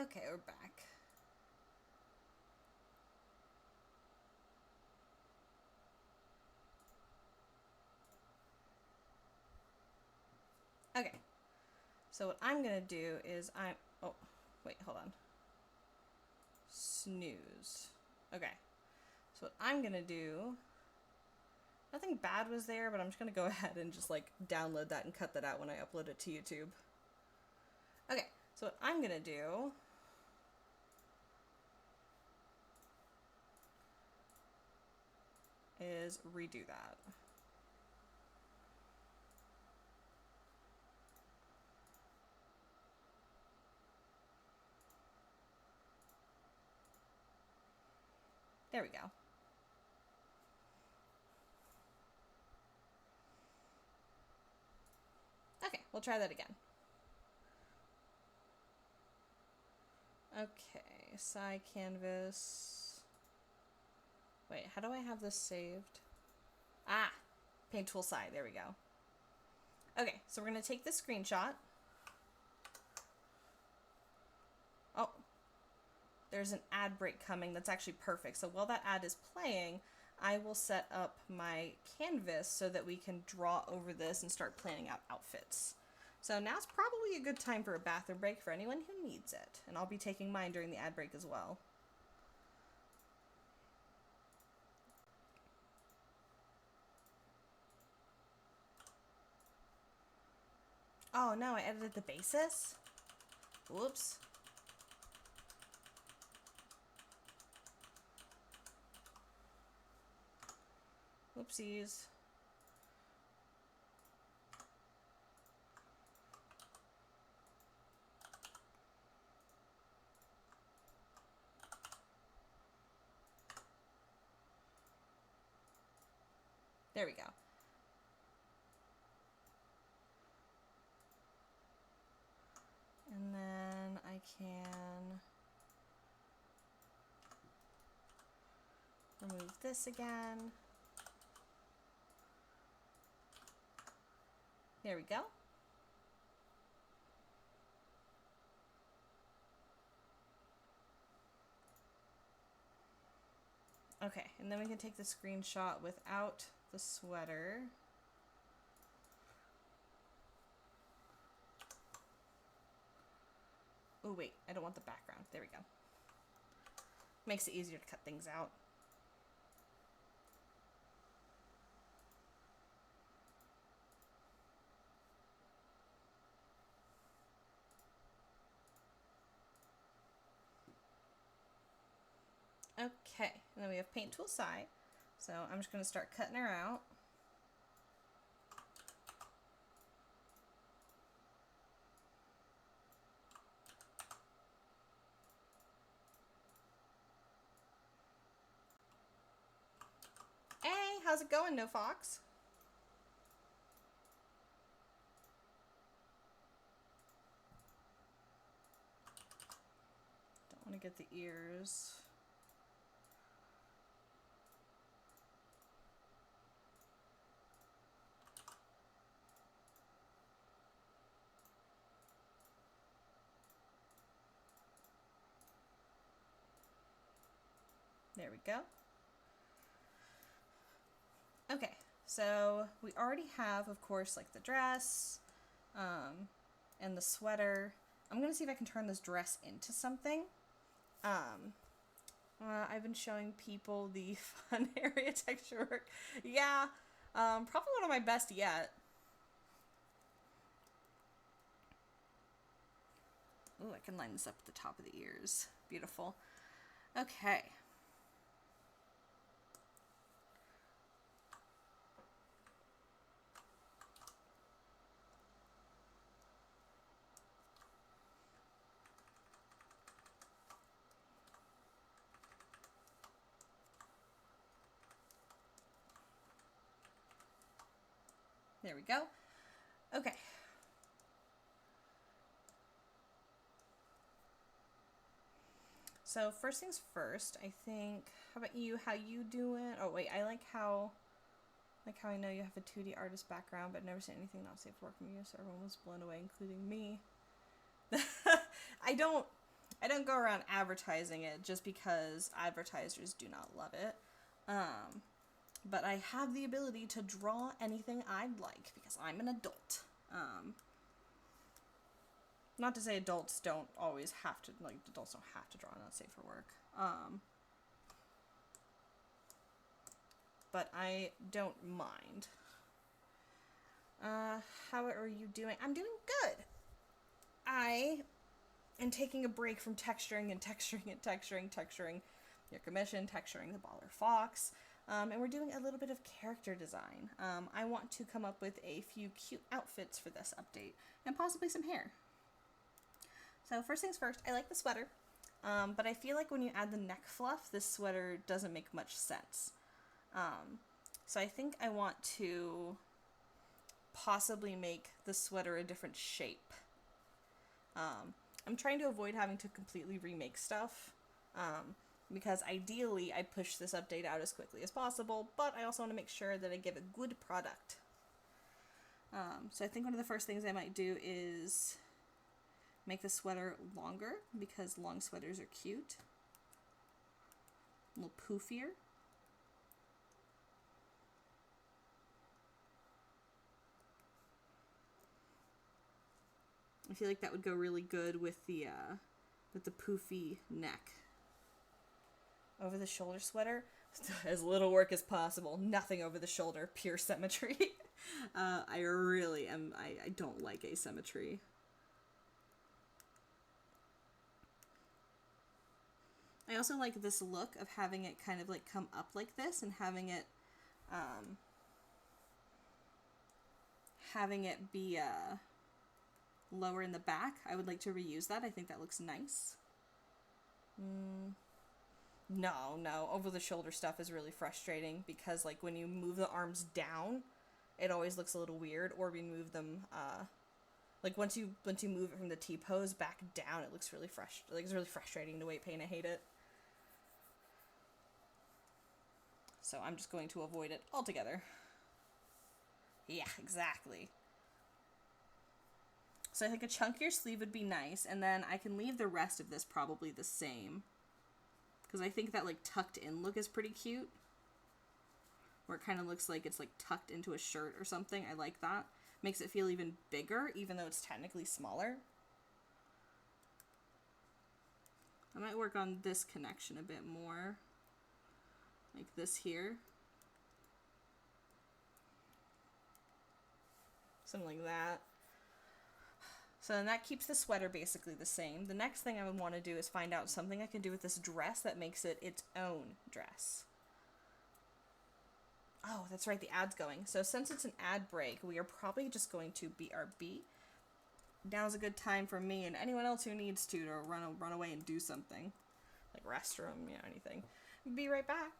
Okay, we're back. Okay, so what I'm gonna do is oh, wait, hold on. Snooze. Okay, so what I'm gonna do, nothing bad was there, but I'm just gonna go ahead and just like download that and cut that out when I upload it to YouTube. Okay, so what I'm gonna do is redo that. There we go. Okay, we'll try that again. Okay, side canvas. Wait, how do I have this saved? Ah, paint tool side, there we go. Okay, so we're gonna take this screenshot. Oh, there's an ad break coming. That's actually perfect. So while that ad is playing, I will set up my canvas so that we can draw over this and start planning out outfits. So now's probably a good time for a bathroom break for anyone who needs it. And I'll be taking mine during the ad break as well. Oh no, I edited the basis? Whoops. Whoopsies. There we go. And then I can remove this again. There we go. Okay, and then we can take the screenshot without the sweater. Oh wait, I don't want the background. There we go. Makes it easier to cut things out. Okay, and then we have paint tool side. So I'm just going to start cutting her out. Hey, how's it going, No Fox? Don't want to get the ears. There we go. Okay, so we already have, of course, like the dress and the sweater. I'm going to see if I can turn this dress into something. I've been showing people the fun area texture work. Yeah, probably one of my best yet. Ooh, I can line this up at the top of the ears. Beautiful. Okay. There we go. Okay. So first things first, I think, how about you? How you doing? Oh wait, I like how I know you have a 2D artist background, but never seen anything not safe for work from you, so everyone was blown away, including me. I don't I don't go around advertising it just because advertisers do not love it. But I have the ability to draw anything I'd like because I'm an adult. Not to say adults don't always have to, like, adults don't have to draw, not safe for work. But I don't mind. How are you doing? I'm doing good. I am taking a break from texturing and texturing and texturing your commission, texturing the baller fox. And we're doing a little bit of character design. I want to come up with a few cute outfits for this update and possibly some hair. So first things first, I like the sweater, but I feel like when you add the neck fluff, this sweater doesn't make much sense. So I think I want to possibly make the sweater a different shape. I'm trying to avoid having to completely remake stuff, because ideally I push this update out as quickly as possible, but I also want to make sure that I give a good product. So I think one of the first things I might do is make the sweater longer, because long sweaters are cute. A little poofier. I feel like that would go really good with the poofy neck. Over the shoulder sweater, as little work as possible. Nothing over the shoulder, pure symmetry. I really am. I don't like asymmetry. I also like this look of having it kind of like come up like this and having it be lower in the back. I would like to reuse that. I think that looks nice. No, over the shoulder stuff is really frustrating because like when you move the arms down, it always looks a little weird, or we move them like once you move it from the T-pose back down, it looks really it's really frustrating to weight paint. I hate it. So I'm just going to avoid it altogether. Yeah, exactly. So I think a chunkier sleeve would be nice, and then I can leave the rest of this probably the same. Because I think that like tucked in look is pretty cute. Where it kind of looks like it's like tucked into a shirt or something. I like that. Makes it feel even bigger, even though it's technically smaller. I might work on this connection a bit more. Like this here. Something like that. So then that keeps the sweater basically the same. The next thing I would want to do is find out something I can do with this dress that makes it its own dress. Oh, that's right, the ad's going. So since it's an ad break, we are probably just going to BRB. Now's a good time for me and anyone else who needs to run away and do something. Like restroom, anything. Be right back.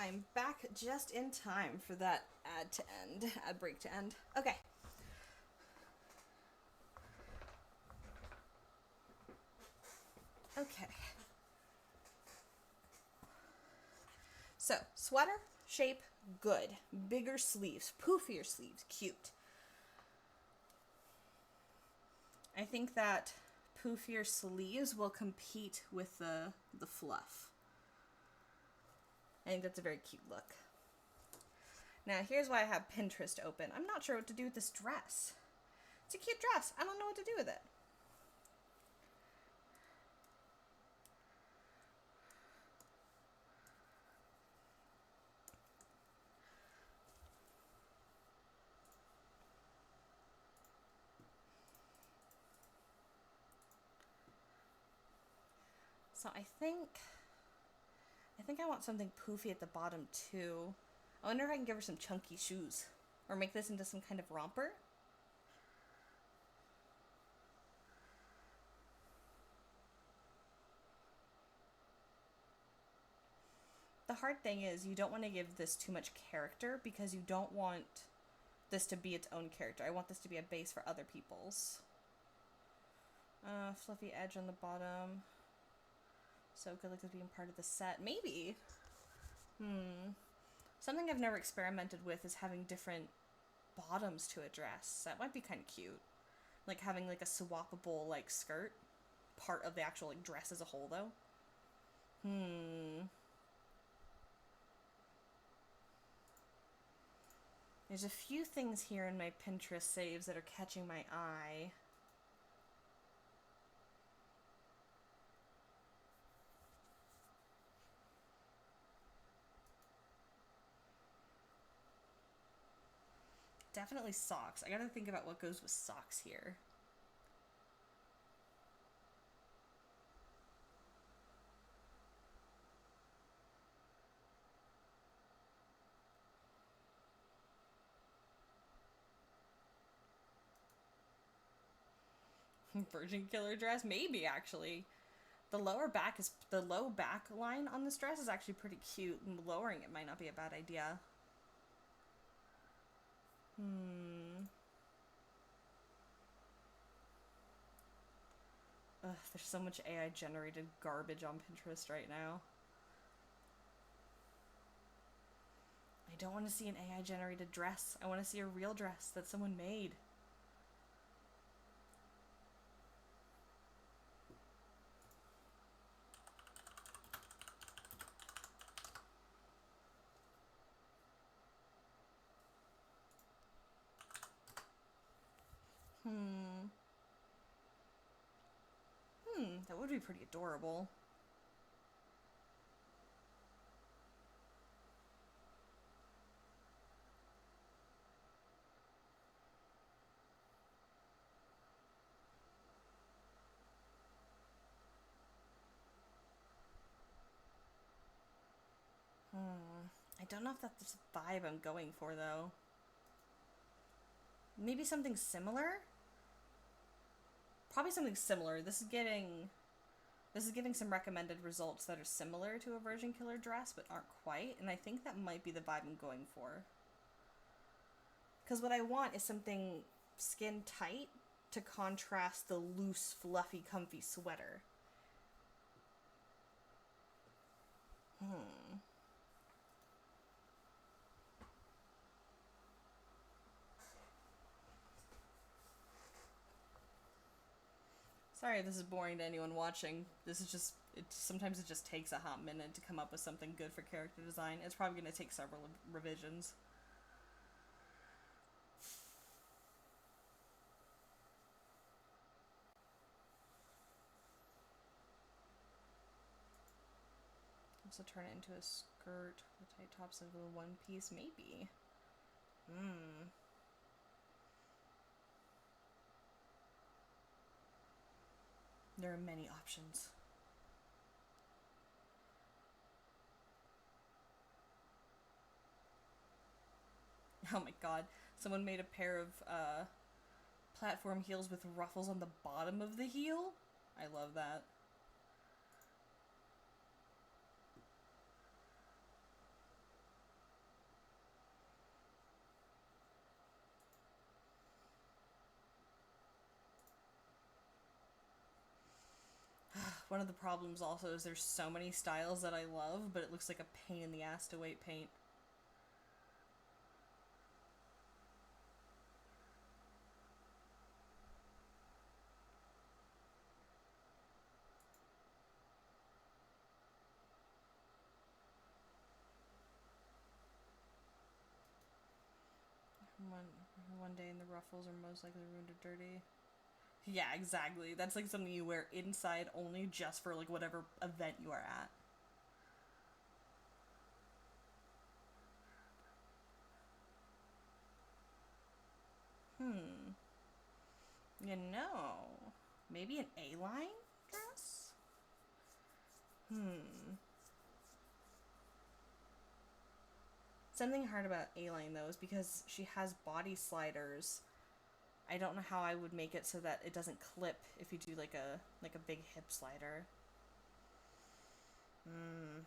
I'm back just in time for that ad break to end. Okay. Okay. So, sweater, shape, good. Bigger sleeves, poofier sleeves, cute. I think that poofier sleeves will compete with the fluff. I think that's a very cute look. Now, here's why I have Pinterest open. I'm not sure what to do with this dress. It's a cute dress. I don't know what to do with it. So I think I want something poofy at the bottom too. I wonder if I can give her some chunky shoes or make this into some kind of romper. The hard thing is you don't want to give this too much character because you don't want this to be its own character. I want this to be a base for other people's. Fluffy edge on the bottom. So good luck as being part of the set. Maybe. Something I've never experimented with is having different bottoms to a dress. That might be kind of cute. Like having like a swappable like skirt. Part of the actual like dress as a whole though. There's a few things here in my Pinterest saves that are catching my eye. Definitely socks. I gotta think about what goes with socks here. Virgin killer dress? Maybe, actually. The low back line on this dress is actually pretty cute, and lowering it might not be a bad idea. Ugh, there's so much AI generated garbage on Pinterest right now. I don't want to see an AI generated dress. I want to see a real dress that someone made. That would be pretty adorable. I don't know if that's the vibe I'm going for, though. Maybe something similar? Probably something similar. This is getting some recommended results that are similar to a Virgin Killer dress, but aren't quite, and I think that might be the vibe I'm going for. Because what I want is something skin tight to contrast the loose, fluffy, comfy sweater. Sorry if this is boring to anyone watching. This is just, sometimes it just takes a hot minute to come up with something good for character design. It's probably going to take several revisions. Also turn it into a skirt with tight tops of a one piece, maybe. There are many options. Oh my god. Someone made a pair of platform heels with ruffles on the bottom of the heel? I love that. One of the problems also is there's so many styles that I love, but it looks like a pain in the ass to weight paint. One day and the ruffles are most likely ruined or dirty. Yeah, exactly. That's like something you wear inside only just for like whatever event you are at. Hmm. You know, maybe an A-line dress? Hmm. Something hard about A-line though is because she has body sliders. I don't know how I would make it so that it doesn't clip if you do like a big hip slider. Hmm.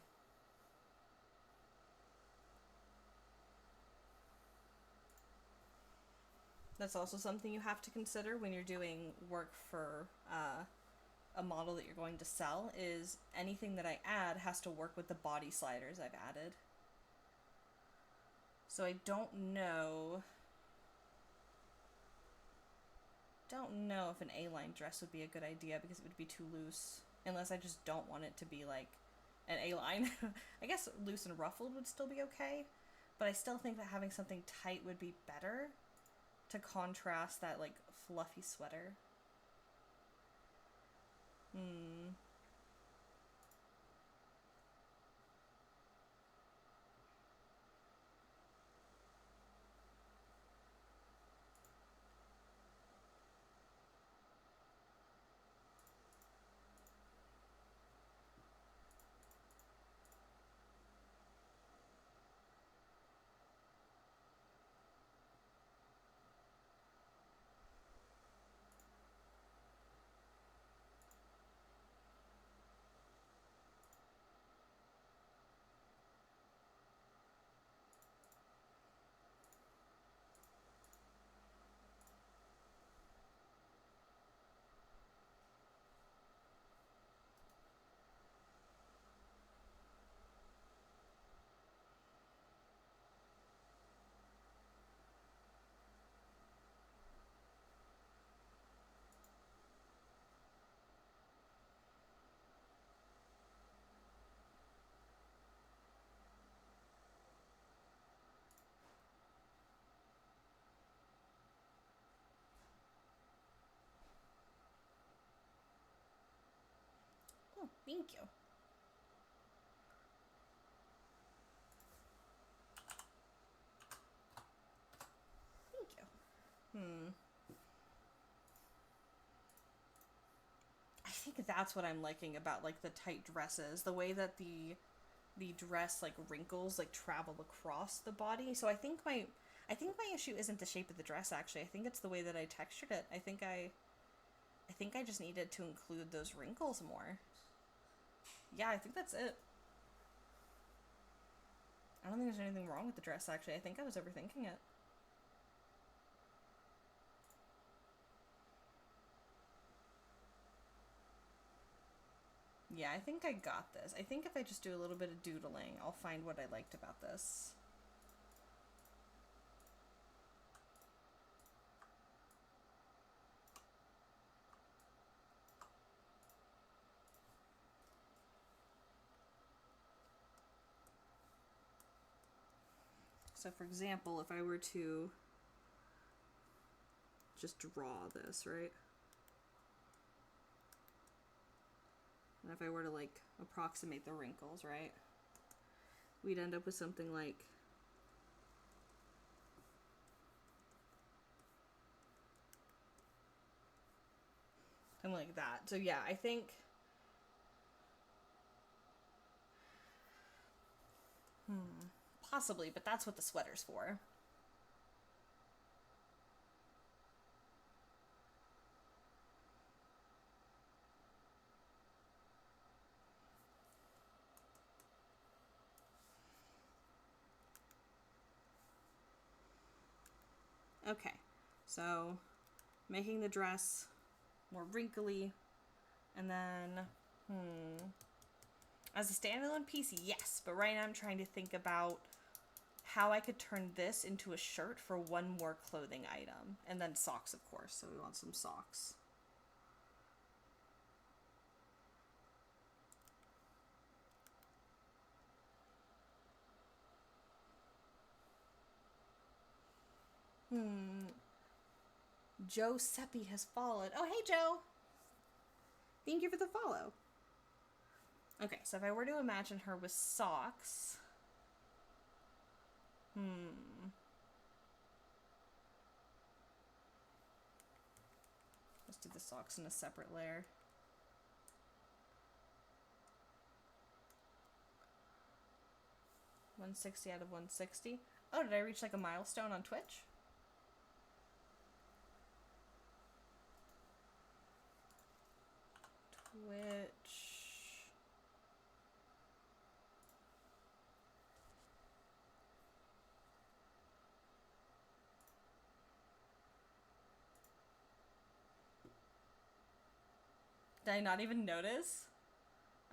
That's also something you have to consider when you're doing work for a model that you're going to sell is anything that I add has to work with the body sliders I've added. So I don't know if an A-line dress would be a good idea because it would be too loose. Unless I just don't want it to be like an A-line. I guess loose and ruffled would still be okay, but I still think that having something tight would be better to contrast that like fluffy sweater. Hmm. Oh, thank you. Thank you. Hmm. I think that's what I'm liking about like the tight dresses, the way that the dress like wrinkles like travel across the body. So I think my issue isn't the shape of the dress actually. I think it's the way that I textured it. I think I just needed to include those wrinkles more. Yeah, I think that's it. I don't think there's anything wrong with the dress actually. I think I was overthinking it. Yeah, I think I got this. I think if I just do a little bit of doodling, I'll find what I liked about this. So for example, if I were to just draw this, right? And if I were to like approximate the wrinkles, right? We'd end up with something like that. So yeah, I think possibly, but that's what the sweater's for. Okay. So making the dress more wrinkly and then As a standalone piece, yes, but right now I'm trying to think about how I could turn this into a shirt for one more clothing item. And then socks, of course, so we want some socks. Joe Seppi has followed. Oh, hey, Joe! Thank you for the follow. Okay, so if I were to imagine her with socks... Let's do the socks in a separate layer. $160 out of $160. Oh, did I reach like a milestone on Twitch? Did I not even notice?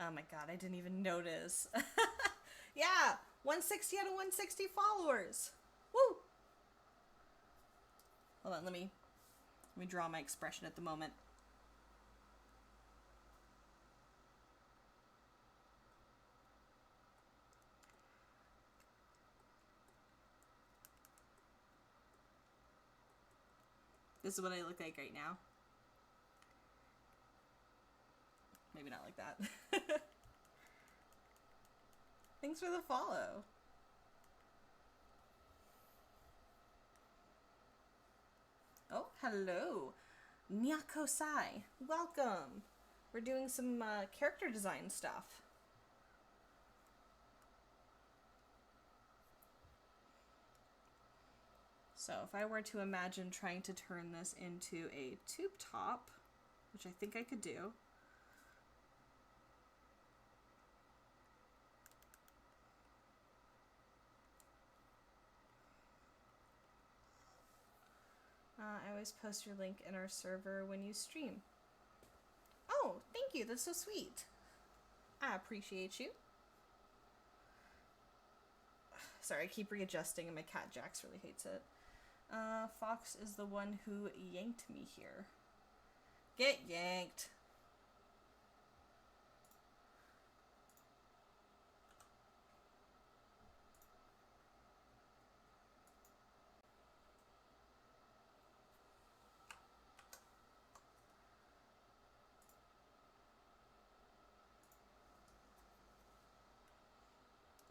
Oh my god, I didn't even notice. Yeah, 160 out of 160 followers. Woo! Hold on, let me draw my expression at the moment. This is what I look like right now. Maybe not like that. Thanks for the follow. Oh, hello. Nyako Sai. Welcome. We're doing some character design stuff. So if I were to imagine trying to turn this into a tube top, which I think I could do. I always post your link in our server when you stream. Oh, thank you. That's so sweet. I appreciate you. Sorry, I keep readjusting and my cat Jax really hates it. Fox is the one who yanked me here. Get yanked.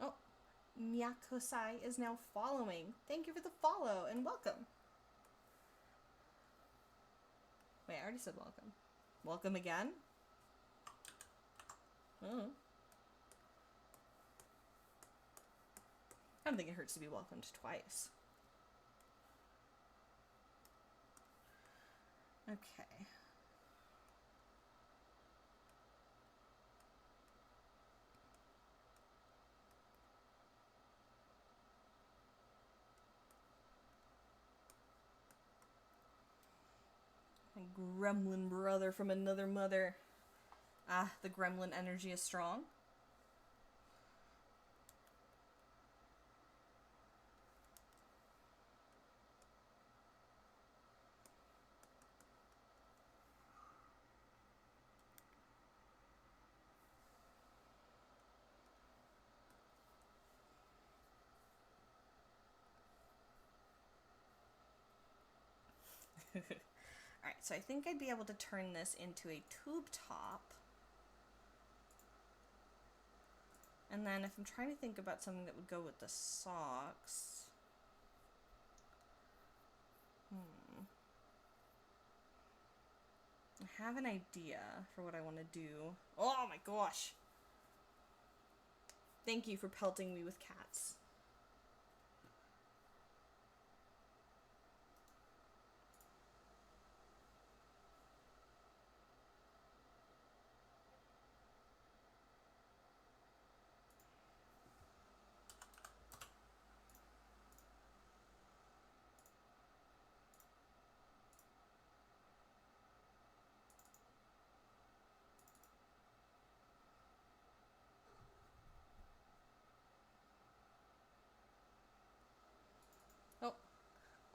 Oh, Nyakosai is now following. Thank you for the follow and welcome. Wait, I already said welcome. Welcome again? Oh. I don't think it hurts to be welcomed twice. Okay. My gremlin brother from another mother. Ah, the gremlin energy is strong. Alright, so I think I'd be able to turn this into a tube top. And then if I'm trying to think about something that would go with the socks... I have an idea for what I want to do. Oh my gosh! Thank you for pelting me with cats.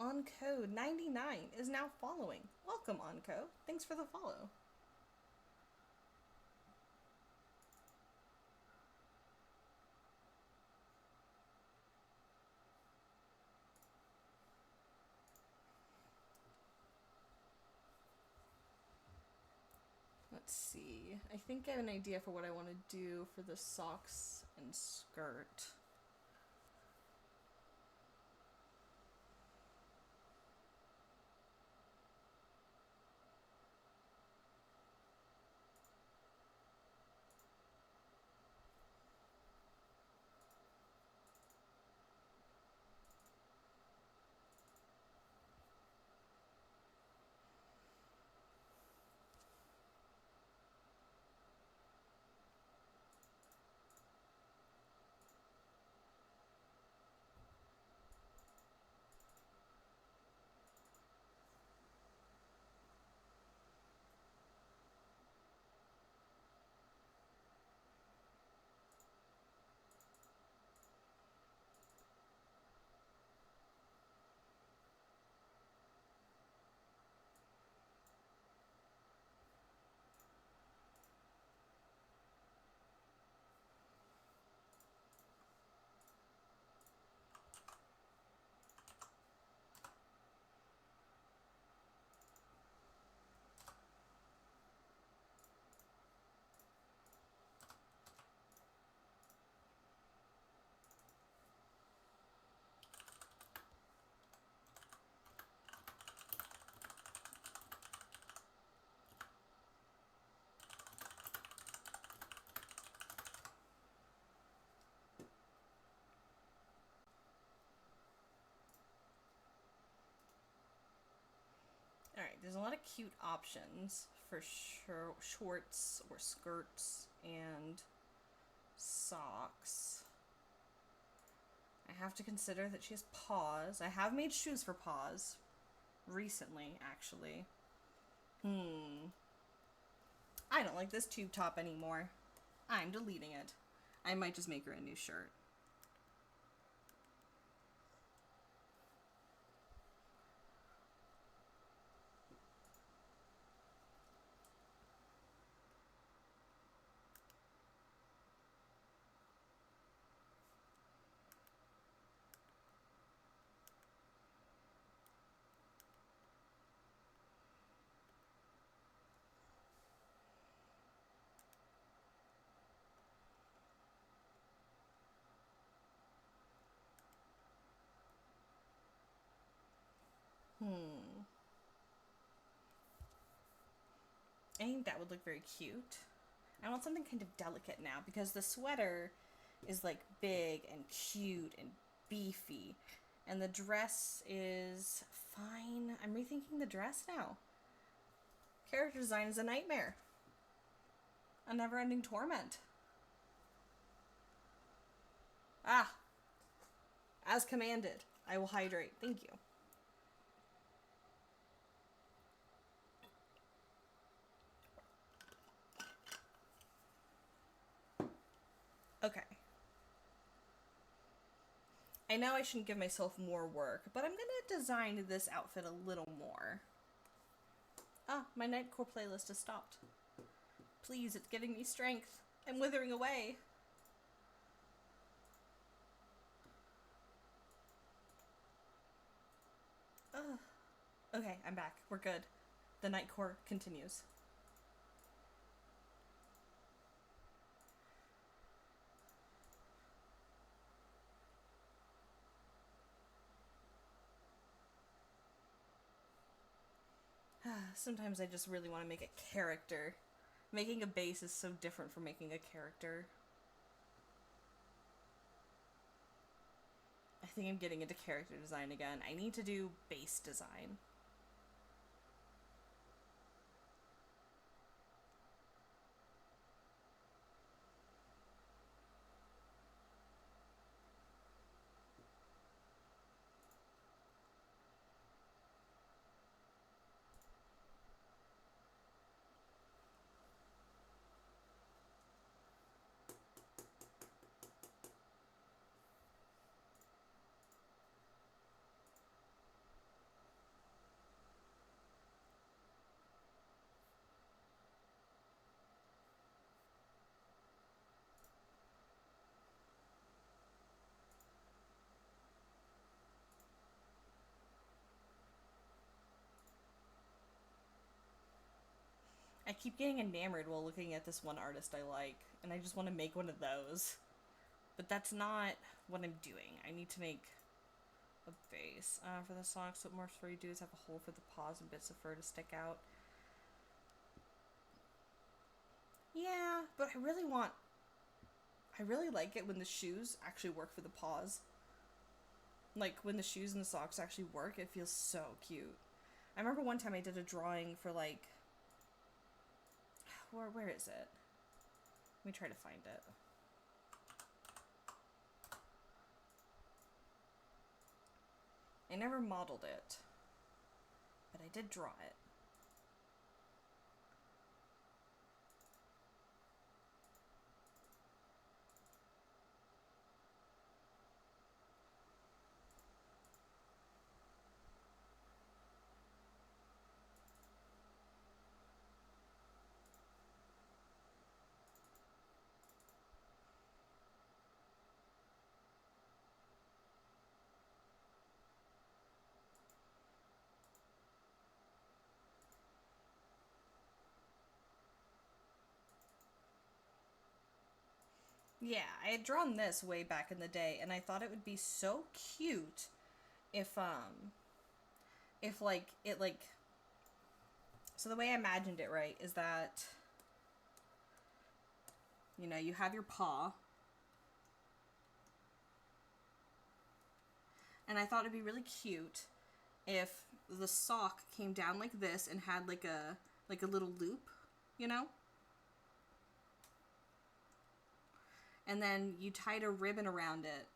Oncode 99 is now following. Welcome, Onco. Thanks for the follow. Let's see. I think I have an idea for what I want to do for the socks and skirt. Alright, there's a lot of cute options for shorts or skirts and socks. I have to consider that she has paws. I have made shoes for paws. Recently, actually. I don't like this tube top anymore. I'm deleting it. I might just make her a new shirt. I think that would look very cute. I want something kind of delicate now because the sweater is like big and cute and beefy. And the dress is fine. I'm rethinking the dress now. Character design is a nightmare. A never-ending torment. Ah. As commanded. I will hydrate. Thank you. Okay. I know I shouldn't give myself more work, but I'm gonna design this outfit a little more. Ah, my Nightcore playlist has stopped. Please, it's giving me strength. I'm withering away. Ugh. Okay, I'm back. We're good. The Nightcore continues. Sometimes I just really want to make a character. Making a base is so different from making a character. I think I'm getting into character design again. I need to do base design. I keep getting enamored while looking at this one artist I like, and I just want to make one of those. But that's not what I'm doing. I need to make a base. For the socks, what morphs fur you do is have a hole for the paws and bits of fur to stick out. Yeah, but I really like it when the shoes actually work for the paws. Like, when the shoes and the socks actually work, it feels so cute. I remember one time I did a drawing for, like... Where is it? Let me try to find it. I never modeled it, but I did draw it. Yeah, I had drawn this way back in the day, and I thought it would be so cute if like it like so the way I imagined it, right, is that you have your paw, and I thought it'd be really cute if the sock came down like this and had like a little loop, you know? And then you tied a ribbon around it,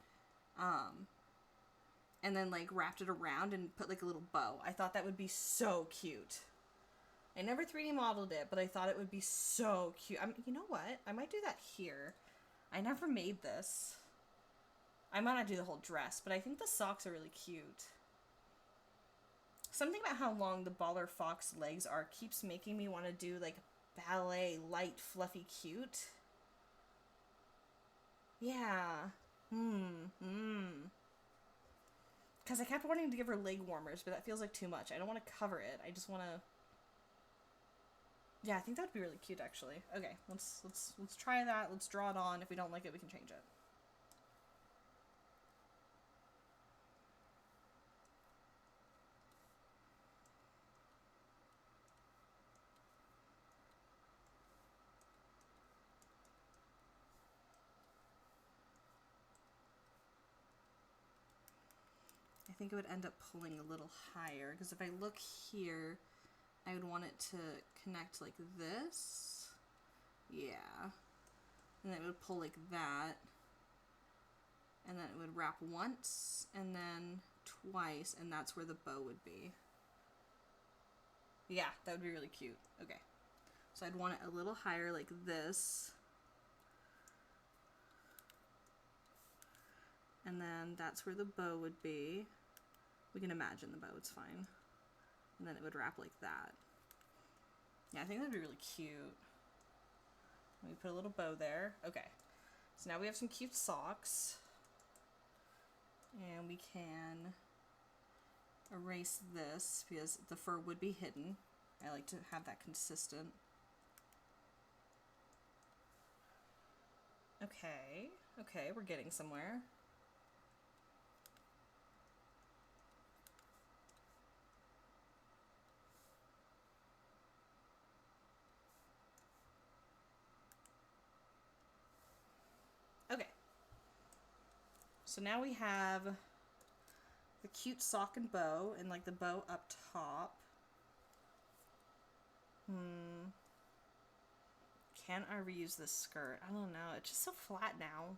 and then like wrapped it around and put like a little bow. I thought that would be so cute. I never 3D modeled it, but I thought it would be so cute. You know what? I might do that here. I never made this. I might not do the whole dress, but I think the socks are really cute. Something about how long the baller fox legs are keeps making me want to do like ballet, light, fluffy, cute. Yeah. Because I kept wanting to give her leg warmers, but that feels like too much. I don't want to cover it. I just want to... Yeah, I think that would be really cute, actually. Okay, let's try that. Let's draw it on. If we don't like it, we can change it. I think it would end up pulling a little higher, because if I look here, I would want it to connect like this. Yeah. And then it would pull like that. And then it would wrap once, and then twice, and that's where the bow would be. Yeah, that would be really cute. Okay. So I'd want it a little higher like this. And then that's where the bow would be. We can imagine the bow, it's fine. And then it would wrap like that. Yeah, I think that'd be really cute. Let me put a little bow there. Okay. So now we have some cute socks. And we can erase this because the fur would be hidden. I like to have that consistent. Okay. Okay, we're getting somewhere. Okay. So now we have the cute sock and bow, and like the bow up top. Can I reuse this skirt? I don't know. It's just so flat now.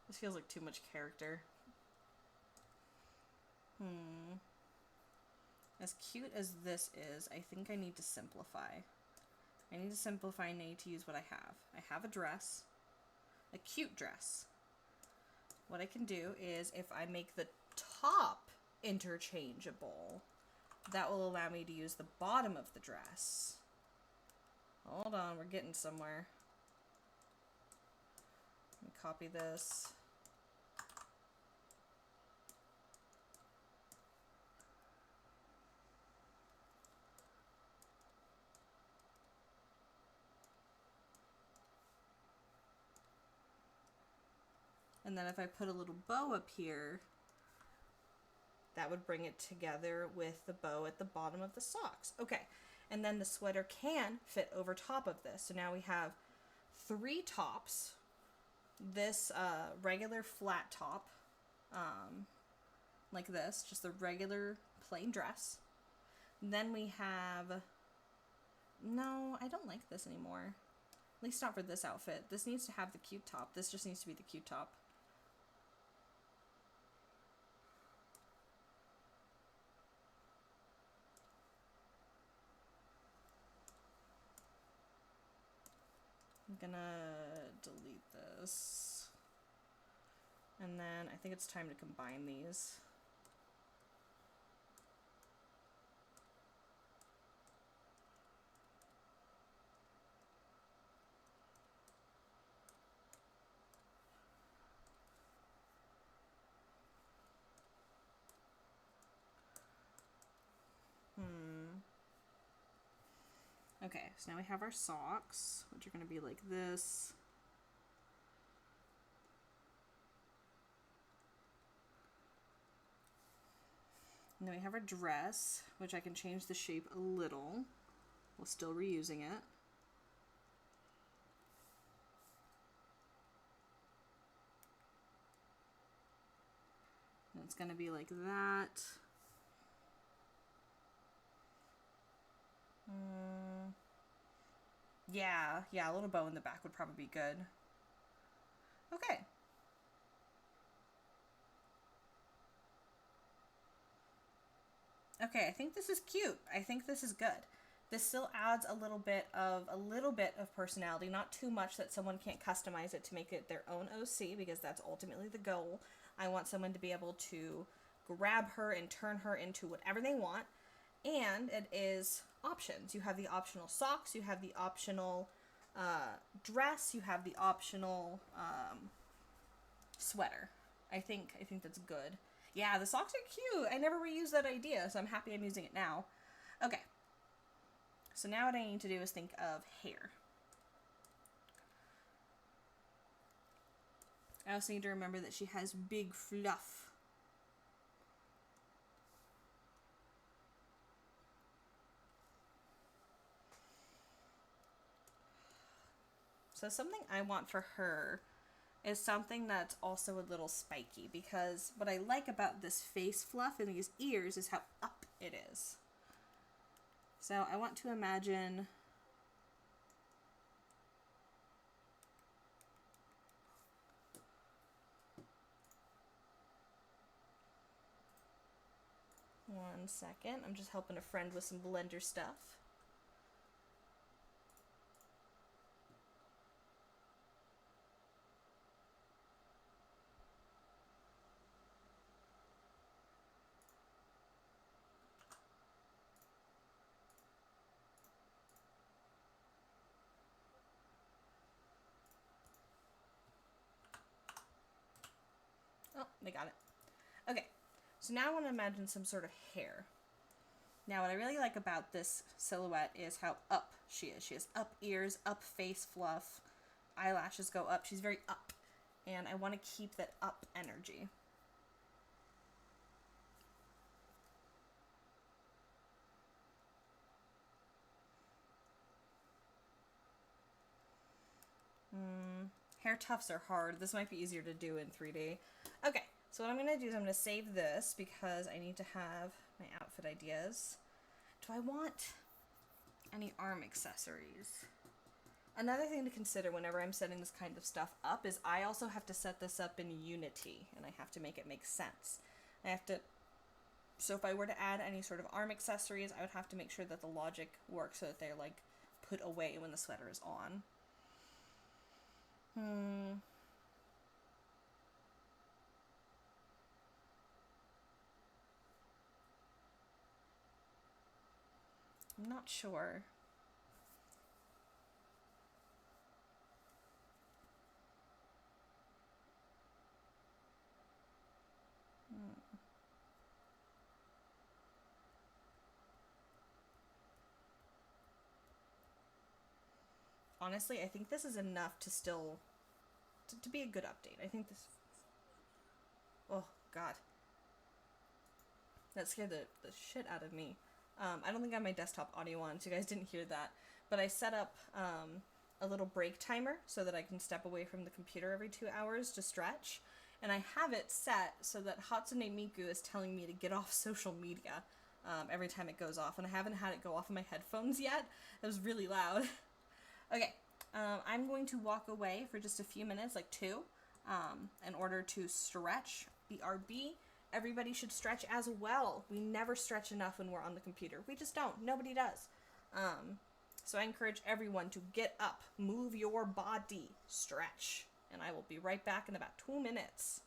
This feels like too much character. As cute as this is, I think I need to simplify. I need to simplify and I need to use what I have. I have a dress. a cute dress. What I can do is if I make the top interchangeable, that will allow me to use the bottom of the dress. Hold on, we're getting somewhere. Let me copy this. And then if I put a little bow up here, that would bring it together with the bow at the bottom of the socks. Okay, and then the sweater can fit over top of this. So now we have 3 tops. This regular flat top, like this, just the regular plain dress. Then we have, no, I don't like this anymore. At least not for this outfit. This needs to have the cute top. This just needs to be the cute top. I'm gonna delete this. And then I think it's time to combine these. Okay, so now we have our socks, which are going to be like this. And then we have our dress, which I can change the shape a little while still reusing it. And it's going to be like that. Yeah, a little bow in the back would probably be good. Okay. Okay, I think this is cute. I think this is good. This still adds a little bit of personality, not too much that someone can't customize it to make it their own OC, because that's ultimately the goal. I want someone to be able to grab her and turn her into whatever they want. And it is options. You have the optional socks, you have the optional dress, you have the optional sweater. I think that's good. Yeah, the socks are cute. I never reused that idea, so I'm happy I'm using it now. Okay. So now what I need to do is think of hair. I also need to remember that she has big fluff. So something I want for her is something that's also a little spiky, because what I like about this face fluff and these ears is how up it is. So I want to imagine one second. I'm just helping a friend with some blender stuff. Oh, they got it. Okay, so now I want to imagine some sort of hair. Now, what I really like about this silhouette is how up she is. She has up ears, up face fluff, eyelashes go up. She's very up, and I want to keep that up energy. Hair tufts are hard. This might be easier to do in 3D. Okay, so what I'm going to do is I'm going to save this because I need to have my outfit ideas. Do I want any arm accessories? Another thing to consider whenever I'm setting this kind of stuff up is I also have to set this up in Unity, and I have to make it make sense. So if I were to add any sort of arm accessories, I would have to make sure that the logic works so that they're like put away when the sweater is on. I'm not sure. Honestly, I think this is enough to still to be a good update. I think this. Oh God, that scared the shit out of me. I don't think I have my desktop audio on, so you guys didn't hear that. But I set up a little break timer so that I can step away from the computer every 2 hours to stretch. And I have it set so that Hatsune Miku is telling me to get off social media every time it goes off. And I haven't had it go off of my headphones yet. It was really loud. Okay, I'm going to walk away for just a few minutes, like 2, in order to stretch. BRB. Everybody should stretch as well. We never stretch enough when we're on the computer. We just don't. Nobody does. So I encourage everyone to get up, move your body, stretch. And I will be right back in about 2 minutes.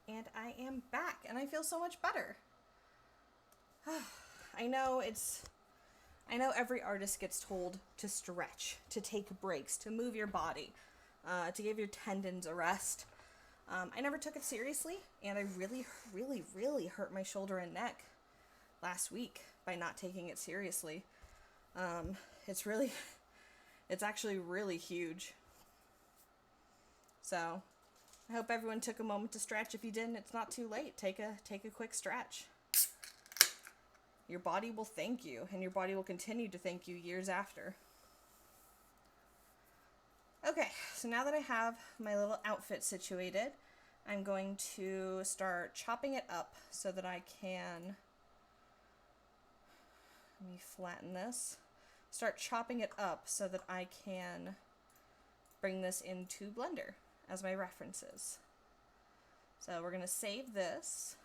And I am back, and I feel so much better. I know every artist gets told to stretch, to take breaks, to move your body, to give your tendons a rest. I never took it seriously, and I really, really, really hurt my shoulder and neck last week by not taking it seriously. It's actually really huge. So, I hope everyone took a moment to stretch. If you didn't, it's not too late. Take a quick stretch. Your body will thank you, and your body will continue to thank you years after. Okay, so now that I have my little outfit situated, I'm going to start chopping it up so that I can, let me flatten this, start chopping it up so that I can bring this into Blender as my references. So we're going to save this.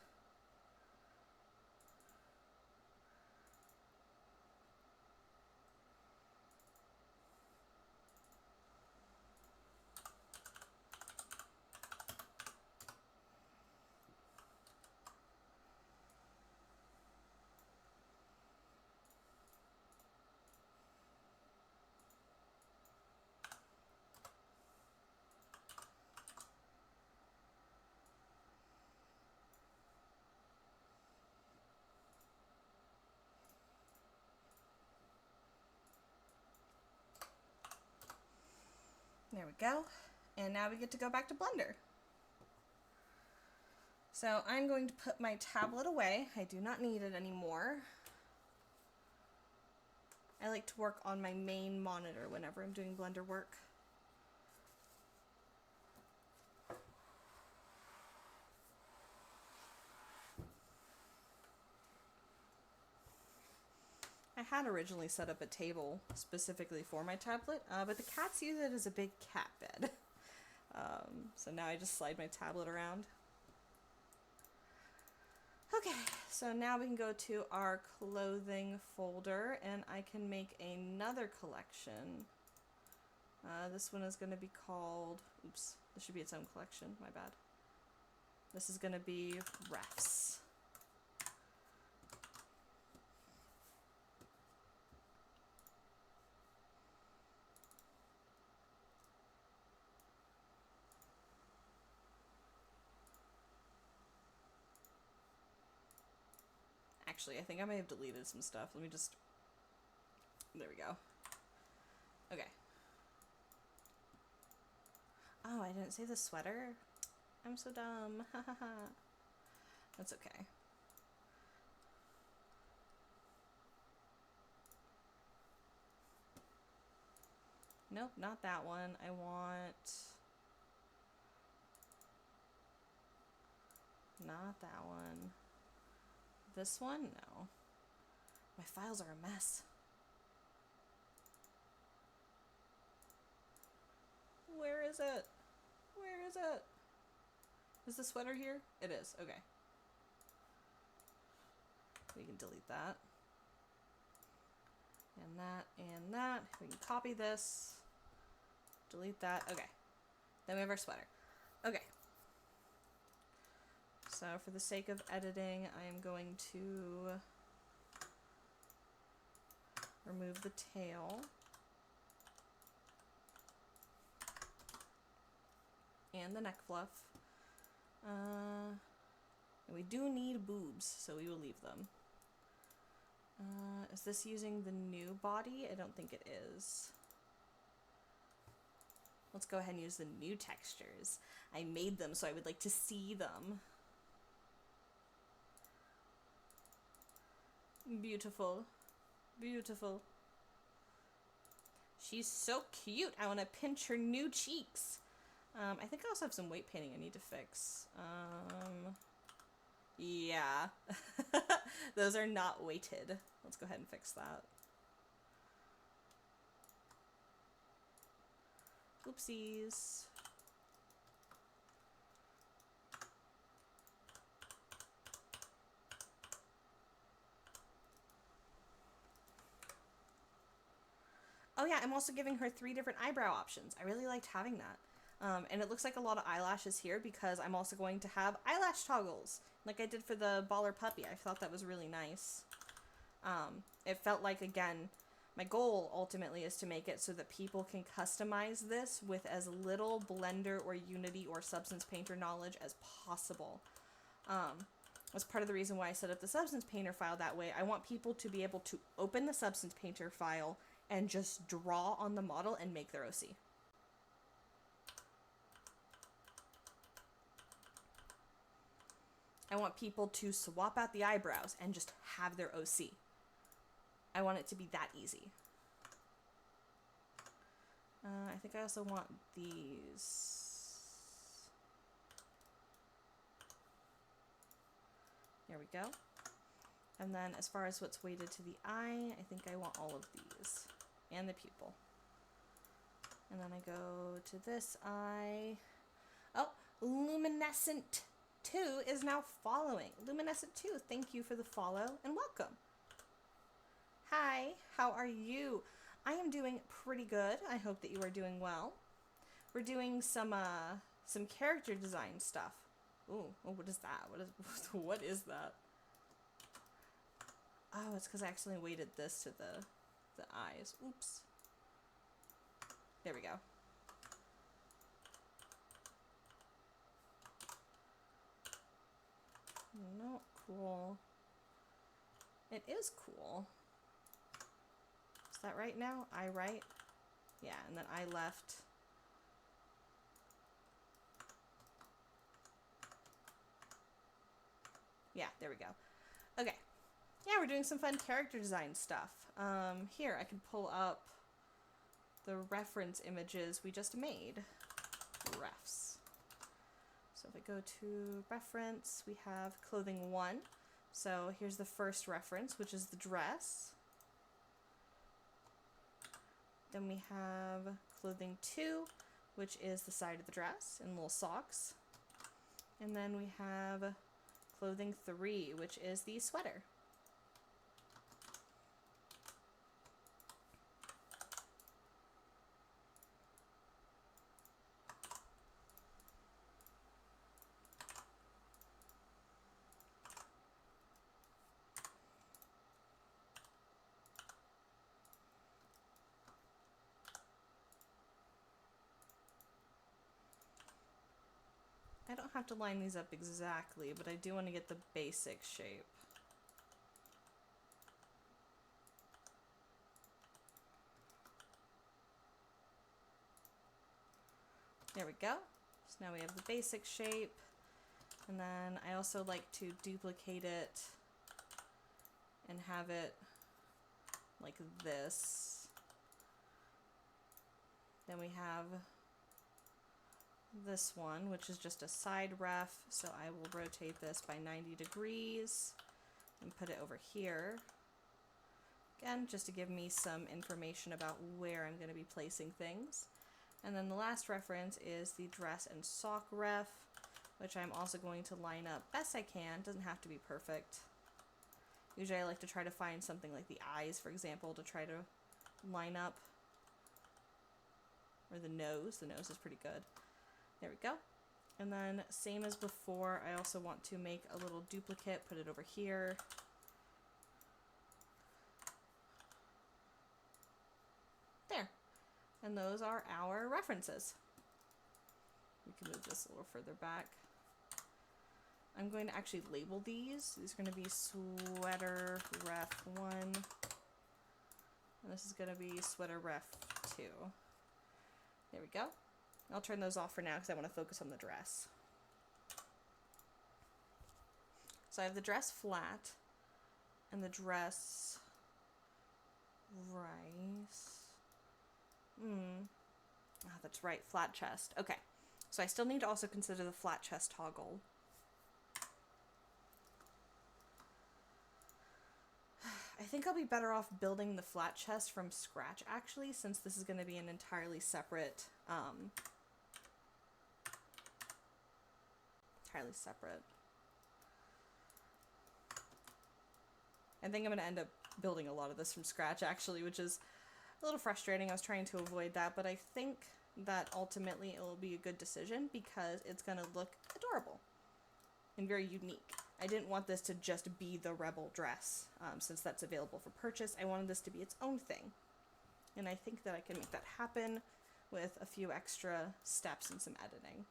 There we go. And now we get to go back to Blender. So I'm going to put my tablet away. I do not need it anymore. I like to work on my main monitor whenever I'm doing Blender work. I had originally set up a table specifically for my tablet, but the cats use it as a big cat bed. So now I just slide my tablet around. Okay, so now we can go to our clothing folder and I can make another collection. This one is going to be called, oops, this should be its own collection, my bad. This is going to be refs. Actually, I think I may have deleted some stuff. Let me just, there we go. Okay. Oh, I didn't say the sweater. I'm so dumb. That's okay. Nope, not that one. I want... Not that one. This one? No. My files are a mess. Where is it? Where is it? Is the sweater here? It is. Okay. We can delete that. And that and that. We can copy this. Delete that. Okay. Then we have our sweater. Okay. So for the sake of editing, I am going to remove the tail. And the neck fluff. And we do need boobs, so we will leave them. Is this using the new body? I don't think it is. Let's go ahead and use the new textures. I made them, so I would like to see them. Beautiful. Beautiful. She's so cute. I want to pinch her new cheeks. I think I also have some weight painting I need to fix. Yeah. Those are not weighted. Let's go ahead and fix that. Oopsies. Oh yeah, I'm also giving her 3 different eyebrow options. I really liked having that. And it looks like a lot of eyelashes here because I'm also going to have eyelash toggles, like I did for the baller puppy. I thought that was really nice. It felt like, again, my goal ultimately is to make it so that people can customize this with as little Blender or Unity or Substance Painter knowledge as possible. That's part of the reason why I set up the Substance Painter file that way. I want people to be able to open the Substance Painter file and just draw on the model and make their OC. I want people to swap out the eyebrows and just have their OC. I want it to be that easy. I think I also want these. There we go. And then as far as what's weighted to the eye, I think I want all of these. And the pupil. And then I go to this eye. Oh, Luminescent 2 is now following. Luminescent 2, thank you for the follow and welcome. Hi, how are you? I am doing pretty good. I hope that you are doing well. We're doing some character design stuff. Ooh, oh, what is that? What is that? Oh, it's because I accidentally weighted this to the eyes. Oops. There we go. Not cool. It is cool. Is that right now? Eye right? Yeah, and then eye left. Yeah, there we go. Okay. Yeah, we're doing some fun character design stuff. Here, I can pull up the reference images we just made. Refs. So if I go to reference, we have clothing 1. So here's the first reference, which is the dress. Then we have clothing 2, which is the side of the dress and little socks. And then we have clothing 3, which is the sweater. I don't have to line these up exactly, but I do want to get the basic shape. There we go. So now we have the basic shape. And then I also like to duplicate it and have it like this. Then we have this one, which is just a side ref, so I will rotate this by 90 degrees and put it over here. Again, just to give me some information about where I'm going to be placing things. And then the last reference is the dress and sock ref, which I'm also going to line up best I can. Doesn't have to be perfect. Usually I like to try to find something like the eyes, for example, to try to line up. Or the nose. The nose is pretty good. There we go. And then same as before, I also want to make a little duplicate, put it over here. There. And those are our references. We can move this a little further back. I'm going to actually label these. These are going to be sweater ref 1. And this is going to be sweater ref 2. There we go. I'll turn those off for now because I want to focus on the dress. So I have the dress flat and the dress rice. Ah, that's right, flat chest. Okay, so I still need to also consider the flat chest toggle. I think I'll be better off building the flat chest from scratch, actually, since this is going to be an entirely separate, I think I'm going to end up building a lot of this from scratch, actually, which is a little frustrating. I was trying to avoid that, but I think that ultimately it will be a good decision because it's going to look adorable and very unique. I didn't want this to just be the Rebel dress, since that's available for purchase. I wanted this to be its own thing. And I think that I can make that happen with a few extra steps and some editing.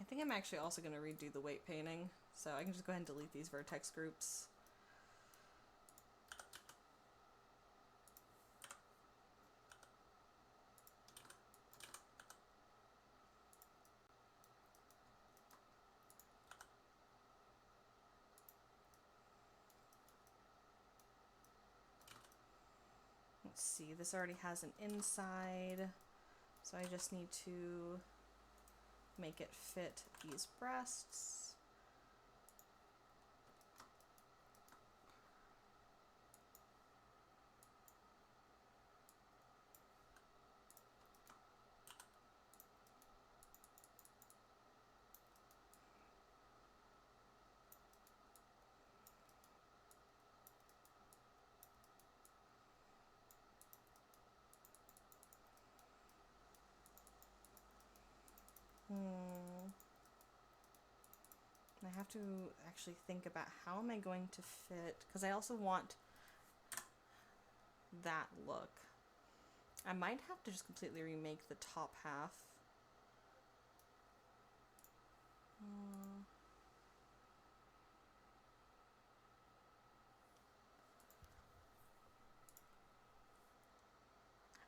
I think I'm actually also going to redo the weight painting, so I can just go ahead and delete these vertex groups. Let's see, this already has an inside, so I just need to make it fit these breasts. have to actually think about how am I going to fit, because I also want that look. I might have to just completely remake the top half.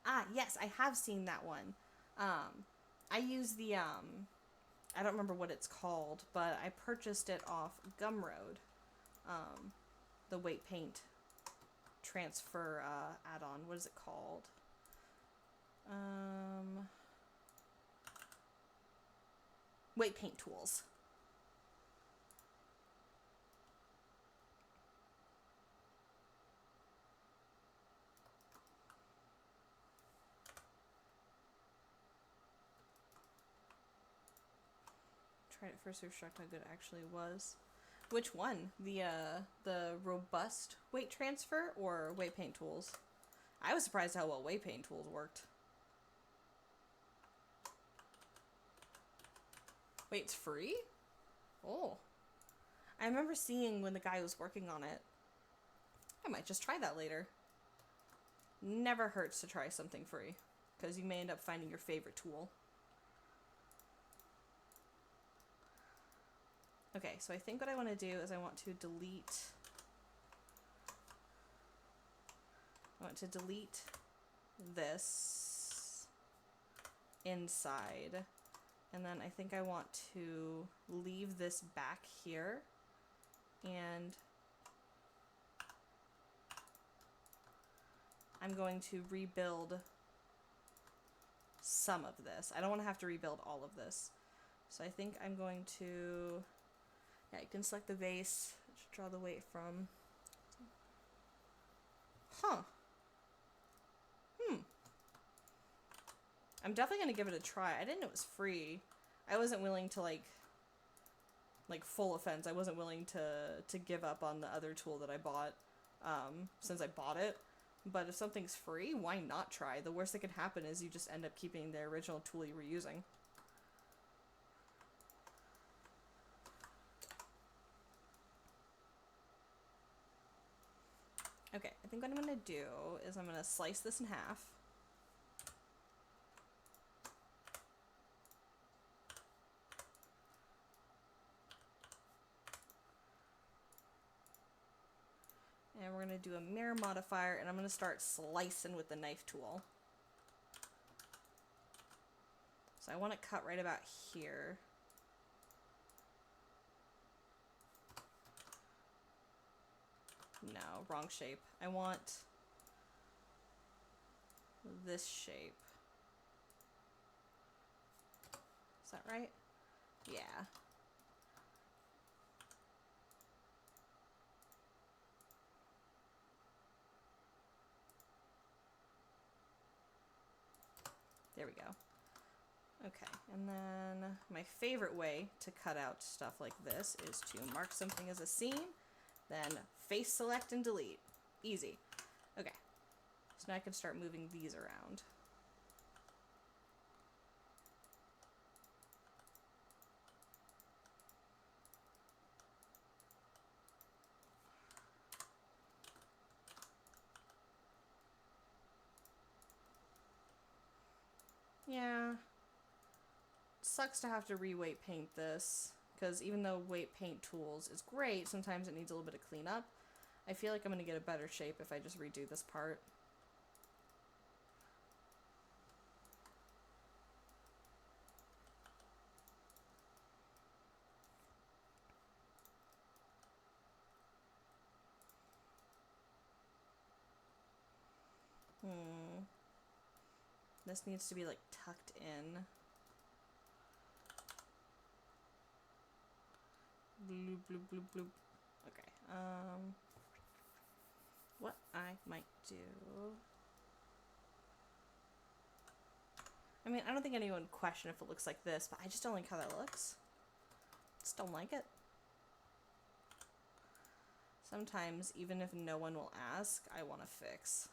Ah, yes, I have seen that one. I use the, I don't remember what it's called, but I purchased it off Gumroad. The weight paint transfer add-on. What is it called? Weight paint tools. Tried it first, was shocked how good it actually was. Which one? The robust weight transfer or weight paint tools? I was surprised how well weight paint tools worked. Wait, it's free? Oh. I remember seeing when the guy was working on it. I might just try that later. Never hurts to try something free, because you may end up finding your favorite tool. Okay, so I think what I want to do is I want to delete this inside, and then I think I want to leave this back here, and I'm going to rebuild some of this. I don't want to have to rebuild all of this. So I think I'm going to, yeah, you can select the vase, draw the weight from. Huh. I'm definitely going to give it a try. I didn't know it was free. I wasn't willing to, like full offense, I wasn't willing to give up on the other tool that I bought, since I bought it. But if something's free, why not try? The worst that can happen is you just end up keeping the original tool you were using. Okay, I think what I'm going to do is I'm going to slice this in half. And we're going to do a mirror modifier, and I'm going to start slicing with the knife tool. So I want to cut right about here. No, wrong shape. I want this shape. Is that right? Yeah. There we go. Okay, and then my favorite way to cut out stuff like this is to mark something as a seam, then face select and delete. Easy. Okay, so now I can start moving these around. Yeah. Sucks to have to re-weight paint this, because even though weight paint tools is great, sometimes it needs a little bit of cleanup. I feel like I'm going to get a better shape if I just redo this part. This needs to be like tucked in. Bloop, bloop, bloop, bloop. Okay, what I might do... I mean, I don't think anyone would question if it looks like this, but I just don't like how that looks. Just don't like it. Sometimes, even if no one will ask, I want to fix.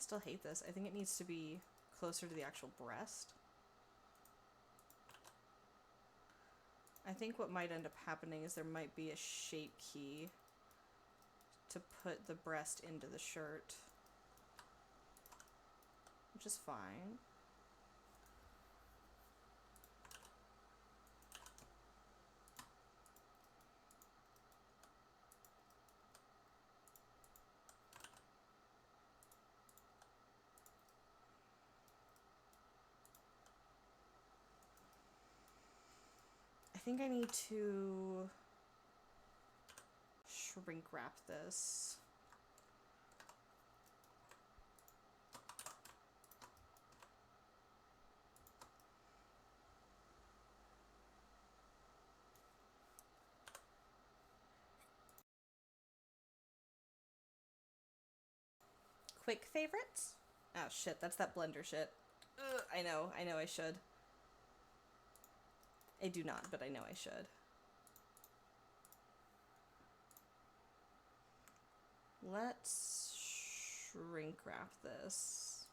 still hate this. I think it needs to be closer to the actual breast. I think what might end up happening is there might be a shape key to put the breast into the shirt, which is fine. I think I need to shrink wrap this. Quick favorites? Oh shit, that's that blender shit. Ugh, I know I should. I do not, but I know I should. Let's shrink wrap this.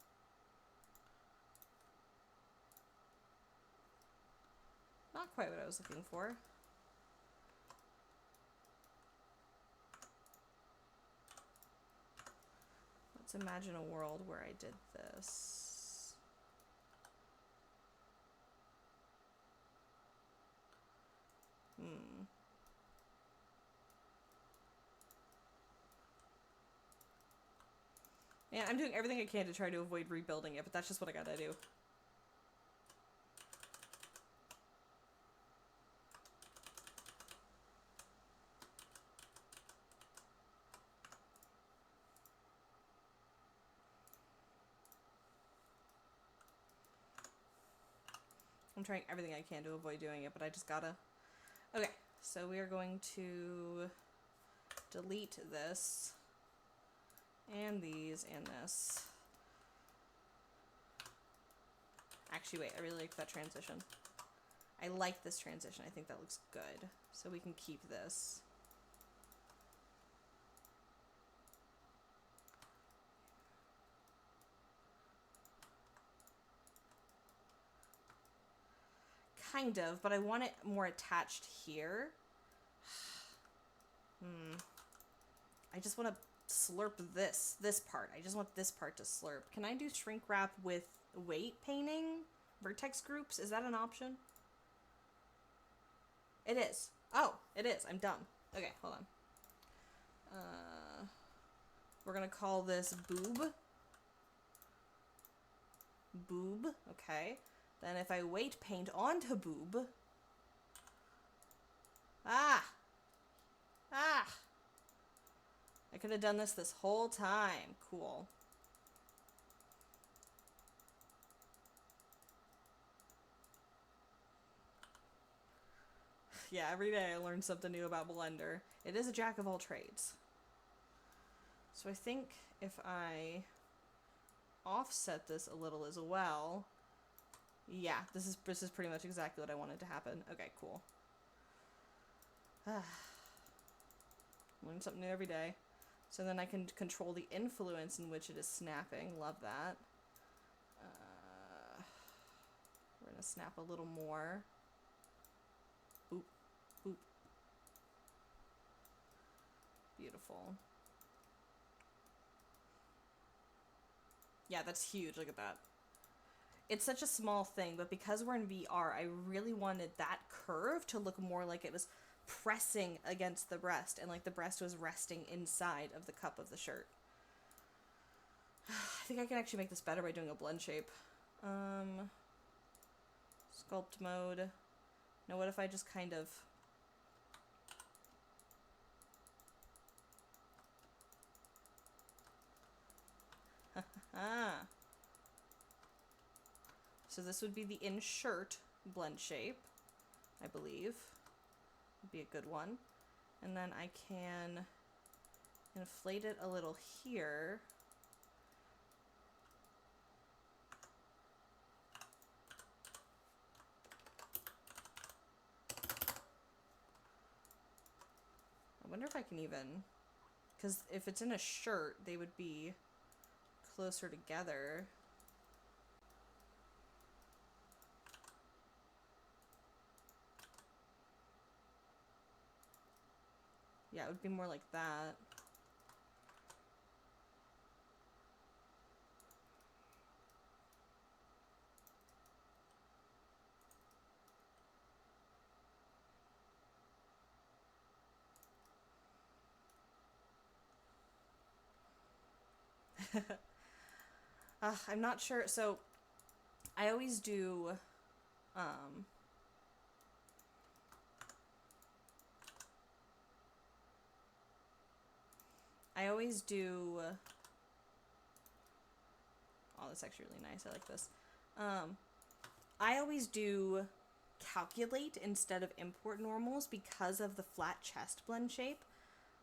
Not quite what I was looking for. Let's imagine a world where I did this. Yeah, I'm doing everything I can to try to avoid rebuilding it, but that's just what I gotta do. I'm trying everything I can to avoid doing it, but I just gotta. Okay, so we are going to delete this, and these, and this. Actually, wait, I really like that transition. I like this transition. I think that looks good. So we can keep this. Kind of, but I want it more attached here. I just want to slurp this part. I just want this part to slurp. Can I do shrink wrap with weight painting? Vertex groups? Is that an option? It is. Oh, it is. I'm dumb. Okay, hold on. We're gonna call this boob. Boob, okay. Then if I weight paint onto boob. Ah! I could have done this whole time. Cool. Yeah, every day I learn something new about Blender. It is a jack of all trades. So I think if I offset this a little as well, yeah, this is pretty much exactly what I wanted to happen. Okay, cool. Learn something new every day. So then I can control the influence in which it is snapping. Love that. We're gonna snap a little more. Boop, boop. Beautiful. Yeah, that's huge. Look at that. It's such a small thing, but because we're in VR, I really wanted that curve to look more like it was pressing against the breast and like the breast was resting inside of the cup of the shirt. I think I can actually make this better by doing a blend shape. Sculpt mode. Now what if I just kind of... So this would be the in-shirt blend shape, I believe. Would be a good one. And then I can inflate it a little here. I wonder if I can even... Because if it's in a shirt, they would be closer together. Yeah, it would be more like that. I'm not sure. So I always do, um, I always do, oh, that's actually really nice. I like this. I always do calculate instead of import normals because of the flat chest blend shape.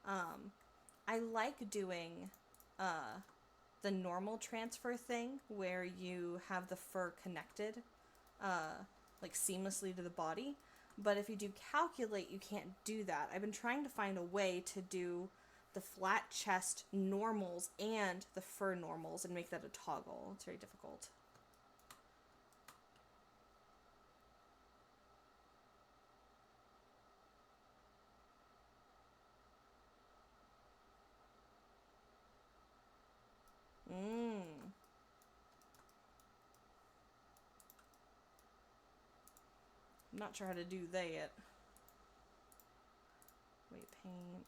I like doing the normal transfer thing where you have the fur connected like seamlessly to the body. But if you do calculate, you can't do that. I've been trying to find a way to do the flat chest normals and the fur normals and make that a toggle. It's very difficult. I'm not sure how to do that yet. Wait, paint.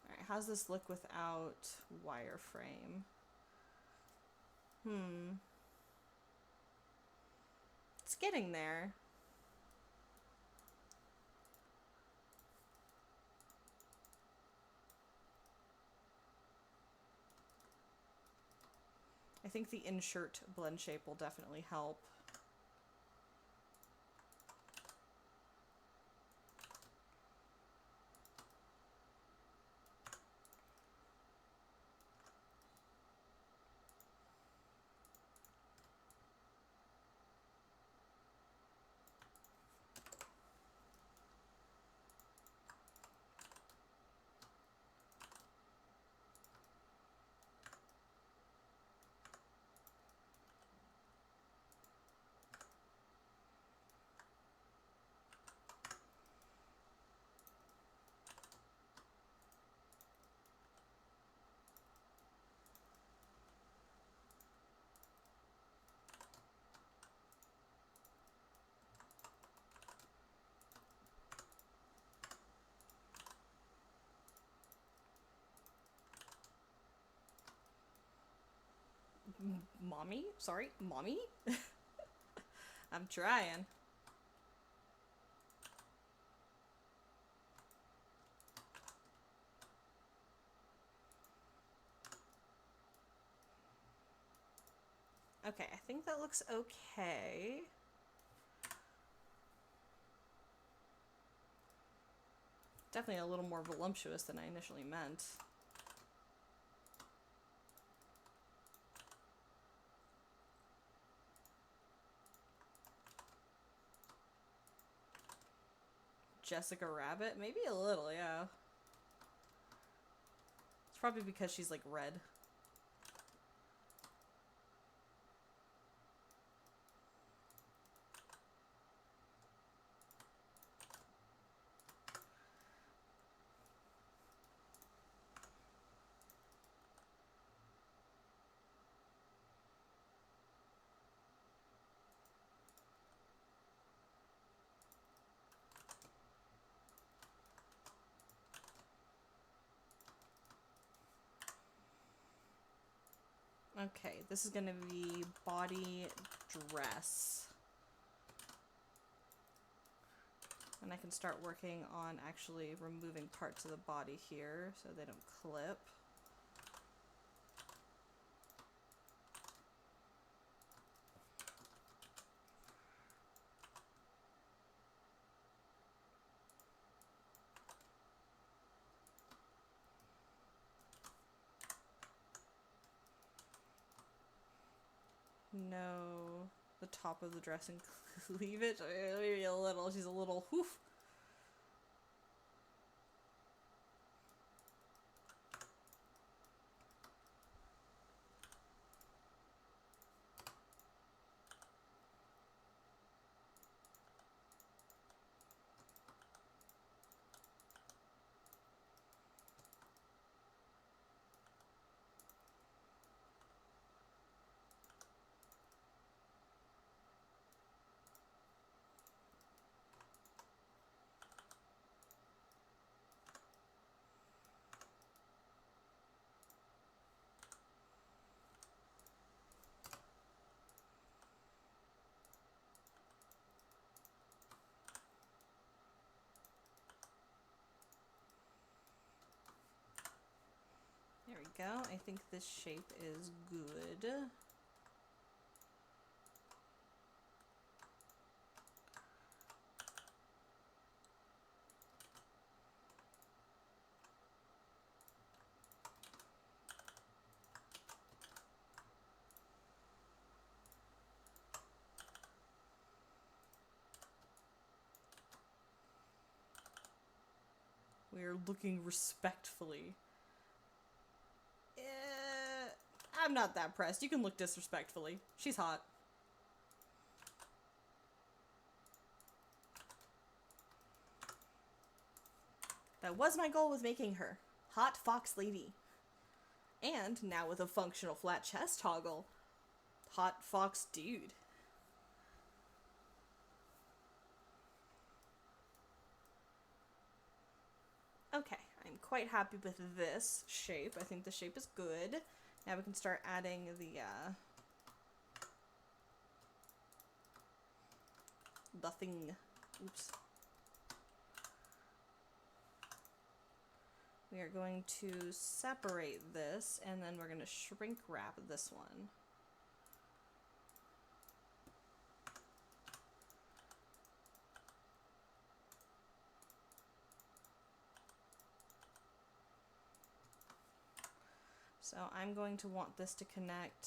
Alright, how's this look without wireframe? It's getting there. I think the insert blend shape will definitely help. Mommy? Sorry, mommy? I'm trying. Okay, I think that looks okay. Definitely a little more voluptuous than I initially meant. Jessica Rabbit? Maybe a little, yeah. It's probably because she's like red. Okay, this is going to be body dress. And I can start working on actually removing parts of the body here so they don't clip. No, the top of the dress and cleavage. Maybe a little. She's a little whoof. There we go. I think this shape is good. We are looking respectfully. I'm not that pressed. You can look disrespectfully. She's hot. That was my goal with making her. Hot fox lady. And now with a functional flat chest toggle. Hot fox dude. Okay, I'm quite happy with this shape. I think the shape is good. Now we can start adding the thing. Oops. We are going to separate this, and then we're going to shrink wrap this one. So I'm going to want this to connect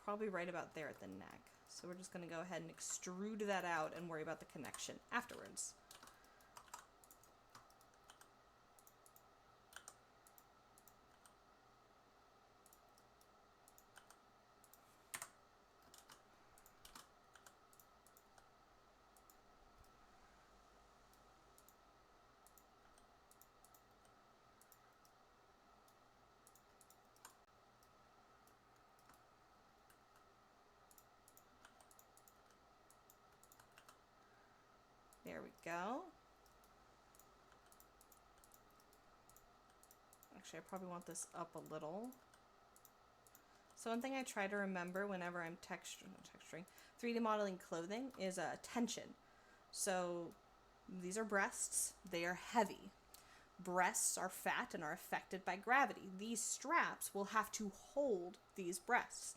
probably right about there at the neck. So we're just going to go ahead and extrude that out and worry about the connection afterwards. There we go. Actually, I probably want this up a little. So one thing I try to remember whenever I'm texturing 3D modeling clothing is tension. So these are breasts. They are heavy. Breasts are fat and are affected by gravity. These straps will have to hold these breasts.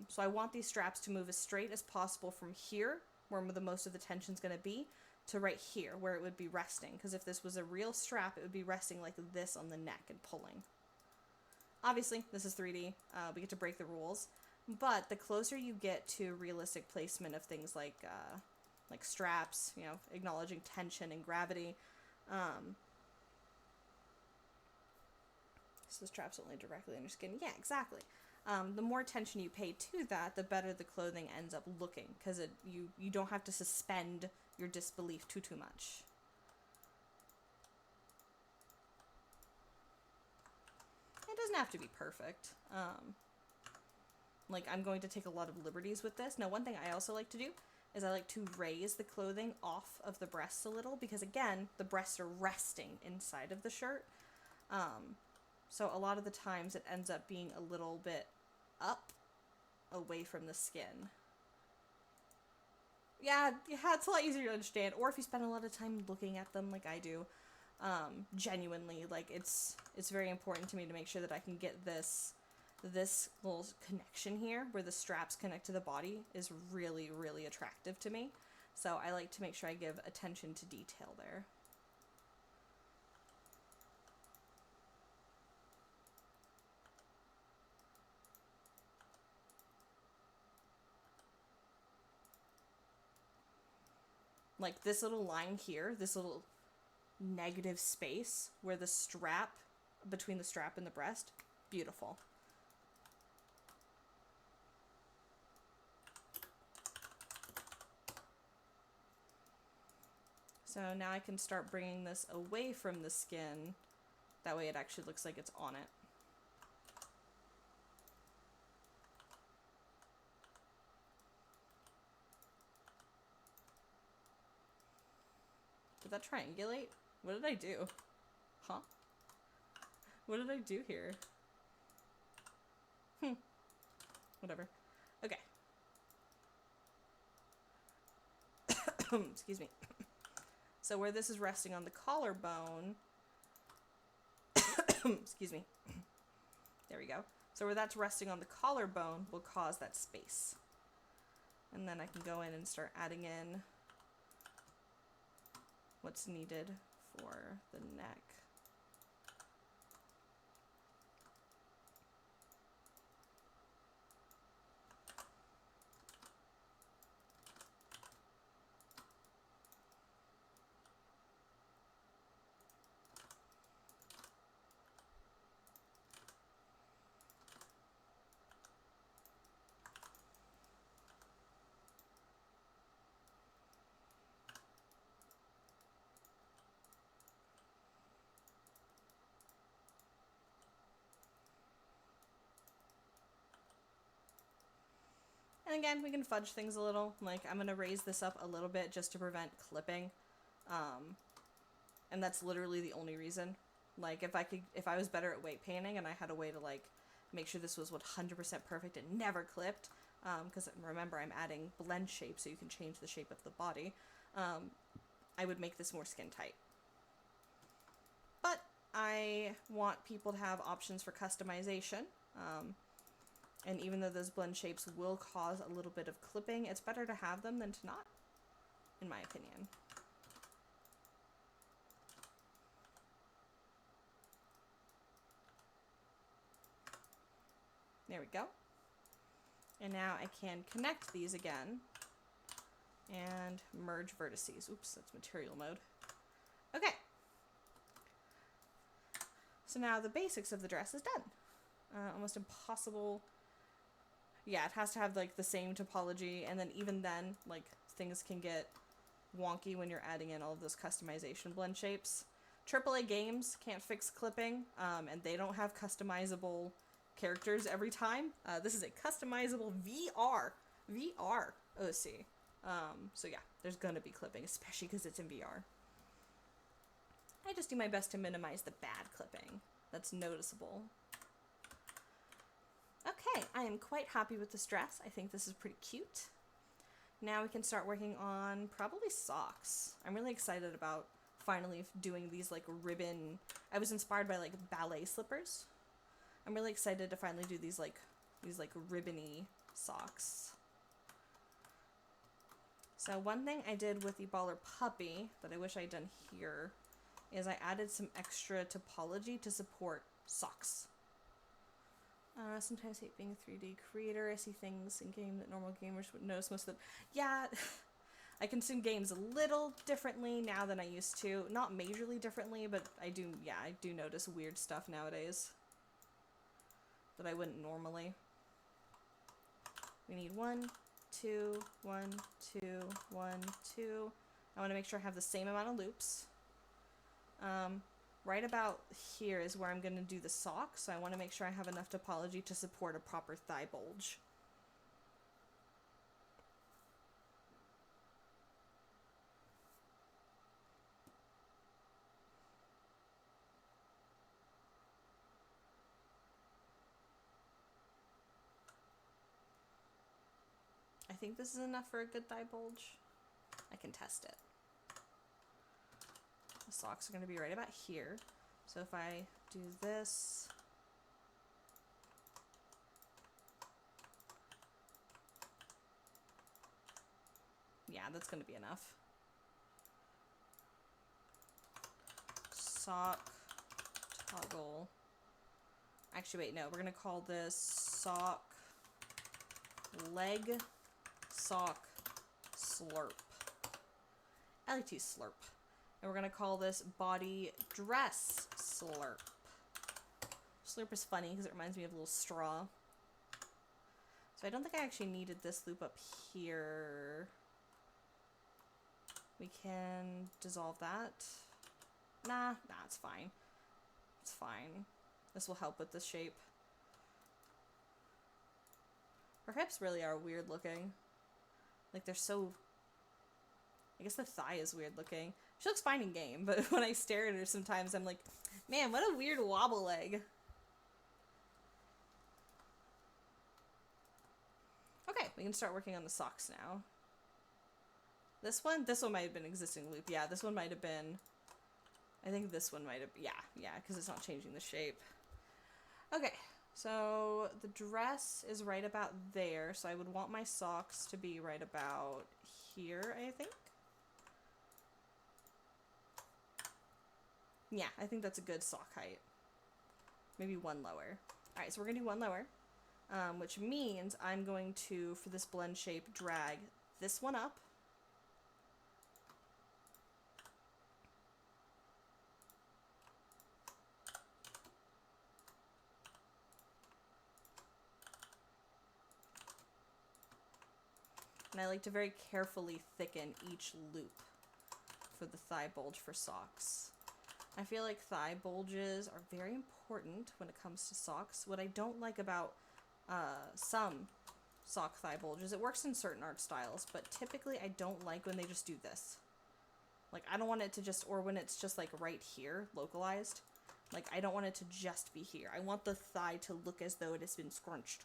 So I want these straps to move as straight as possible from here, where the most of the tension is going to be, to right here, where it would be resting. Because if this was a real strap, it would be resting like this on the neck and pulling. Obviously, this is 3D. We get to break the rules. But the closer you get to realistic placement of things like straps, you know, acknowledging tension and gravity. So straps only directly on your skin. Yeah, exactly. The more attention you pay to that, the better the clothing ends up looking, because you don't have to suspend your disbelief too much. It doesn't have to be perfect. Like, I'm going to take a lot of liberties with this. Now, one thing I also like to do is I like to raise the clothing off of the breasts a little, because again, the breasts are resting inside of the shirt. So a lot of the times it ends up being a little bit up away from the skin. Yeah, it's a lot easier to understand. Or if you spend a lot of time looking at them like I do, genuinely, like it's very important to me to make sure that I can get this little connection here where the straps connect to the body is really, really attractive to me. So I like to make sure I give attention to detail there. Like this little line here, this little negative space where the strap, between the strap and the breast, beautiful. So now I can start bringing this away from the skin. That way it actually looks like it's on it. Did that triangulate? What did I do? Huh? What did I do here? Whatever. Okay. Excuse me. So where this is resting on the collarbone, excuse me. There we go. So where that's resting on the collarbone will cause that space. And then I can go in and start adding in what's needed for the neck. And again, we can fudge things a little. Like, I'm going to raise this up a little bit just to prevent clipping. And that's literally the only reason. Like, if I was better at weight painting and I had a way to, like, make sure this was 100% perfect and never clipped, because remember, I'm adding blend shape so you can change the shape of the body, I would make this more skin tight. But I want people to have options for customization. And even though those blend shapes will cause a little bit of clipping, it's better to have them than to not, in my opinion. There we go. And now I can connect these again and merge vertices. Oops, that's material mode. Okay. So now the basics of the dress is done. Almost impossible. Yeah, it has to have like the same topology, and then even then, like, things can get wonky when you're adding in all of those customization blend shapes. AAA games can't fix clipping, and they don't have customizable characters every time. This is a customizable VR OC. So yeah, there's gonna be clipping, especially because it's in VR. I just do my best to minimize the bad clipping that's noticeable. Okay, I am quite happy with this dress. I think this is pretty cute. Now we can start working on probably socks. I'm really excited about finally doing these like ribbon. I was inspired by like ballet slippers. I'm really excited to finally do these ribbony socks. So one thing I did with the Baller Puppy that I wish I'd done here is I added some extra topology to support socks. Sometimes hate being a 3D creator. I see things in game that normal gamers would notice most of them. Yeah, I consume games a little differently now than I used to. Not majorly differently, but I do notice weird stuff nowadays that I wouldn't normally. We need 1, 2, 1, 2, 1, 2. I want to make sure I have the same amount of loops. Right about here is where I'm going to do the sock, so I want to make sure I have enough topology to support a proper thigh bulge. think this is enough for a good thigh bulge. I can test it. The socks are going to be right about here. So if I do this, yeah, that's going to be enough. Sock toggle. Actually, wait, no, we're going to call this sock leg sock slurp. I like to use slurp. And we're going to call this body dress slurp. Slurp is funny because it reminds me of a little straw. So I don't think I actually needed this loop up here. We can dissolve that. Nah, it's fine. It's fine. This will help with the shape. Her hips really are weird looking. Like, they're so... I guess the thigh is weird looking. She looks fine in game, but when I stare at her sometimes, I'm like, man, what a weird wobble leg. Okay, we can start working on the socks now. This one might have been existing loop. Yeah, this one might have been... I think this one might have... Yeah, because it's not changing the shape. Okay, so the dress is right about there, so I would want my socks to be right about here, I think. Yeah, I think that's a good sock height. Maybe one lower. Alright, so we're going to do one lower, which means I'm going to, for this blend shape, drag this one up. And I like to very carefully thicken each loop for the thigh bulge for socks. I feel like thigh bulges are very important when it comes to socks. What I don't like about some sock thigh bulges, it works in certain art styles, but typically I don't like when they just do this. Like, I don't want it to just, or when it's just like right here, localized. Like, I don't want it to just be here. I want the thigh to look as though it has been scrunched.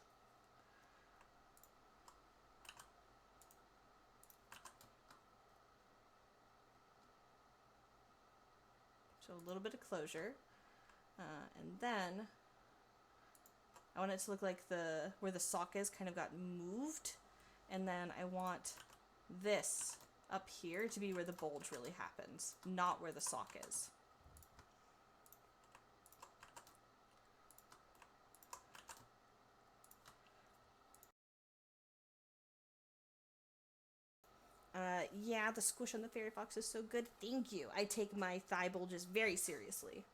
So a little bit of closure. And then I want it to look like where the sock is kind of got moved. And then I want this up here to be where the bulge really happens, not where the sock is. Yeah, the squish on the fairy fox is so good. Thank you. I take my thigh bulges very seriously.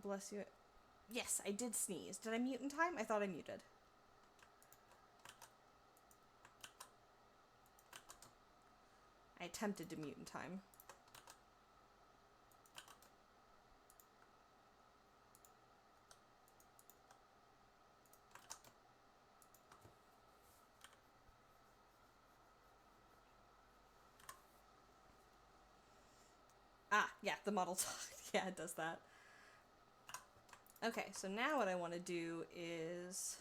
Bless you. Yes, I did sneeze. Did I mute in time? I thought I muted. I attempted to mute in time. Ah, yeah, the model talked. Yeah, it does that. Okay, so now what I want to do is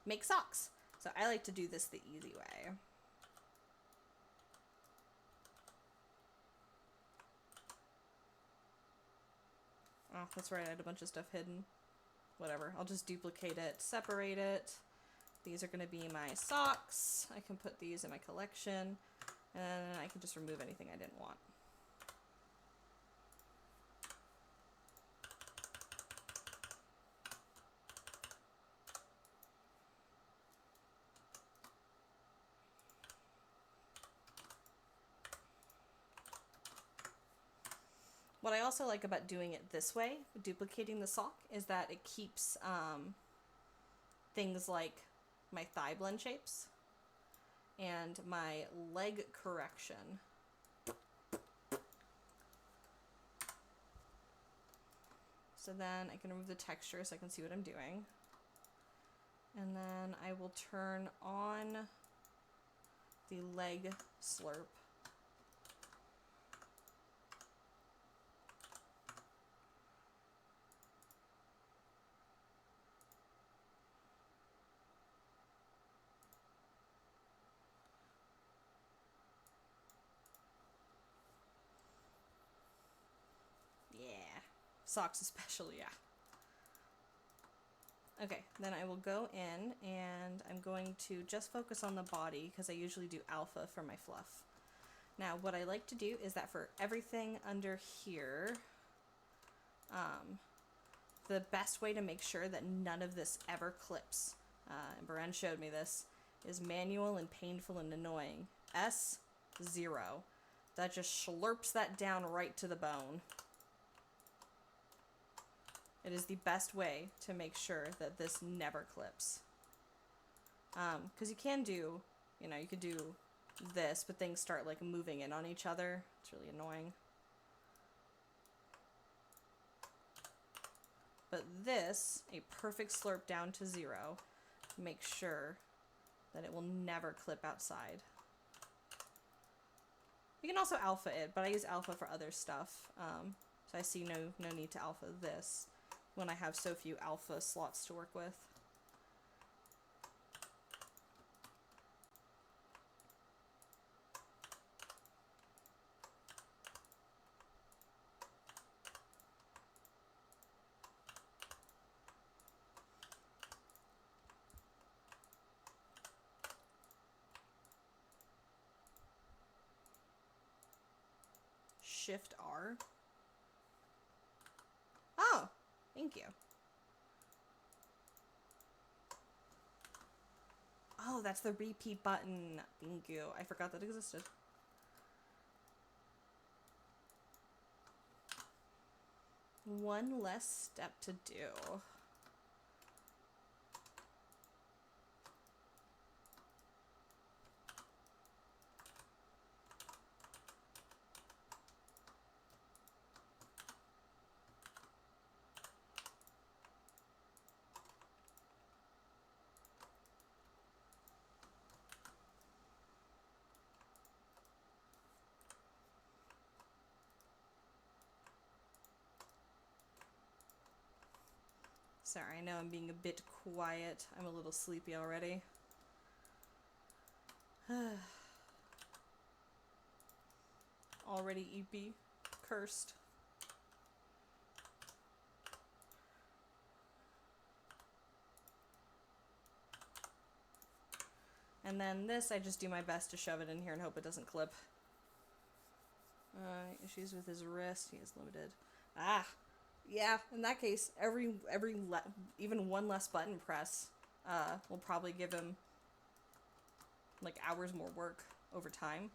make socks. So I like to do this the easy way. Oh, that's right, I had a bunch of stuff hidden. Whatever, I'll just duplicate it, separate it. These are going to be my socks. I can put these in my collection, and I can just remove anything I didn't want. What I also like about doing it this way, duplicating the sock, is that it keeps things like my thigh blend shapes and my leg correction. So then I can remove the texture so I can see what I'm doing. And then I will turn on the leg slurp. Yeah. Socks especially, yeah. Okay, then I will go in and I'm going to just focus on the body because I usually do alpha for my fluff. Now, what I like to do is that for everything under here, the best way to make sure that none of this ever clips, and Beren showed me this, is manual and painful and annoying. S0. That just slurps that down right to the bone. It is the best way to make sure that this never clips. Because you can do, you could do this, but things start like moving in on each other. It's really annoying. But this, a perfect slurp down to 0, make sure that it will never clip outside. You can also alpha it, but I use alpha for other stuff. So I see no need to alpha this when I have so few alpha slots to work with. Shift R. Oh, thank you. Oh, that's the repeat button. Thank you. I forgot that existed. One less step to do. Sorry, I know I'm being a bit quiet. I'm a little sleepy already. Already EP. Cursed. And then this, I just do my best to shove it in here and hope it doesn't clip. Issues with his wrist. He is limited. Ah! Yeah, in that case, even one less button press will probably give him like hours more work over time.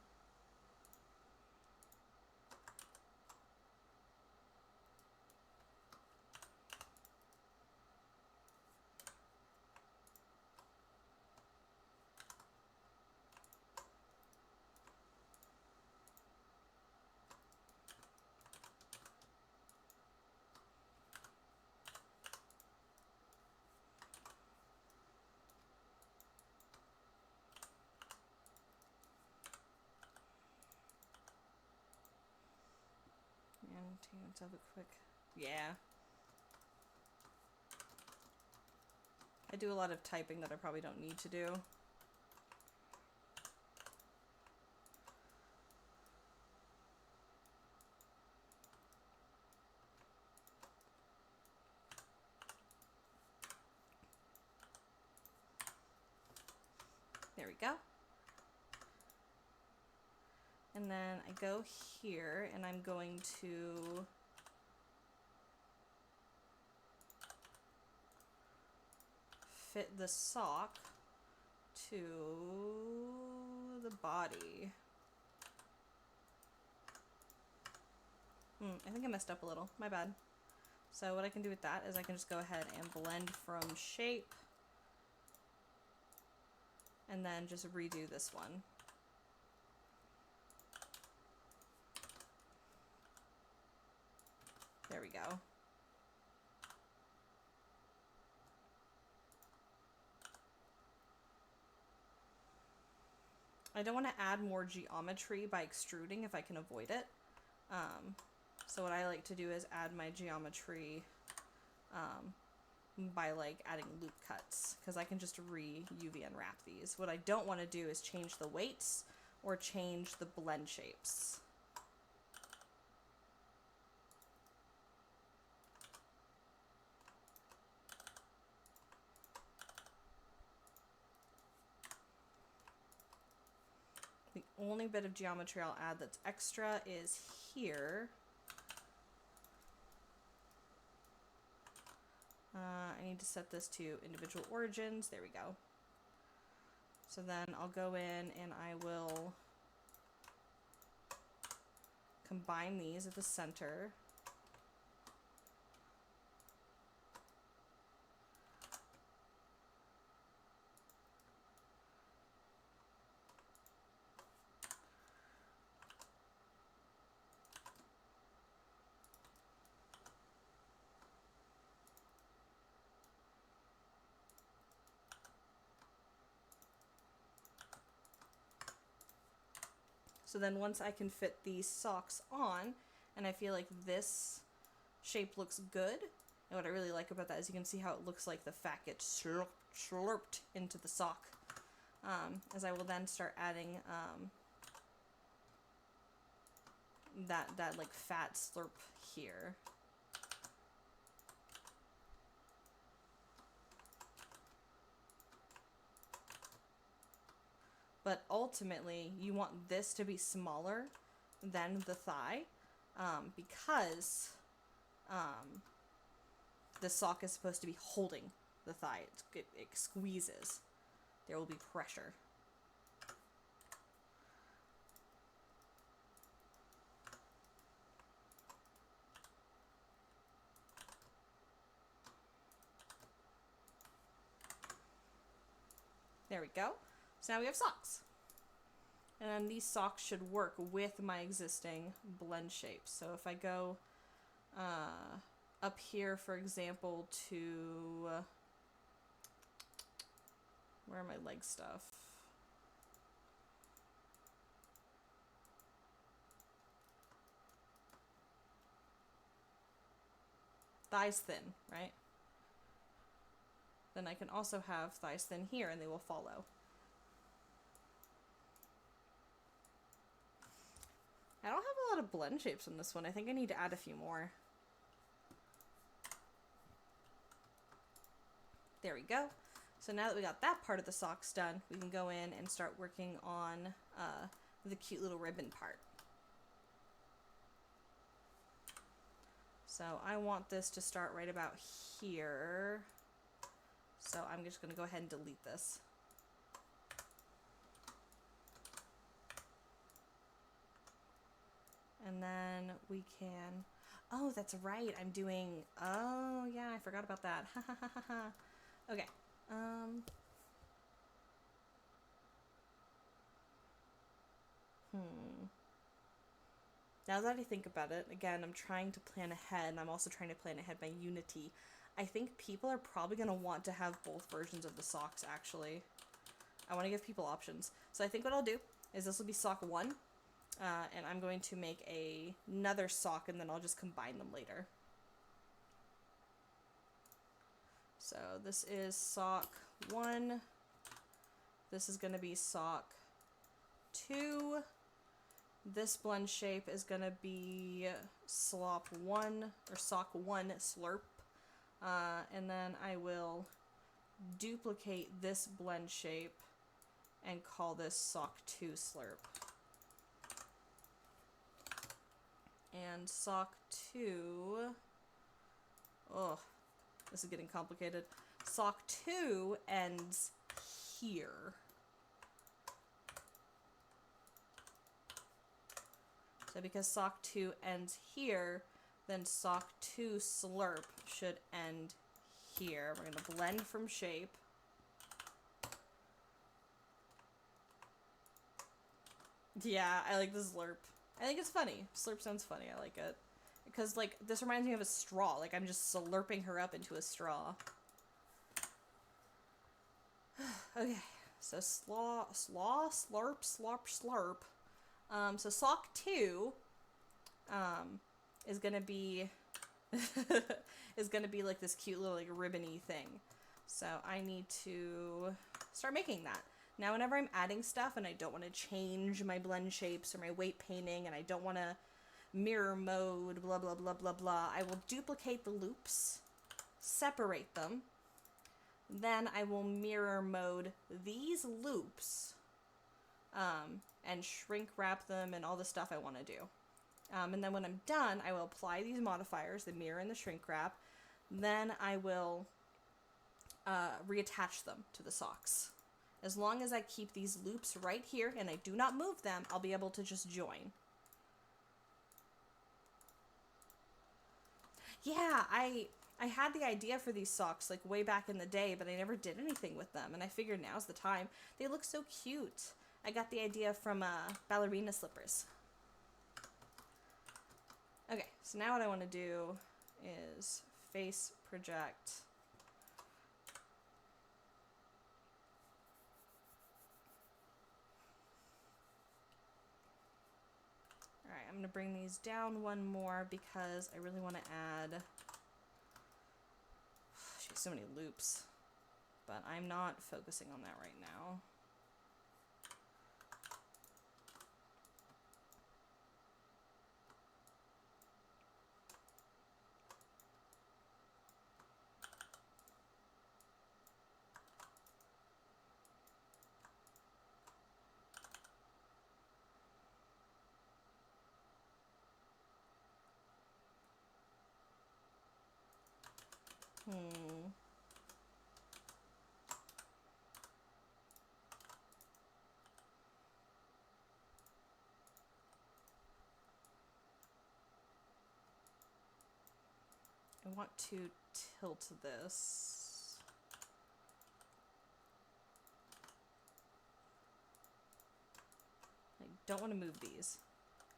And let's have a quick, yeah. I do a lot of typing that I probably don't need to do. There we go. And then I go here and I'm going to fit the sock to the body. I think I messed up a little. My bad. So what I can do with that is I can just go ahead and blend from shape and then just redo this one. There we go. I don't want to add more geometry by extruding if I can avoid it. So what I like to do is add my geometry by like adding loop cuts, because I can just UV unwrap these. What I don't want to do is change the weights or change the blend shapes. The only bit of geometry I'll add that's extra is here. I need to set this to individual origins. There we go. So then I'll go in and I will combine these at the center. So then once I can fit these socks on, and I feel like this shape looks good, and what I really like about that is you can see how it looks like the fat gets slurped into the sock. As I will then start adding that like fat slurp here. But ultimately, you want this to be smaller than the thigh, because the sock is supposed to be holding the thigh. It squeezes. There will be pressure. There we go. So now we have socks. And then these socks should work with my existing blend shapes. So if I go up here, for example, to... where are my leg stuff? Thighs thin, right? Then I can also have thighs thin here and they will follow. I don't have a lot of blend shapes in this one. I think I need to add a few more. There we go. So now that we got that part of the socks done, we can go in and start working on the cute little ribbon part. So I want this to start right about here. So I'm just going to go ahead and delete this. And then we can, oh, that's right, I'm doing, oh, yeah, I forgot about that. Okay. Now that I think about it, again, I'm trying to plan ahead, and I'm also trying to plan ahead by Unity. I think people are probably going to want to have both versions of the socks, actually. I want to give people options. So I think what I'll do is this will be sock 1. And I'm going to make another sock, and then I'll just combine them later. So this is sock 1. This is going to be sock 2. This blend shape is going to be slop 1, or sock 1 slurp. And then I will duplicate this blend shape and call this sock 2 slurp. And sock 2, oh, this is getting complicated. Sock 2 ends here. So because sock 2 ends here, then sock 2 slurp should end here. We're going to blend from shape. Yeah, I like the slurp. I think it's funny. Slurp sounds funny. I like it. Because, like, this reminds me of a straw. Like, I'm just slurping her up into a straw. Okay. So slurp, slurp, slurp. So sock 2 is gonna be is gonna be like this cute little like ribbony thing. So I need to start making that. Now whenever I'm adding stuff and I don't want to change my blend shapes or my weight painting and I don't want to mirror mode, blah blah blah blah blah, I will duplicate the loops, separate them, then I will mirror mode these loops and shrink wrap them and all the stuff I want to do. And then when I'm done, I will apply these modifiers, the mirror and the shrink wrap. Then I will reattach them to the socks. As long as I keep these loops right here and I do not move them, I'll be able to just join. Yeah, I had the idea for these socks like way back in the day, but I never did anything with them, and I figured now's the time. They look so cute. I got the idea from ballerina slippers. Okay, so now what I want to do is face project. Alright, I'm going to bring these down one more because I really want to add... She has so many loops, but I'm not focusing on that right now. I want to tilt this. I don't want to move these.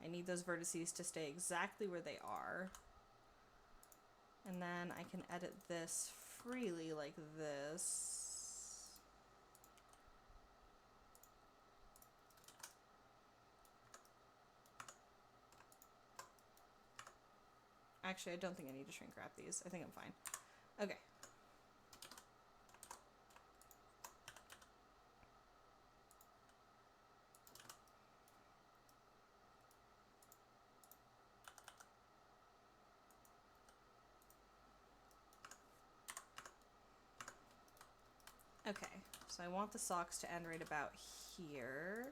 I need those vertices to stay exactly where they are. And then I can edit this freely like this. Actually, I don't think I need to shrink wrap these. I think I'm fine. Okay. Okay, so I want the socks to end right about here.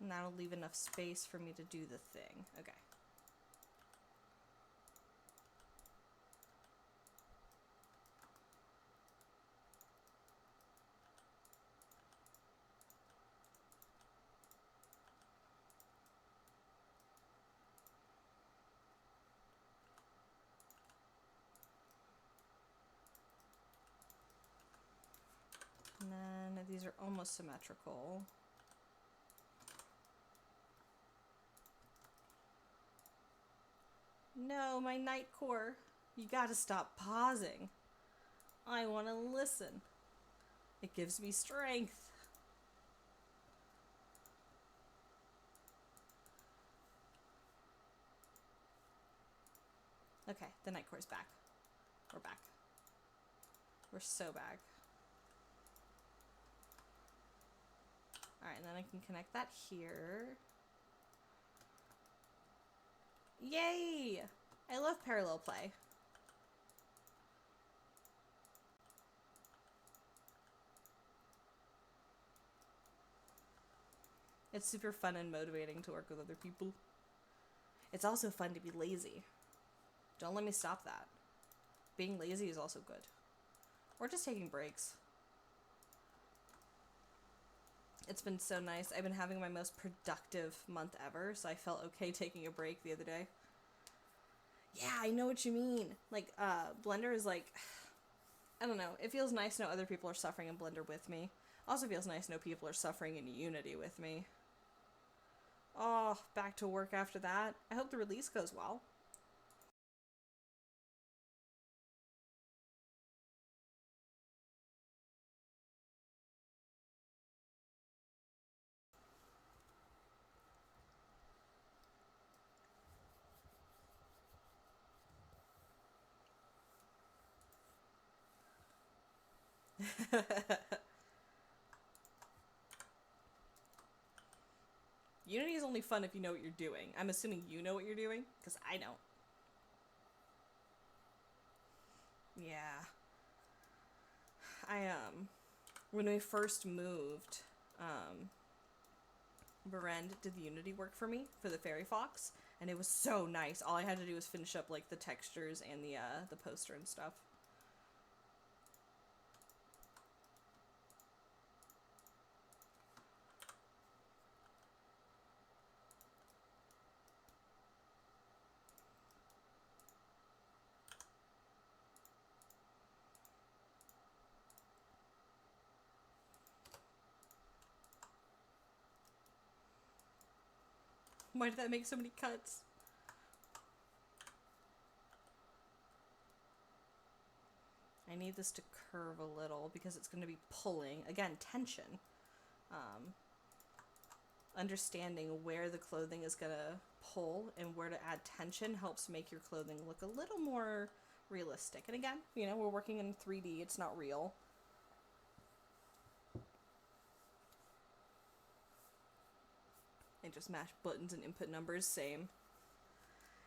And that'll leave enough space for me to do the thing. Okay. And then these are almost symmetrical. No, my night core. You gotta stop pausing. I want to listen. It gives me strength. Okay, the night core's back. We're back. We're so back. Alright, and then I can connect that here. Yay! I love parallel play. It's super fun and motivating to work with other people. It's also fun to be lazy. Don't let me stop that. Being lazy is also good. Or just taking breaks. It's been so nice. I've been having my most productive month ever, so I felt okay taking a break the other day. Yeah, I know what you mean. Like, Blender is like, I don't know. It feels nice to know other people are suffering in Blender with me. Also feels nice to know people are suffering in Unity with me. Oh, back to work after that. I hope the release goes well. Unity is only fun if you know what you're doing. I'm assuming you know what you're doing, because I don't. Yeah. When we first moved, Berend did the Unity work for me for the Fairy Fox, and it was so nice. All I had to do was finish up, like, the textures and the poster and stuff. Why did that make so many cuts? I need this to curve a little because it's going to be pulling. Again, tension. Understanding where the clothing is going to pull and where to add tension helps make your clothing look a little more realistic. And again, you know, we're working in 3D. It's not real. I just mash buttons and input numbers, same.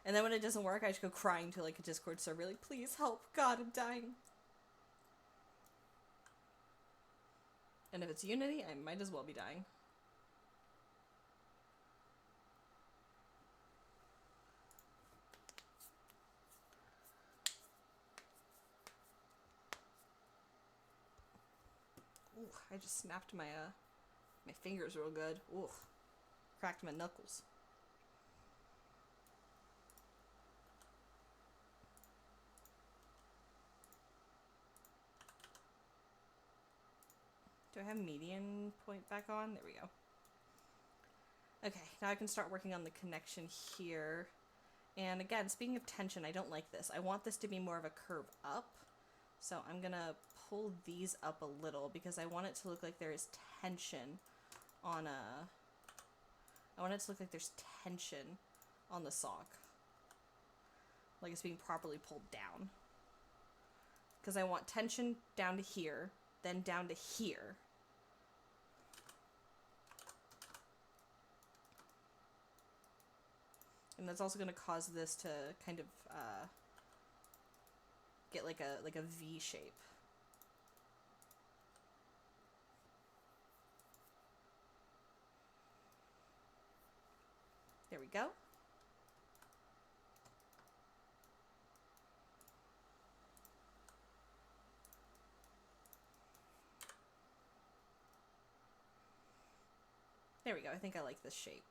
And then when it doesn't work, I just go crying to, like, a Discord server, like, please help, God, I'm dying. And if it's Unity, I might as well be dying. Ooh, I just snapped my fingers real good. Ooh, cracked my knuckles. Do I have median point back on? There we go. Okay, now I can start working on the connection here. And again, speaking of tension, I don't like this. I want this to be more of a curve up. So I'm gonna pull these up a little because I want it to look like there is tension on I want it to look like there's tension on the sock. Like it's being properly pulled down. Because I want tension down to here, then down to here. And that's also going to cause this to kind of get like a V shape. There we go. There we go. I think I like this shape.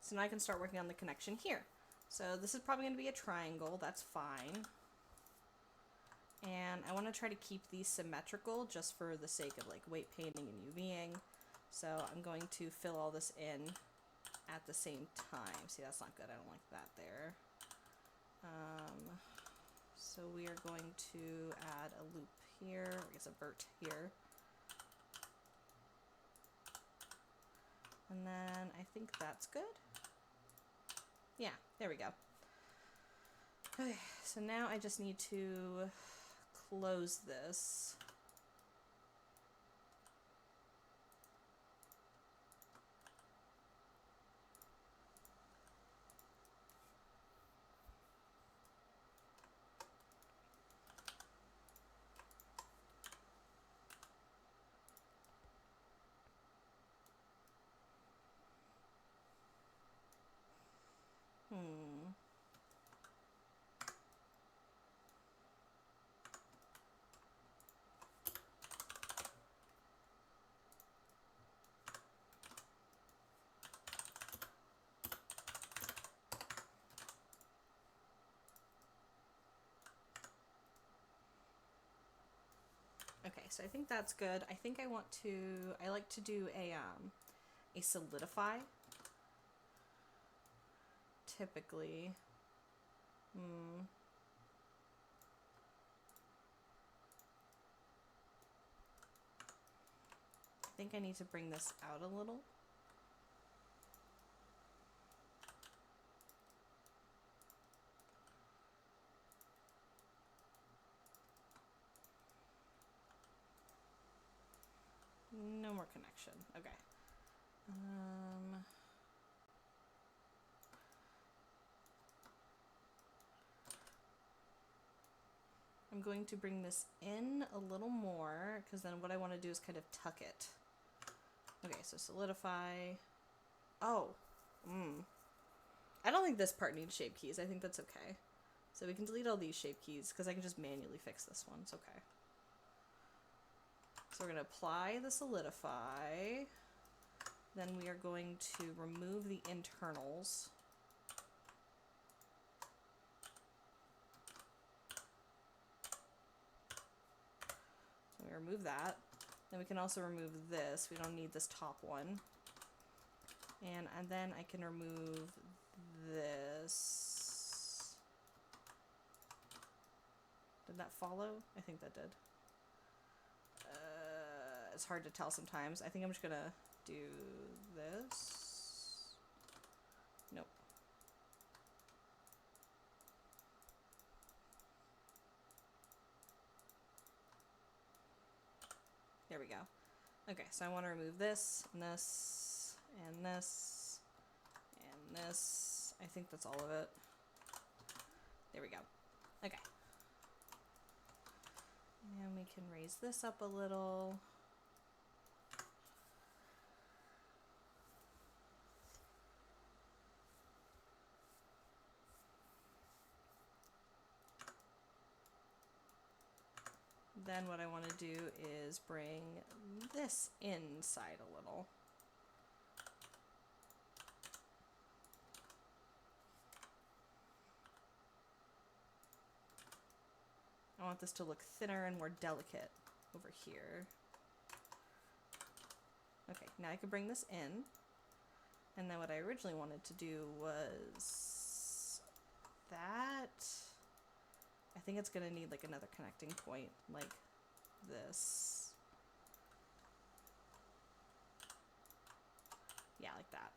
So now I can start working on the connection here. So this is probably going to be a triangle. That's fine. And I want to try to keep these symmetrical just for the sake of like weight painting and UVing. So I'm going to fill all this in at the same time. See, that's not good. I don't like that there. So we are going to add a loop here, I guess a vert here. And then I think that's good. Yeah, there we go. Okay, so now I just need to close this. Okay, so I think that's good. I think I like to do a solidify. Typically. I think I need to bring this out a little. more connection. Okay. I'm going to bring this in a little more, because then what I want to do is kind of tuck it. Okay, so solidify. Oh. I don't think this part needs shape keys. I think that's okay. So we can delete all these shape keys, because I can just manually fix this one. It's okay. So we're going to apply the solidify. Then we are going to remove the internals. So we remove that. Then we can also remove this. We don't need this top one. And then I can remove this. Did that follow? I think that did. It's hard to tell sometimes. I think I'm just gonna do this. Nope. There we go. Okay, so I want to remove this, and this, and this, and this. I think that's all of it. There we go. Okay. And we can raise this up a little. Then what I want to do is bring this inside a little. I want this to look thinner and more delicate over here. Okay, now I can bring this in. And then what I originally wanted to do was that. I think it's going to need like another connecting point, like this. Yeah, like that.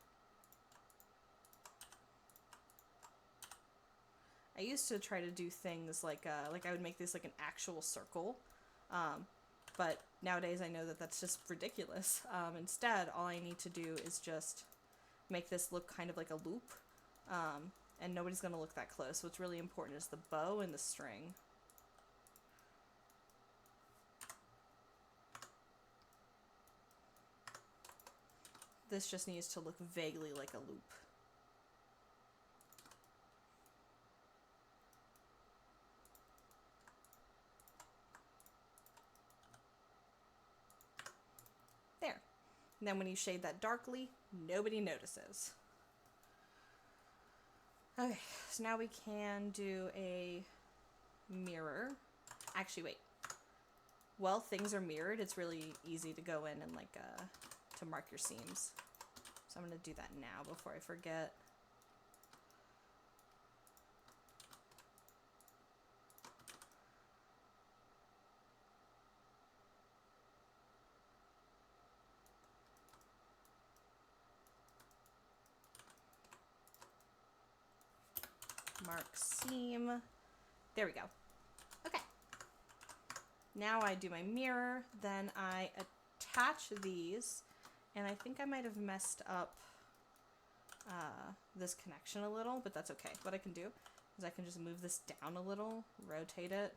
I used to try to do things like I would make this like an actual circle, but nowadays I know that that's just ridiculous. Instead, all I need to do is just make this look kind of like a loop, and nobody's going to look that close. What's really important is the bow and the string. This just needs to look vaguely like a loop. There. And then when you shade that darkly, nobody notices. Okay, so now we can do a mirror. Actually, wait. While things are mirrored, it's really easy to go in and like to mark your seams. So I'm going to do that now before I forget. Mark seam. There we go. Okay. Now I do my mirror, then I attach these, and I think I might have messed up this connection a little, but that's okay. What I can do is I can just move this down a little, rotate it.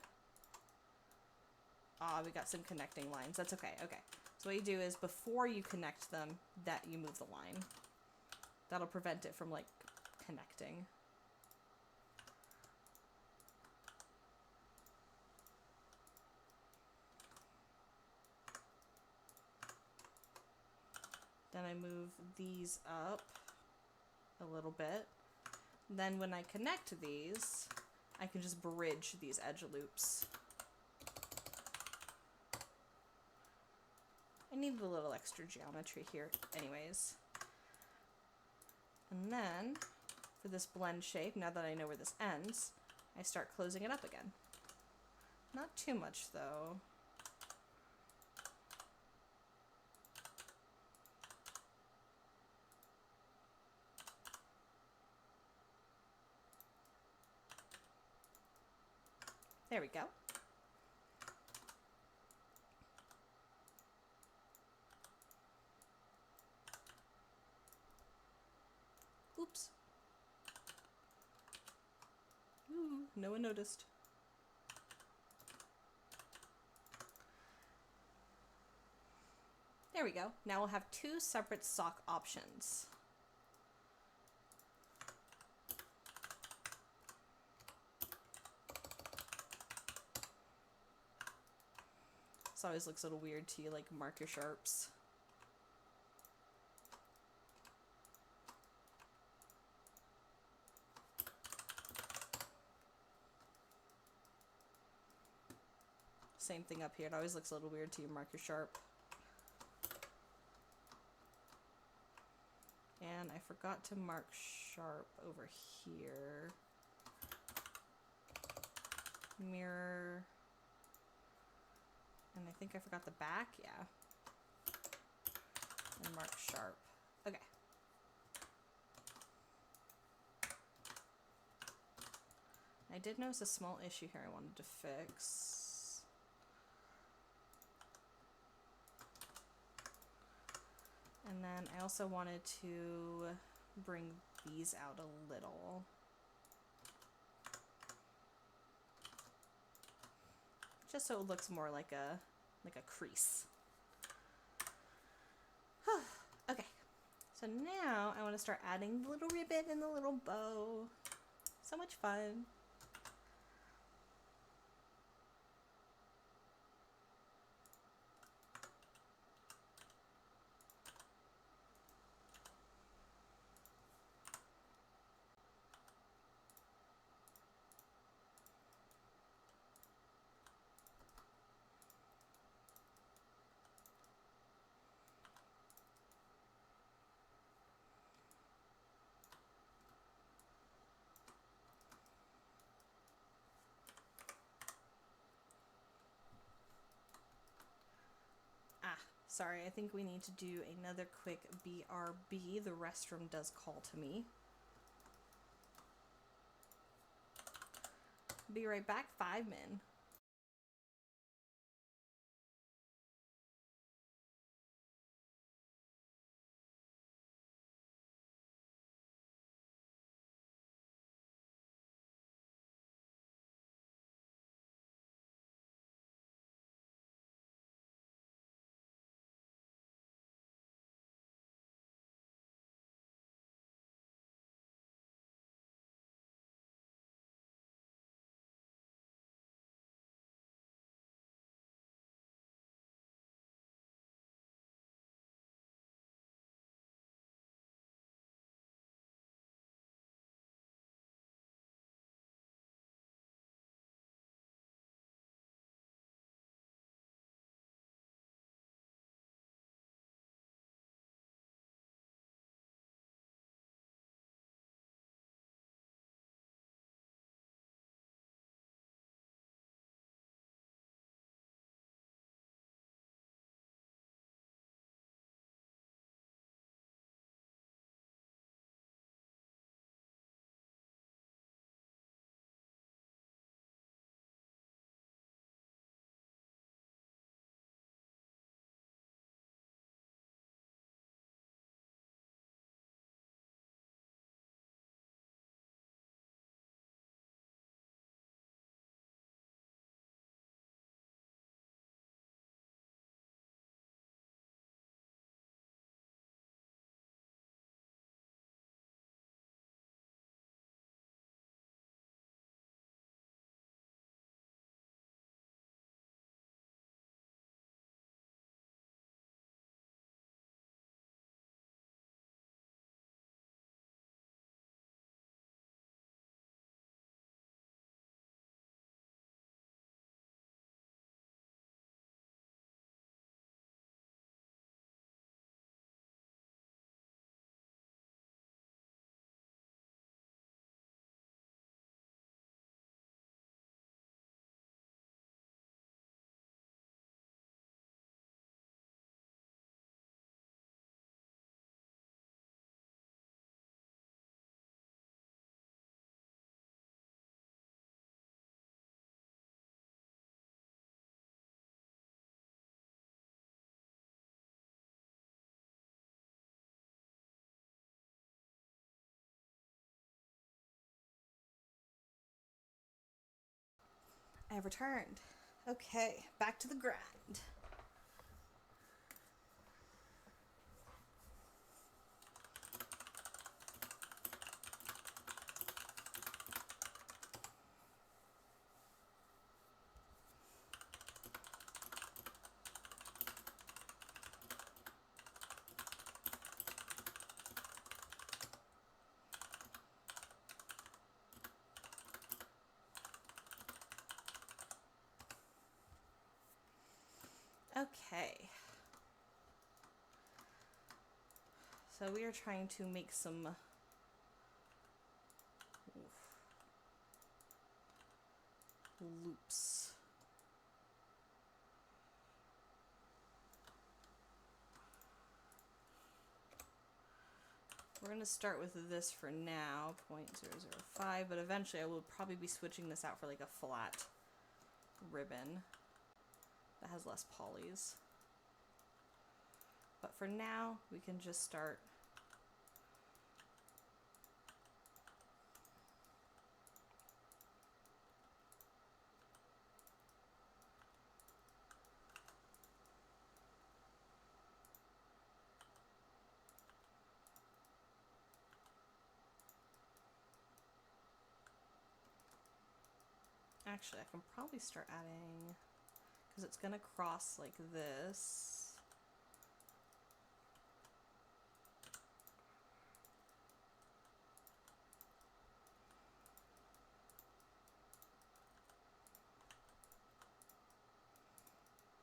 We got some connecting lines. That's okay. Okay. So what you do is before you connect them, that you move the line. That'll prevent it from like connecting. Then I move these up a little bit. Then when I connect these, I can just bridge these edge loops. I need a little extra geometry here anyways. And then for this blend shape, now that I know where this ends, I start closing it up again. Not too much though. There we go. No one noticed. There we go. Now we'll have two separate sock options. This always looks a little weird to you, like mark your sharps. Same thing up here. It always looks a little weird to you, mark your sharp. And I forgot to mark sharp over here. Mirror. And I think I forgot the back, yeah. And mark sharp. Okay. I did notice a small issue here I wanted to fix. And then I also wanted to bring these out a little. Just so it looks more like a crease. Okay, so now I want to start adding the little ribbon and the little bow. So much fun. Sorry, I think we need to do another quick BRB. The restroom does call to me. Be right back, 5 min. I have returned. Okay, back to the grind. Okay. So we are trying to make some loops. We're going to start with this for now, 0.005, but eventually I will probably be switching this out for like a flat ribbon that has less polys. But for now, we can just start actually, I can probably start adding, because it's going to cross like this.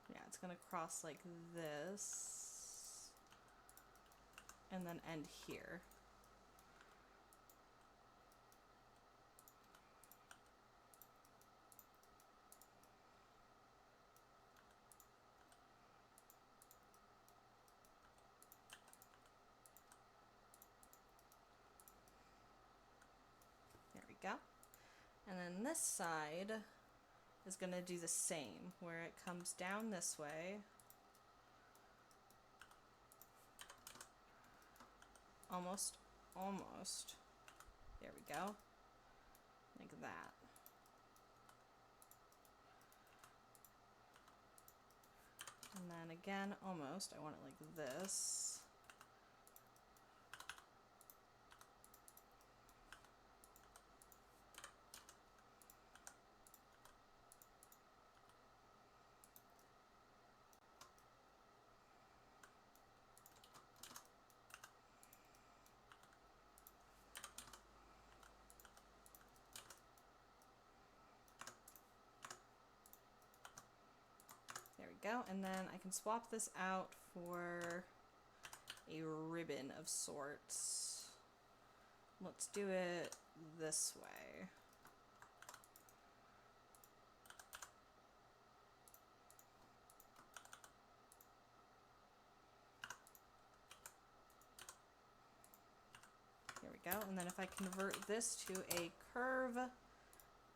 Yeah, it's going to cross like this and then end here. There we go. And then this side is going to do the same, where it comes down this way. Almost. There we go. Like that. And then again, almost. I want it like this. There we go. And then I can swap this out for a ribbon of sorts. Let's do it this way. There we go. And then if I convert this to a curve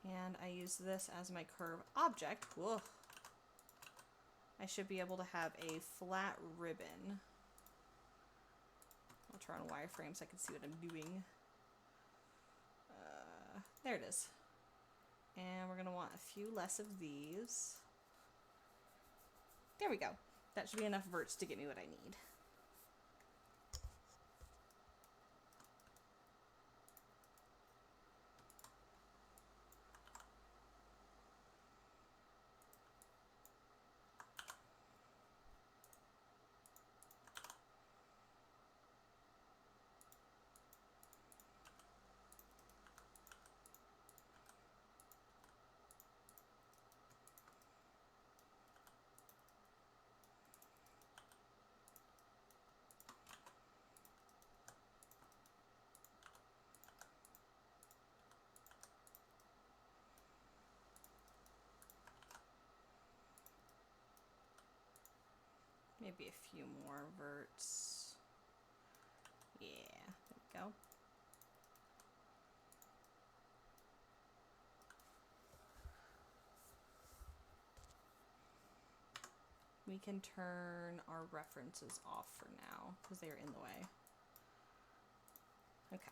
and I use this as my curve object, whoa, I should be able to have a flat ribbon. I'll turn on wireframe so I can see what I'm doing. There it is. And we're going to want a few less of these. There we go. That should be enough verts to get me what I need. Maybe a few more verts. Yeah, there we go. We can turn our references off for now because they are in the way. Okay.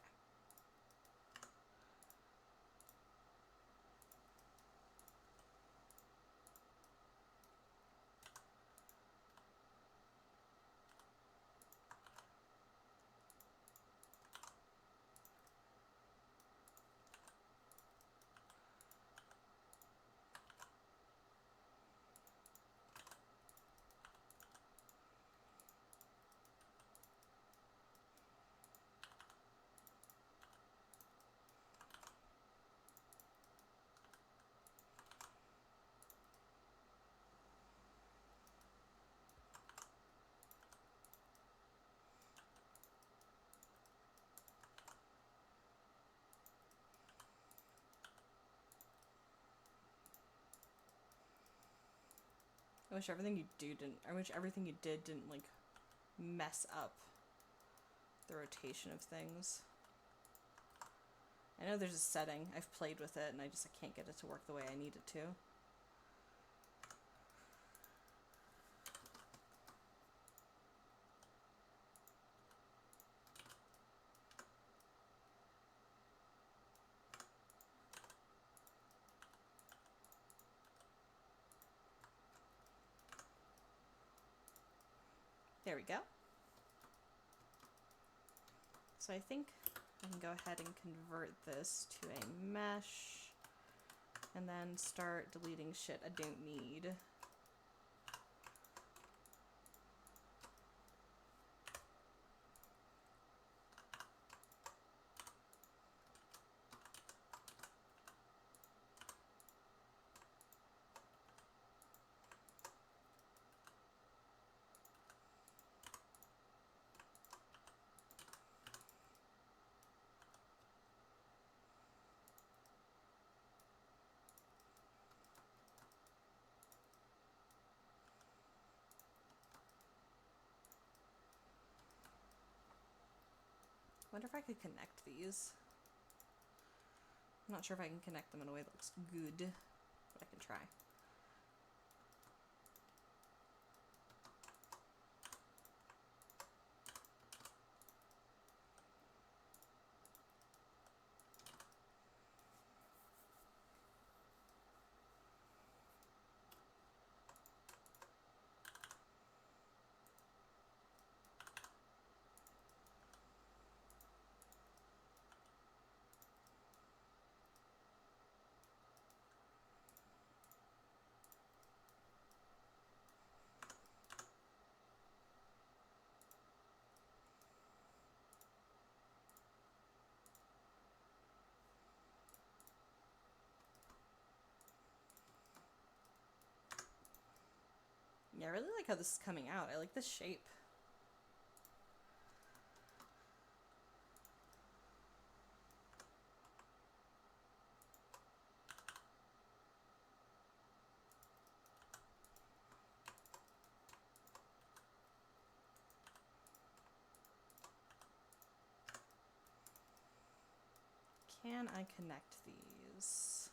I wish everything you did didn't, like, mess up the rotation of things. I know there's a setting. I've played with it, and I can't get it to work the way I need it to. There we go. So I think I can go ahead and convert this to a mesh and then start deleting shit I don't need. I wonder if I could connect these. I'm not sure if I can connect them in a way that looks good, but I can try. Yeah, I really like how this is coming out. I like this shape. Can I connect these?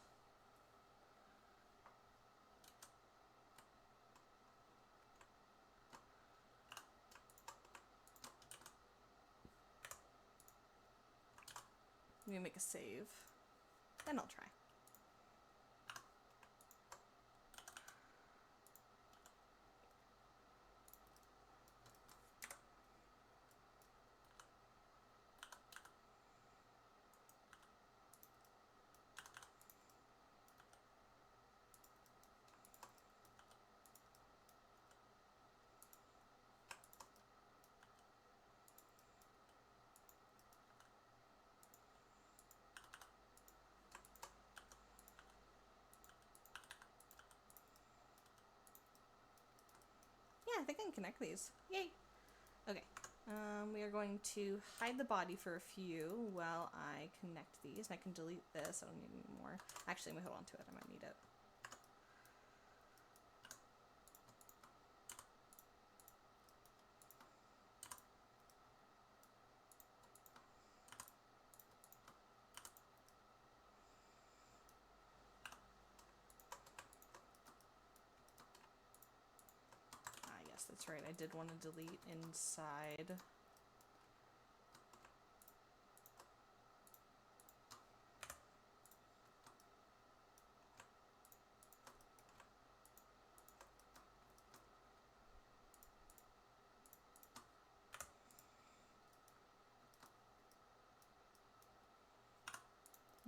Let me make a save. Then I'll try. Yeah, I think I can connect these. Yay! Okay. We are going to hide the body for a few while I connect these. And I can delete this. I don't need any more. Actually, let me hold on to it. I might need it. Ah, yes, that's right. I did want to delete inside.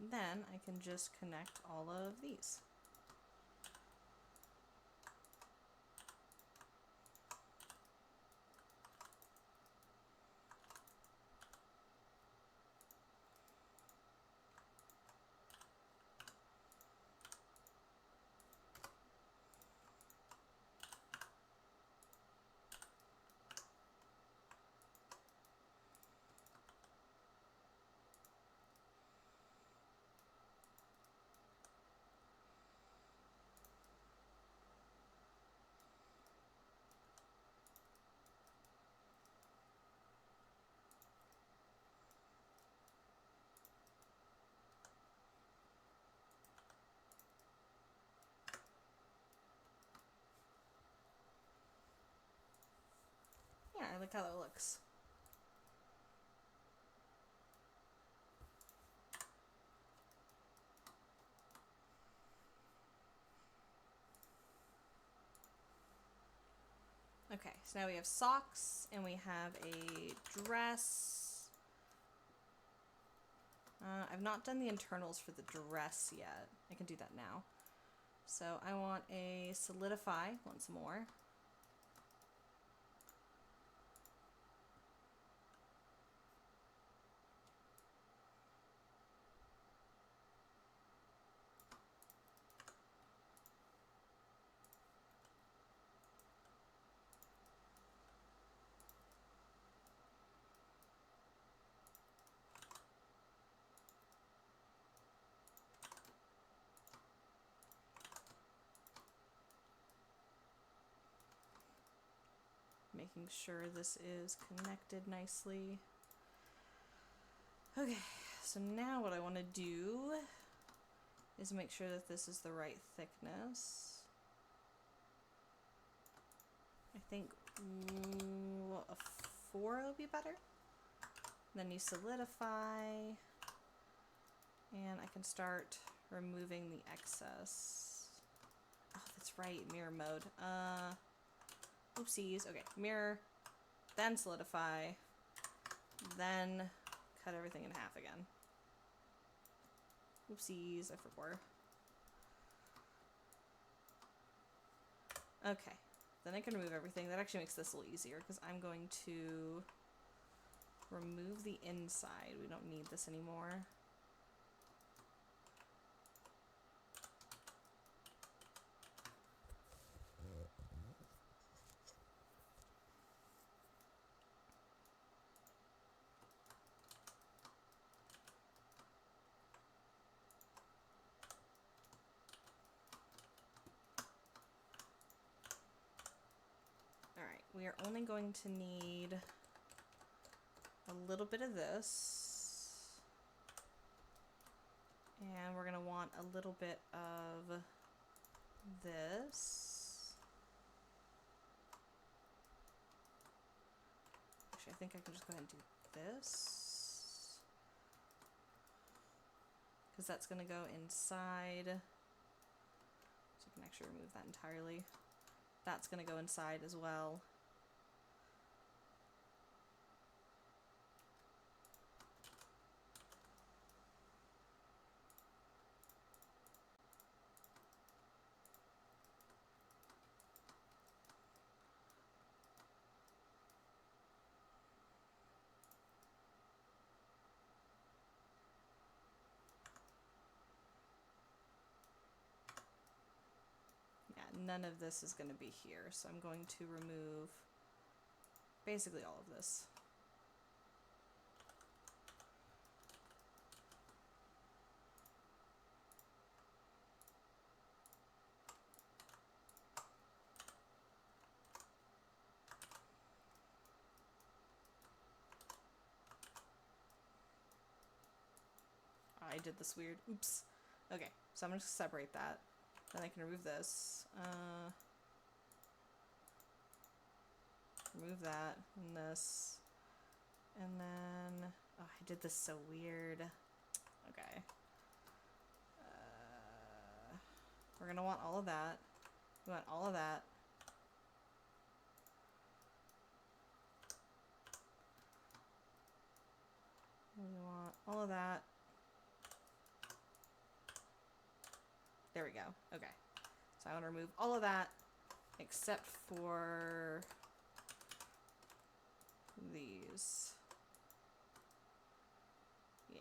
Then I can just connect all of these. like how that looks. Okay, so now we have socks and we have a dress. I've not done the internals for the dress yet. I can do that now. So I want a solidify once more. Making sure this is connected nicely. Okay, so now what I want to do is make sure that this is the right thickness. I think a 4 will be better. Then you solidify, and I can start removing the excess. Oh, that's right, mirror mode. Oopsies. Okay, mirror, then solidify, then cut everything in half again. Oopsies, I forgot. Okay, then I can remove everything. That actually makes this a little easier because I'm going to remove the inside. We don't need this anymore. We are only going to need a little bit of this, and we're going to want a little bit of this. Actually, I think I can just go ahead and do this, because that's going to go inside, so I can actually remove that entirely. That's going to go inside as well. None of this is going to be here, so I'm going to remove basically all of this. I did this weird, oops. Okay, so I'm going to separate that. Then I can remove this. Remove that and this. And then, oh, I did this so weird. Okay. We're going to want all of that. We want all of that. We want all of that. There we go. Okay. So I want to remove all of that except for these. Yeah.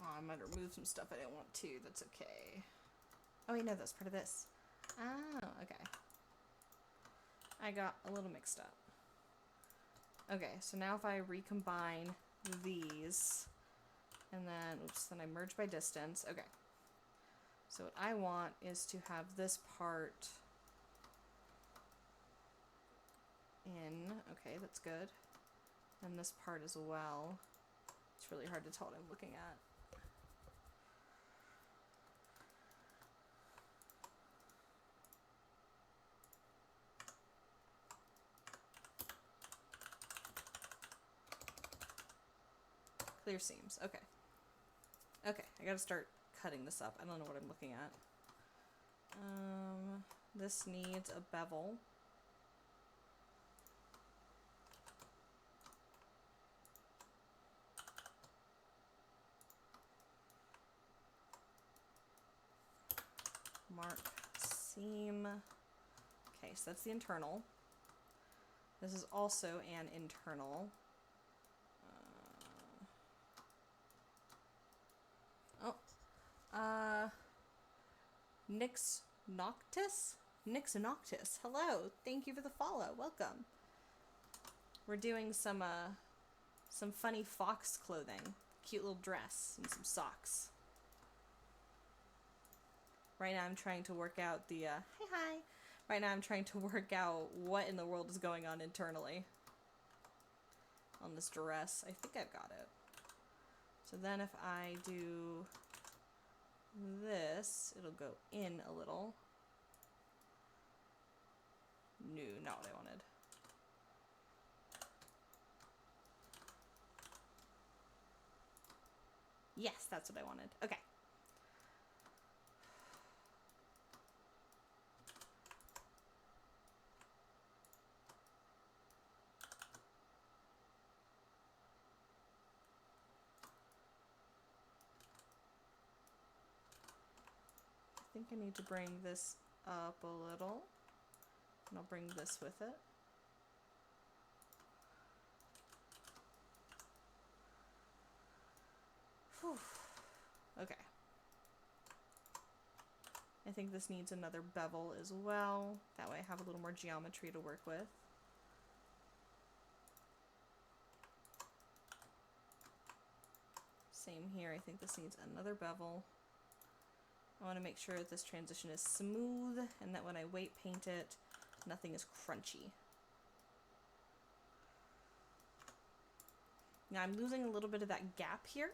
Oh, I might remove some stuff I didn't want to. That's okay. Oh, wait, no, that's part of this. Oh, okay. I got a little mixed up. Okay, so now if I recombine these, and then, oops, then I merge by distance. Okay. So what I want is to have this part in. Okay, that's good. And this part as well. It's really hard to tell what I'm looking at. Clear seams. Okay. Okay, I gotta start cutting this up. I don't know what I'm looking at. This needs a bevel. Mark seam. Okay, so that's the internal. This is also an internal. Nix Noctis? Nix Noctis. Hello. Thank you for the follow. Welcome. We're doing some funny fox clothing. Cute little dress and some socks. Right now I'm trying to work out the, hi. Right now I'm trying to work out what in the world is going on internally on this dress. I think I've got it. So then if I do this, it'll go in a little. No, not what I wanted. Yes, that's what I wanted. Okay. I think I need to bring this up a little. And I'll bring this with it. Whew. Okay. I think this needs another bevel as well. That way I have a little more geometry to work with. Same here. I think this needs another bevel. I want to make sure that this transition is smooth and that when I weight paint it, nothing is crunchy. Now I'm losing a little bit of that gap here,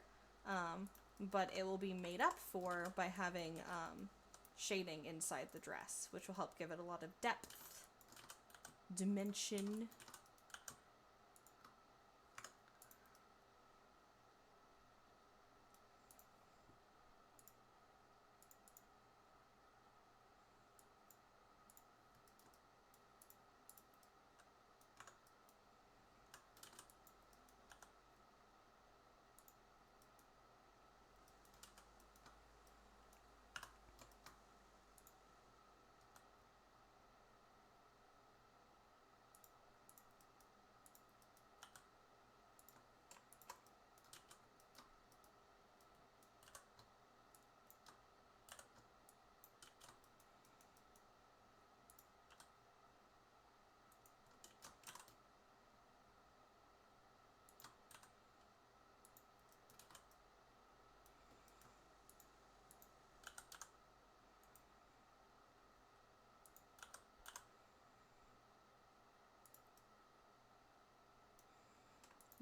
but it will be made up for by having shading inside the dress, which will help give it a lot of depth, dimension.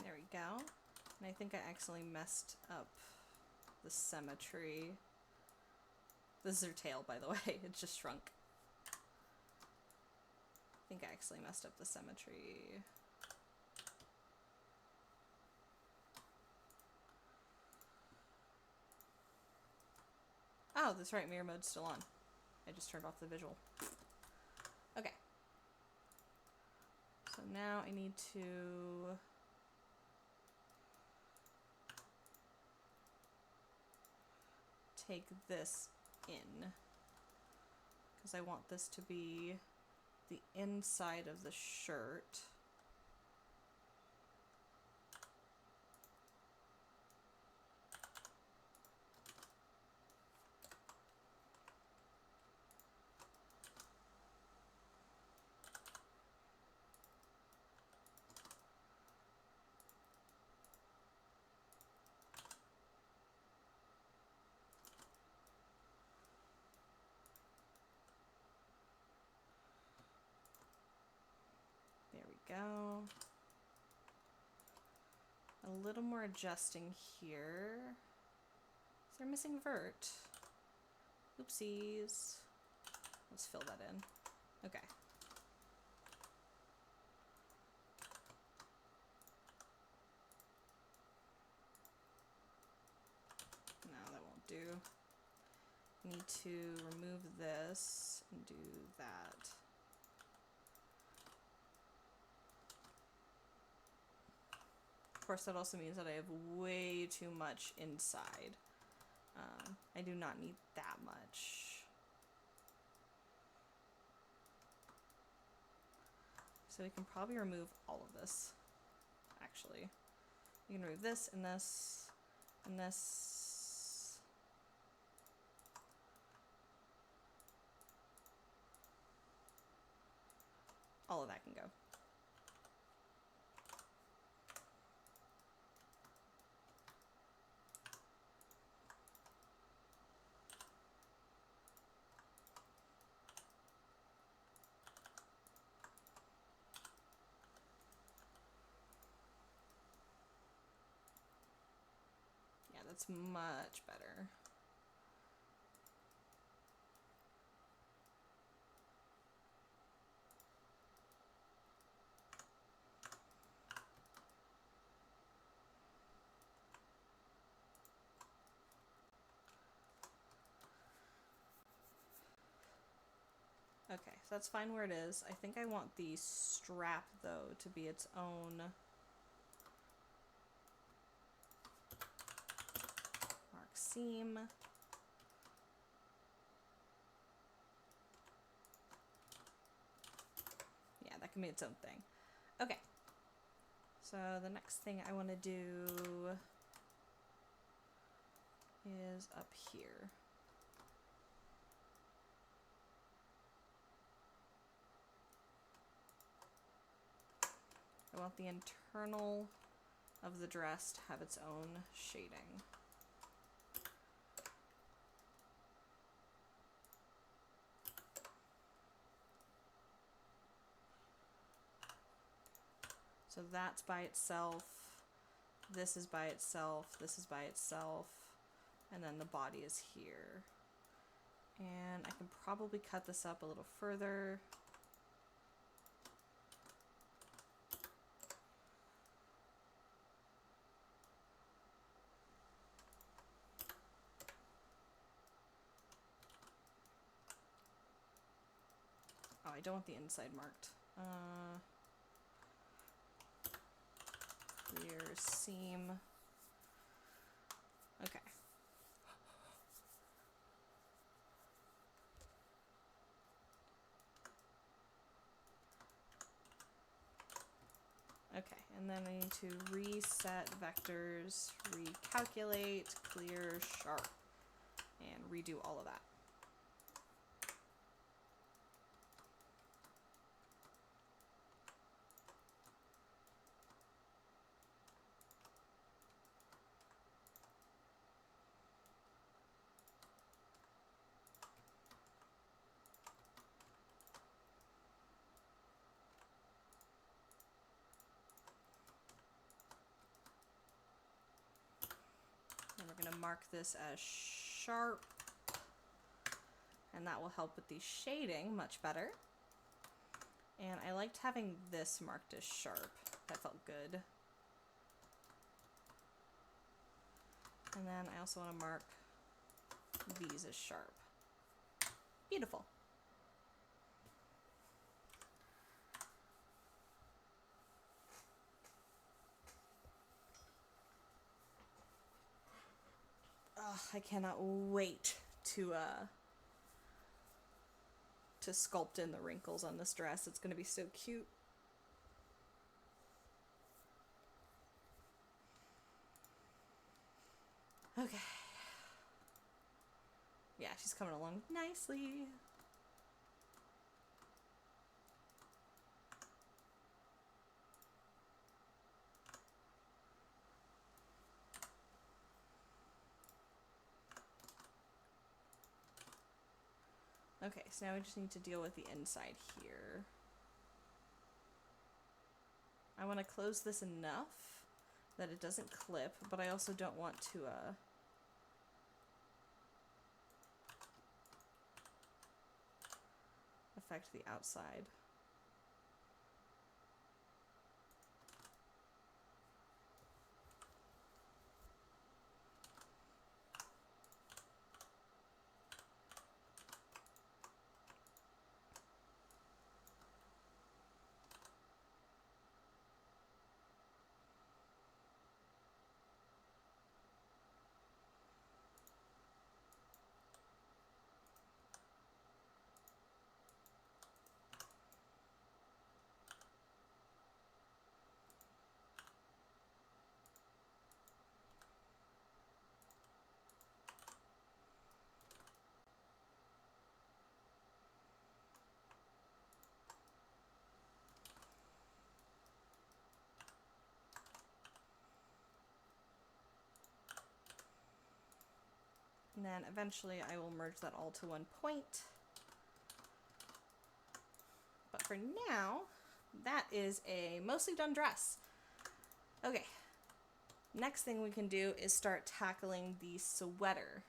There we go. And I think I accidentally messed up the symmetry. This is her tail, by the way. It just shrunk. I think I accidentally messed up the symmetry. Oh, that's right. Mirror mode's still on. I just turned off the visual. Okay. So now I need to take this in because I want this to be the inside of the shirt. There we go. little more adjusting here. Is there missing vert? Oopsies. Let's fill that in. Okay. No, that won't do. Need to remove this and do that. Of course, that also means that I have way too much inside. I do not need that much. So we can probably remove all of this, actually. We can remove this and this and this. All of that can go. Yeah, that's much better. Okay, so that's fine where it is. I think I want the strap, though, to be its own mark seam. Yeah, that can be its own thing. Okay, so the next thing I want to do is up here. I want the internal of the dress to have its own shading. So that's by itself, this is by itself, this is by itself, and then the body is here. And I can probably cut this up a little further. Oh, I don't want the inside marked. Clear seam. Okay. Okay, and then I need to reset vectors, recalculate, clear, sharp, and redo all of that. And we're going to mark this as sharp, and that will help with the shading much better. And I liked having this marked as sharp. That felt good. And then I also want to mark these as sharp. Beautiful. Oh, I cannot wait to sculpt in the wrinkles on this dress. It's going to be so cute. Okay. Yeah, she's coming along nicely. Okay, so now we just need to deal with the inside here. I want to close this enough that it doesn't clip, but I also don't want to affect the outside. And then eventually I will merge that all to one point. But for now, that is a mostly done dress. Okay, next thing we can do is start tackling the sweater.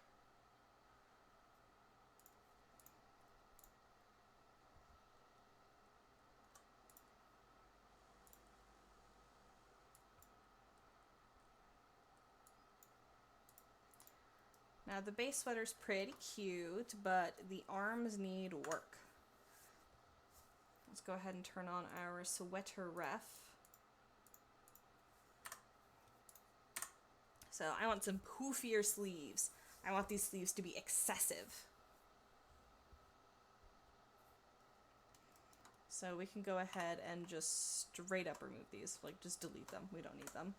Now the base sweater's pretty cute, but the arms need work. Let's go ahead and turn on our sweater ref. So I want some poofier sleeves. I want these sleeves to be excessive. So we can go ahead and just straight up remove these, like just delete them. We don't need them.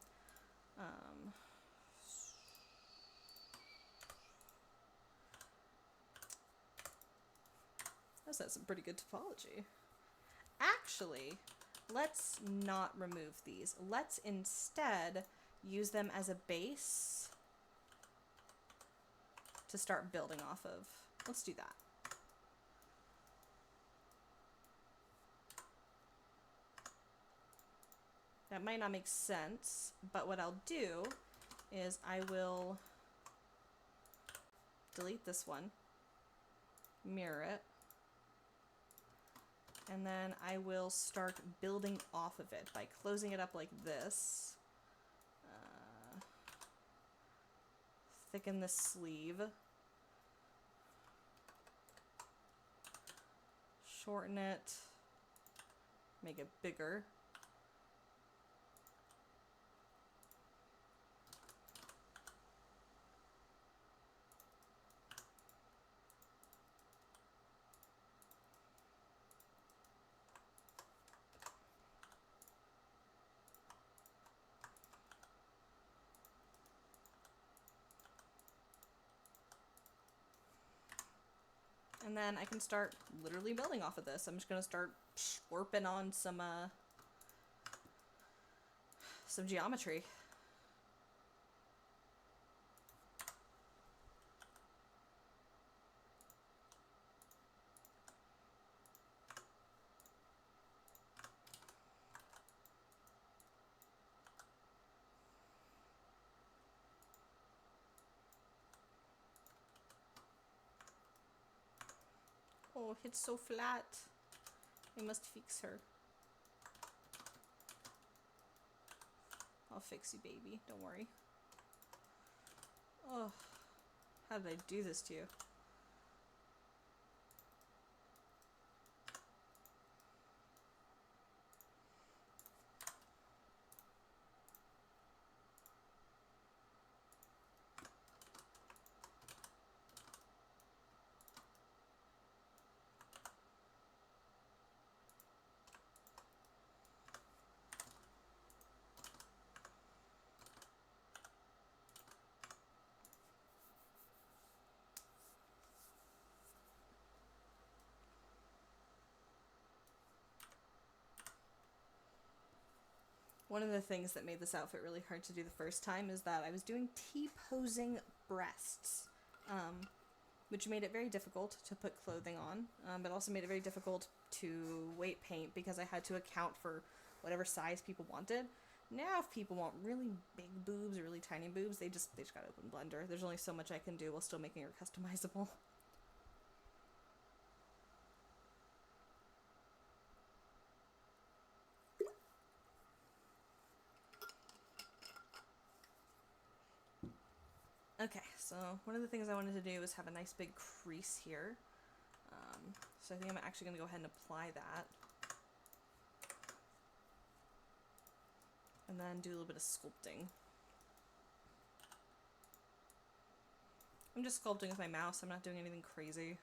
That's some pretty good topology. Actually, let's not remove these. Let's instead use them as a base to start building off of. Let's do that. That might not make sense, but what I'll do is I will delete this one, mirror it, and then I will start building off of it by closing it up like this. Thicken the sleeve. Shorten it. Make it bigger. And then I can start literally building off of this. I'm just going to start slurping on some geometry. Oh, it's so flat. I must fix her. I'll fix you, baby. Don't worry. Oh, how did I do this to you? One of the things that made this outfit really hard to do the first time is that I was doing T-posing breasts, which made it very difficult to put clothing on, but also made it very difficult to weight paint because I had to account for whatever size people wanted. Now if people want really big boobs or really tiny boobs, they just gotta open Blender. There's only so much I can do while still making her customizable. Okay, so one of the things I wanted to do is have a nice big crease here. So I think I'm actually going to go ahead and apply that. And then do a little bit of sculpting. I'm just sculpting with my mouse, I'm not doing anything crazy.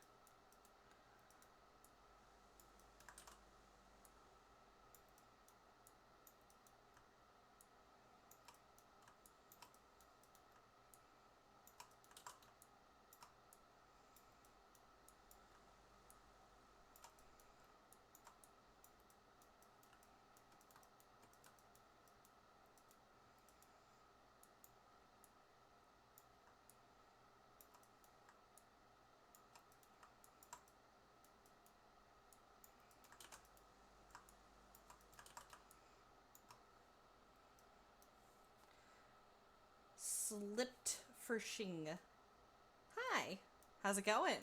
Slipped for Shing. Hi, how's it going?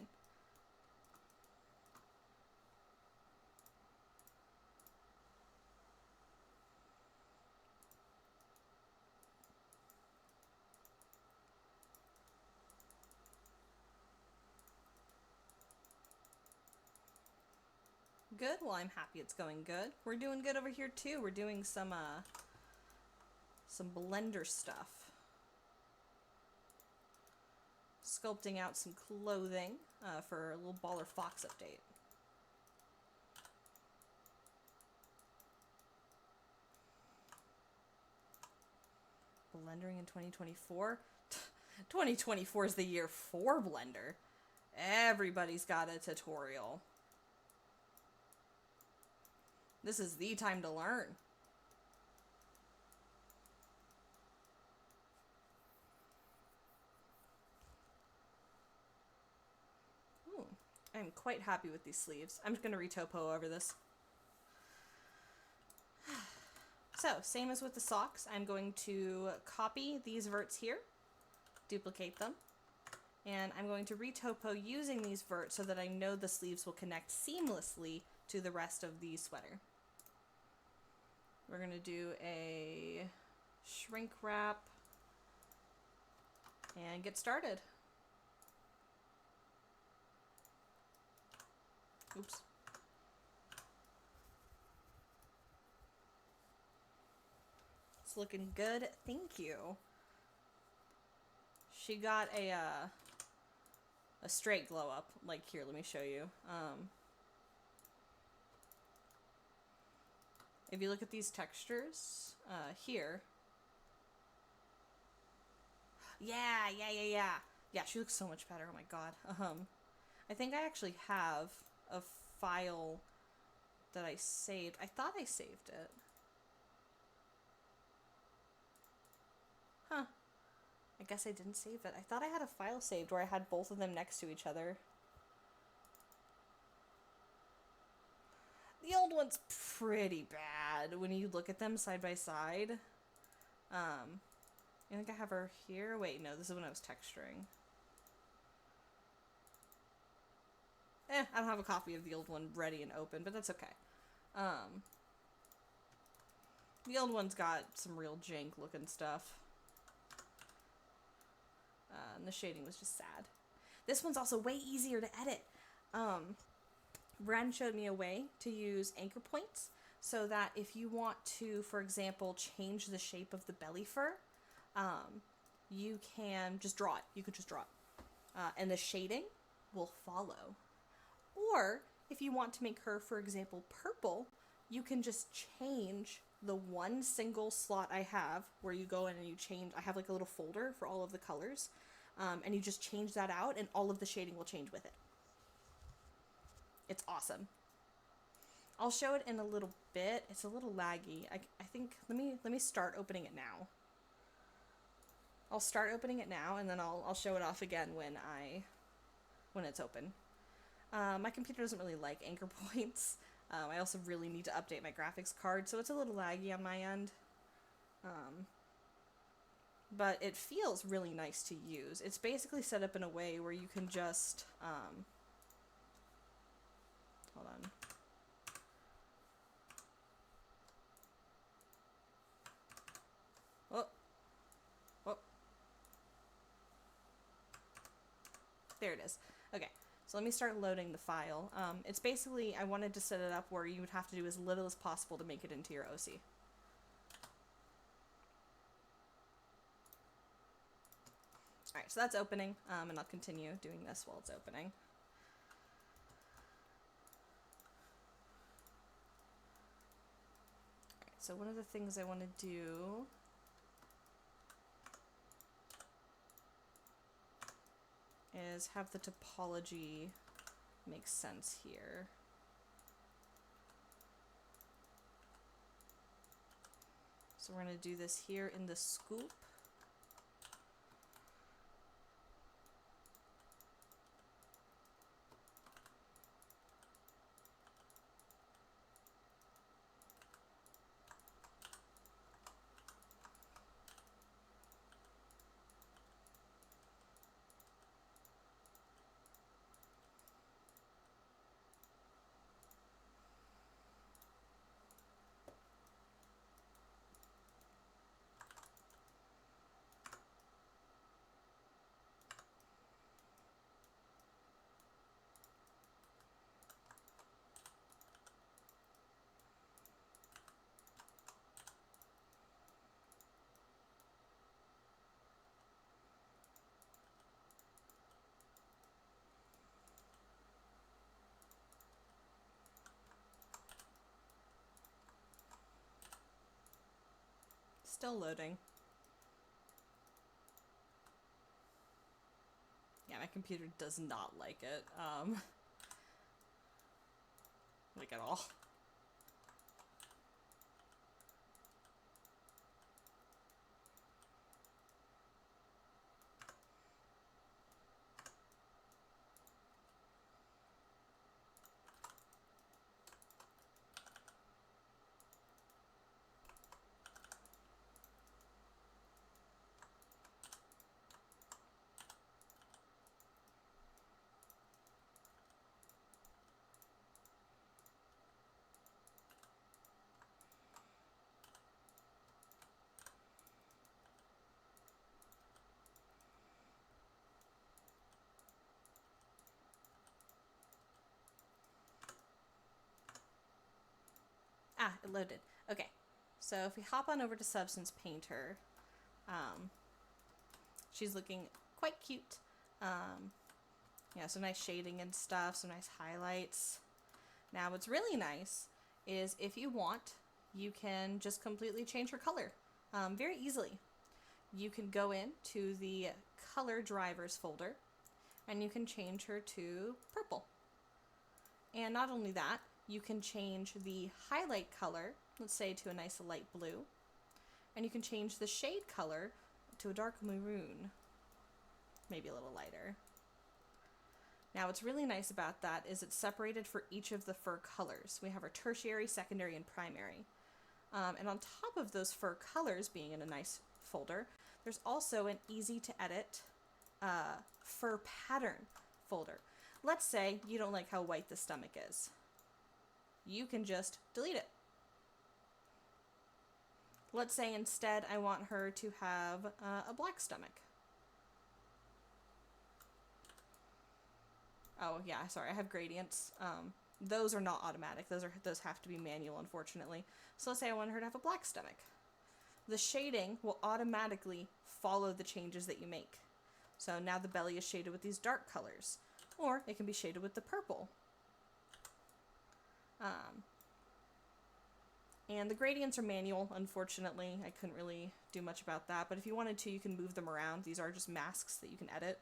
Good, well I'm happy it's going good. We're doing good over here too. We're doing some Blender stuff. Sculpting out some clothing for a little Baller Fox update. Blendering in 2024? 2024 is the year for Blender. Everybody's got a tutorial. This is the time to learn. Ooh, I'm quite happy with these sleeves. I'm just going to retopo over this. So, same as with the socks, I'm going to copy these verts here, duplicate them, and I'm going to retopo using these verts so that I know the sleeves will connect seamlessly to the rest of the sweater. We're going to do a shrink wrap and get started. Oops. It's looking good. Thank you. She got a straight glow up. Like, here, let me show you. If you look at these textures, here. Yeah, she looks so much better. Oh my god. I think I actually have a file that I saved. I thought I saved it. Huh. I guess I didn't save it. I thought I had a file saved where I had both of them next to each other. The old one's pretty bad when you look at them side by side. I think I have her here. Wait, no, this is when I was texturing. I don't have a copy of the old one ready and open, but that's okay. The old one's got some real jank looking stuff. And the shading was just sad. This one's also way easier to edit. Bren showed me a way to use anchor points so that if you want to, for example, change the shape of the belly fur, you can just draw it. You could just draw it. And the shading will follow. Or if you want to make her, for example, purple, you can just change the one single slot I have where you go in and you change. I have like a little folder for all of the colors. And you just change that out and all of the shading will change with it. It's awesome. I'll show it in a little bit. It's a little laggy. I think, let me start opening it now. I'll start opening it now and then I'll show it off again when it's open. My computer doesn't really like anchor points. I also really need to update my graphics card, so it's a little laggy on my end. But it feels really nice to use. It's basically set up in a way where you can just, hold on. Oh, oh. There it is. Okay, so let me start loading the file. It's basically, I wanted to set it up where you would have to do as little as possible to make it into your OC. Alright, so that's opening, and I'll continue doing this while it's opening. Alright, so one of the things I want to do is have the topology make sense here. So we're going to do this here in the scoop. Still loading. Yeah, my computer does not like it. Like at all. Ah, it loaded. Okay, so if we hop on over to Substance Painter, she's looking quite cute. Yeah, some nice shading and stuff, some nice highlights. Now, what's really nice is if you want, you can just completely change her color very easily. You can go into the color drivers folder and you can change her to purple. And not only that, you can change the highlight color, let's say to a nice light blue, and you can change the shade color to a dark maroon, maybe a little lighter. Now what's really nice about that is it's separated for each of the fur colors. We have our tertiary, secondary, and primary. And on top of those fur colors being in a nice folder, there's also an easy to edit fur pattern folder. Let's say you don't like how white the stomach is. You can just delete it. Let's say instead I want her to have a black stomach. Oh yeah, sorry, I have gradients. Those are not automatic. Those have to be manual, unfortunately. So let's say I want her to have a black stomach. The shading will automatically follow the changes that you make. So now the belly is shaded with these dark colors, or it can be shaded with the purple. And the gradients are manual, unfortunately. I couldn't really do much about that, but if you wanted to, you can move them around. These are just masks that you can edit.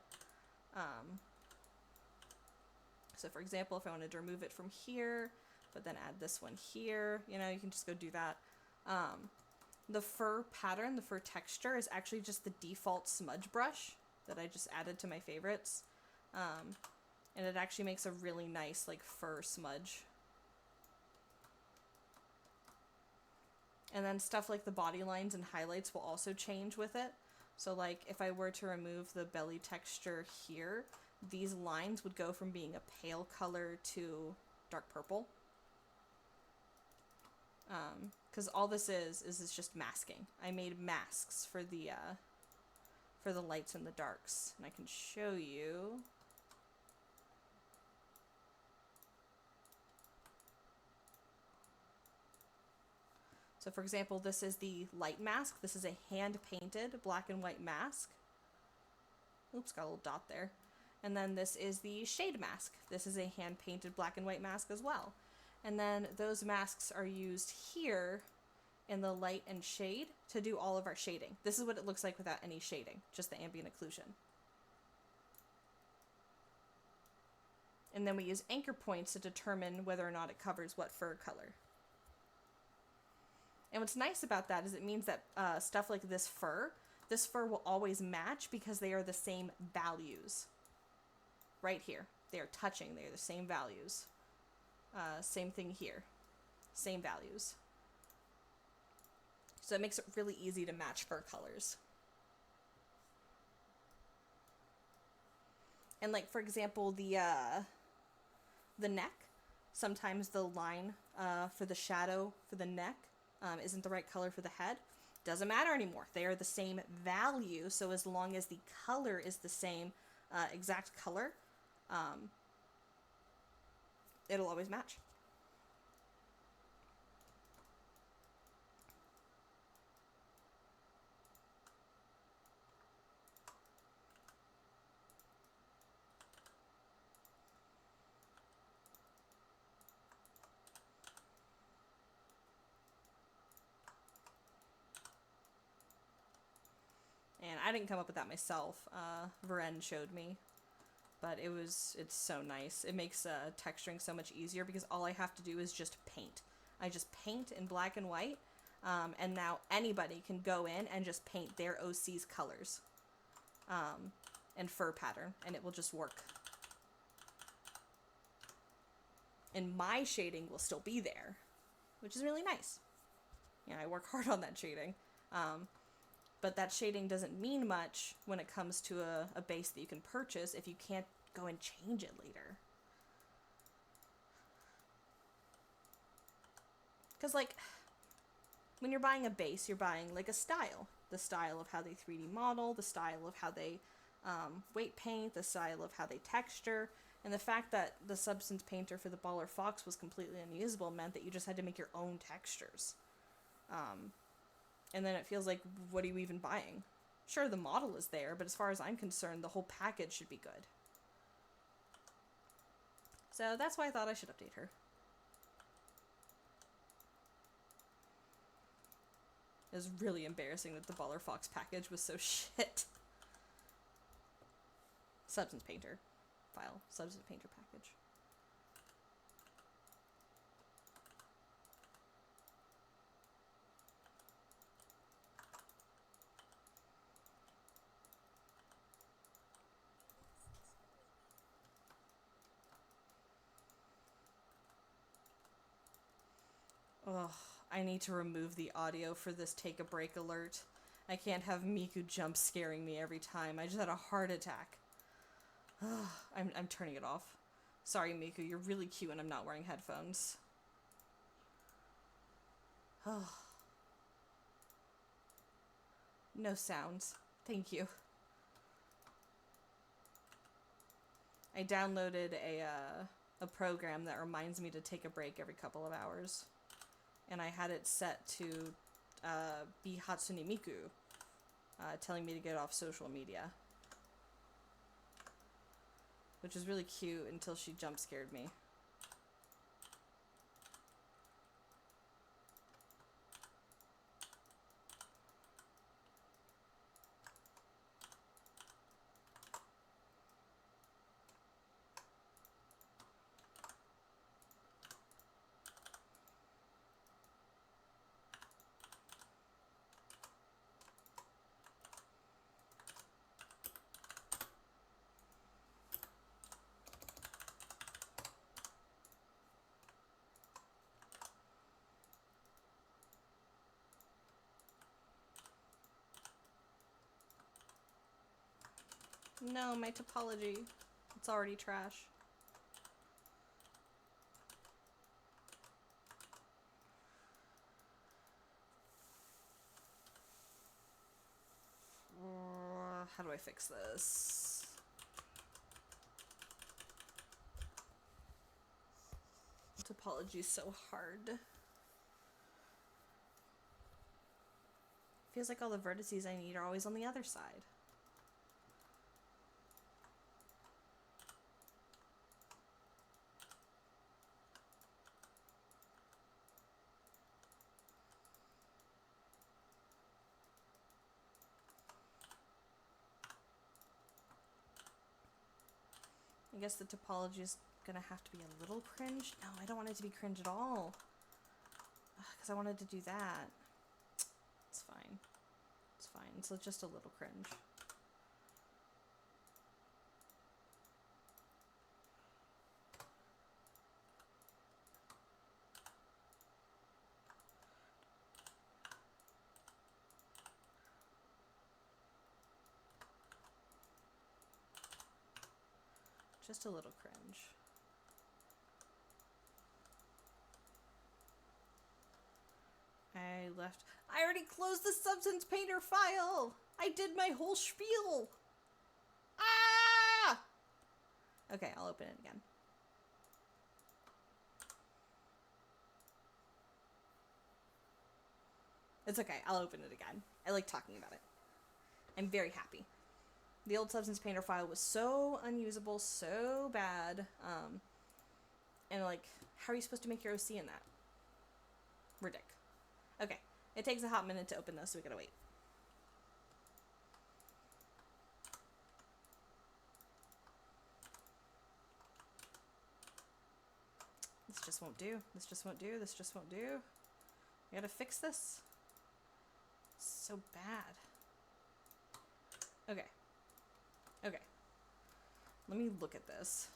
So for example, if I wanted to remove it from here, but then add this one here, you know, you can just go do that. The fur pattern, the fur texture is actually just the default smudge brush that I just added to my favorites. And it actually makes a really nice like fur smudge. And then stuff like the body lines and highlights will also change with it. So like if I were to remove the belly texture here, these lines would go from being a pale color to dark purple. Because all this is it's just masking. I made masks for the lights and the darks, and I can show you. So for example, this is the light mask. This is a hand-painted black and white mask. Oops, got a little dot there. And then this is the shade mask. This is a hand-painted black and white mask as well. And then those masks are used here in the light and shade to do all of our shading. This is what it looks like without any shading, just the ambient occlusion. And then we use anchor points to determine whether or not it covers what fur color. And what's nice about that is it means that stuff like this fur will always match because they are the same values. Right here. They are touching. They are the same values. Same thing here. Same values. So it makes it really easy to match fur colors. And like, for example, the neck, sometimes the line for the shadow for the neck isn't the right color for the head. Doesn't matter anymore. They are the same value, so as long as the color is the same exact color, it'll always match. And I didn't come up with that myself. Varen showed me. But it's so nice. It makes texturing so much easier because all I have to do is just paint. I just paint in black and white. And now anybody can go in and just paint their OC's colors. And fur pattern. And it will just work. And my shading will still be there. Which is really nice. Yeah, I work hard on that shading. But that shading doesn't mean much when it comes to a base that you can purchase if you can't go and change it later. Because, like, when you're buying a base, you're buying, like, a style. The style of how they 3D model, the style of how they weight paint, the style of how they texture. And the fact that the substance painter for the Baller Fox was completely unusable meant that you just had to make your own textures. And then it feels like, what are you even buying? Sure, the model is there, but as far as I'm concerned, the whole package should be good. So that's why I thought I should update her. It was really embarrassing that the Baller Fox package was so shit. Substance Painter file. Substance Painter package. Ugh, I need to remove the audio for this take a break alert. I can't have Miku jump scaring me every time. I just had a heart attack. Ugh, I'm turning it off. Sorry, Miku, you're really cute when I'm not wearing headphones. Ugh. No sounds. Thank you. I downloaded a program that reminds me to take a break every couple of hours. And I had it set to be Hatsune Miku, telling me to get off social media. Which was really cute until she jump scared me. No, my topology. It's already trash. How do I fix this? Topology is so hard. Feels like all the vertices I need are always on the other side. I guess the topology is gonna have to be a little cringe. No, I don't want it to be cringe at all. Because I wanted to do that. It's fine. It's fine. So just a little cringe. Just a little cringe. I already closed the Substance Painter file! I did my whole spiel! Ah! Okay, I'll open it again. It's okay, I'll open it again. I like talking about it. I'm very happy. The old Substance Painter file was so unusable, so bad. And like, how are you supposed to make your OC in that? Ridiculous. Okay, it takes a hot minute to open this, so we gotta wait. This just won't do. This just won't do. This just won't do. I gotta fix this. It's so bad. Okay. Okay. Let me look at this.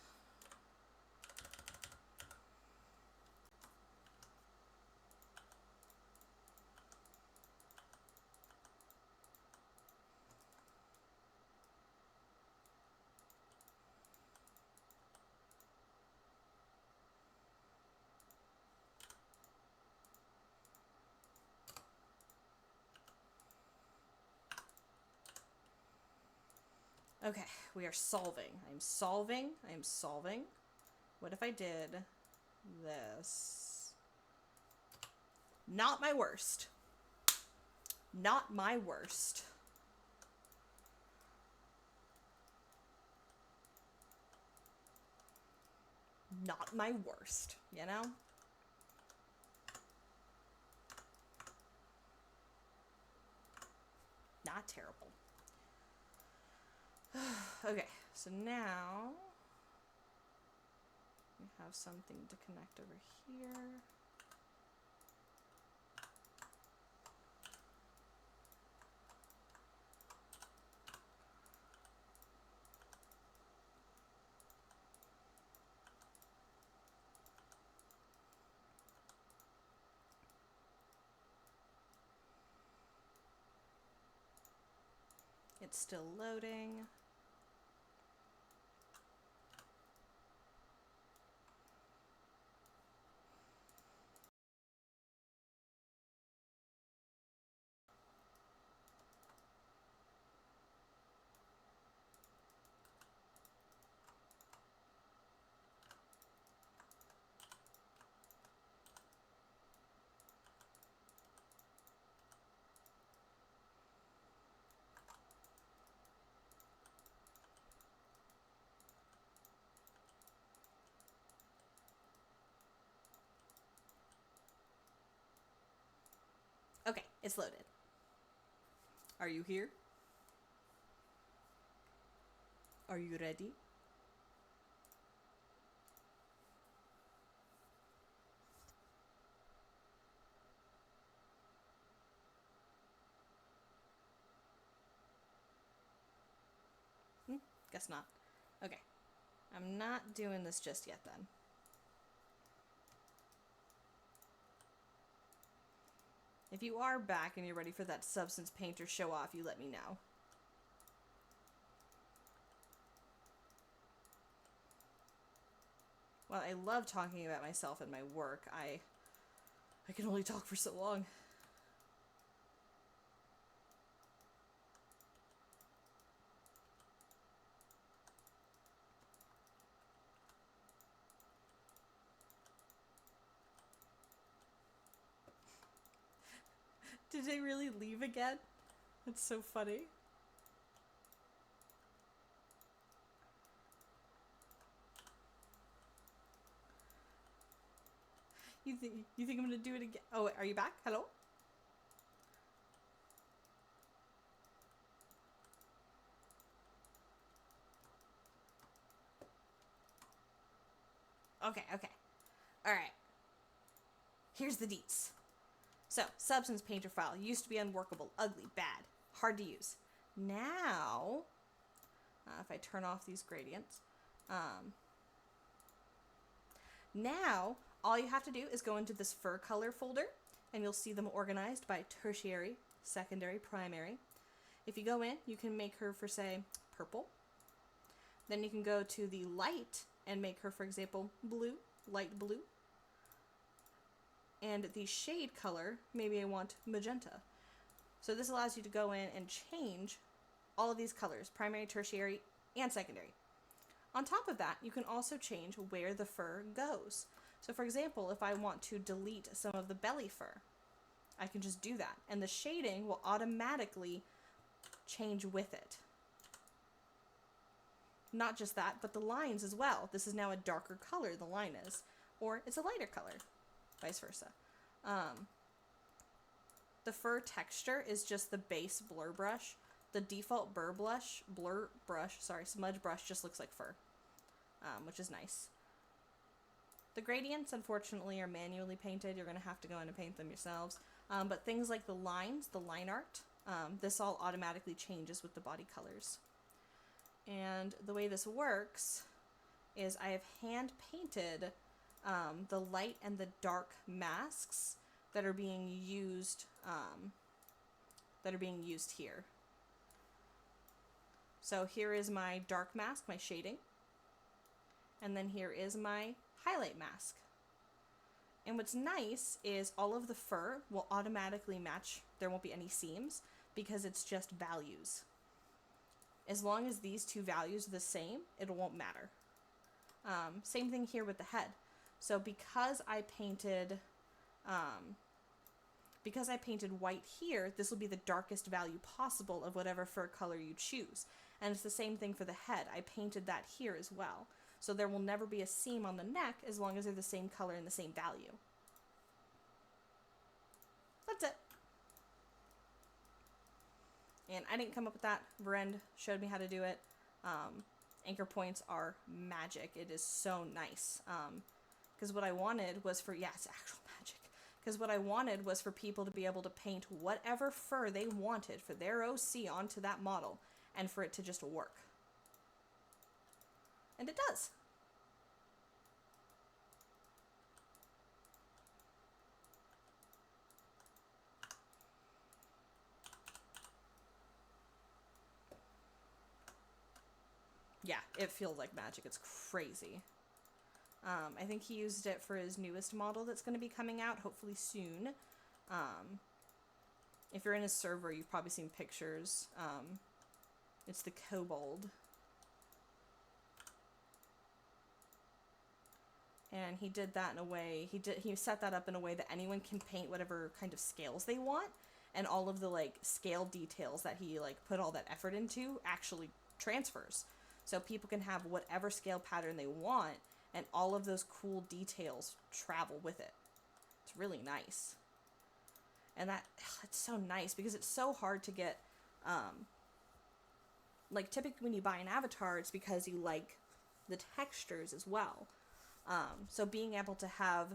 Okay, we are solving. I'm solving. I'm solving. What if I did this? Not my worst. Not my worst. Not my worst, you know? Not terrible. Okay, so now we have something to connect over here. It's still loading. Okay, it's loaded. Are you here? Are you ready? Guess not. Okay. I'm not doing this just yet then. If you are back and you're ready for that Substance Painter show off, you let me know. while I love talking about myself and my work, I can only talk for so long. Did they really leave again? That's so funny. You think I'm gonna do it again? Oh, are you back? Hello? Okay. Alright. Here's the deets. So, Substance Painter file used to be unworkable, ugly, bad, hard to use. Now, if I turn off these gradients, now all you have to do is go into this fur color folder, and you'll see them organized by tertiary, secondary, primary. If you go in, you can make her for, say, purple. Then you can go to the light and make her, for example, blue, light blue. And the shade color, maybe I want magenta. So this allows you to go in and change all of these colors, primary, tertiary, and secondary. On top of that, you can also change where the fur goes. So for example, if I want to delete some of the belly fur, I can just do that. And the shading will automatically change with it. Not just that, but the lines as well. This is now a darker color, the line is. Or it's a lighter color. Vice versa. The fur texture is just the base blur brush. The default smudge brush just looks like fur, which is nice. The gradients, unfortunately, are manually painted. You're going to have to go in and paint them yourselves. But things like the lines, the line art, this all automatically changes with the body colors. And the way this works is I have hand painted the light and the dark masks that are being used here. So here is my dark mask, my shading, and then here is my highlight mask. And what's nice is all of the fur will automatically match. There won't be any seams because it's just values. As long as these two values are the same, it won't matter. Same thing here with the head. So because I painted white here, this will be the darkest value possible of whatever fur color you choose. And it's the same thing for the head. I painted that here as well. So there will never be a seam on the neck as long as they're the same color and the same value. That's it. And I didn't come up with that. Verend showed me how to do it. Anchor points are magic. It is so nice. Because what I wanted was for, it's actual magic. Because what I wanted was for people to be able to paint whatever fur they wanted for their OC onto that model, and for it to just work. And it does. Yeah, it feels like magic. It's crazy. I think he used it for his newest model that's going to be coming out, hopefully soon. If you're in his server, you've probably seen pictures. It's the Kobold. And he did that in a way, he set that up in a way that anyone can paint whatever kind of scales they want, and all of the scale details that he put all that effort into actually transfers. So people can have whatever scale pattern they want, and all of those cool details travel with it. It's really nice. And it's so nice because it's so hard to get, typically when you buy an avatar, it's because you like the textures as well. So being able to have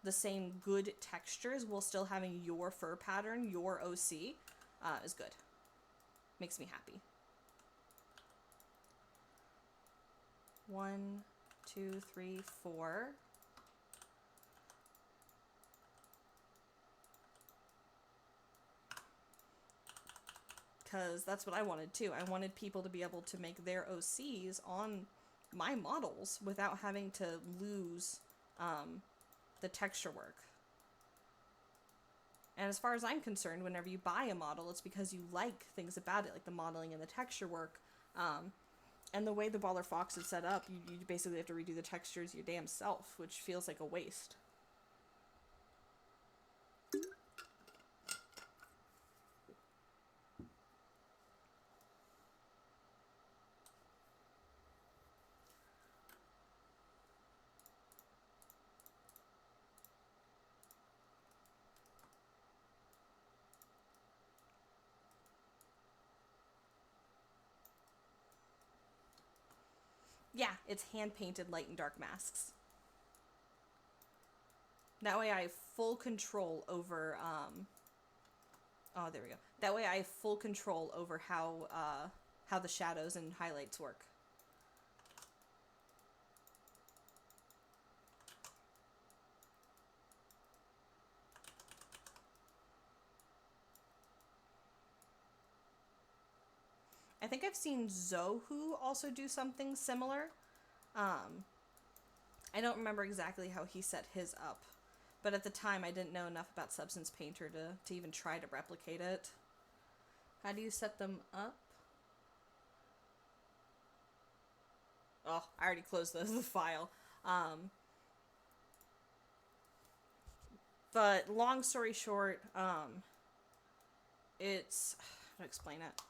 the same good textures while still having your fur pattern, your OC, is good. Makes me happy. 1, 2, 3, 4. Because that's what I wanted too. I wanted people to be able to make their OCs on my models without having to lose the texture work. And as far as I'm concerned, whenever you buy a model, it's because you like things about it, like the modeling and the texture work. And the way the Baller Fox is set up, you basically have to redo the textures your damn self, which feels like a waste. Yeah, it's hand-painted light and dark masks. That way I have full control over, oh, there we go. That way I have full control over how the shadows and highlights work. I think I've seen Zohu also do something similar. I don't remember exactly how he set his up, but at the time I didn't know enough about Substance Painter to even try to replicate it. How do you set them up? Oh, I already closed the file. But long story short, it's... how to explain it?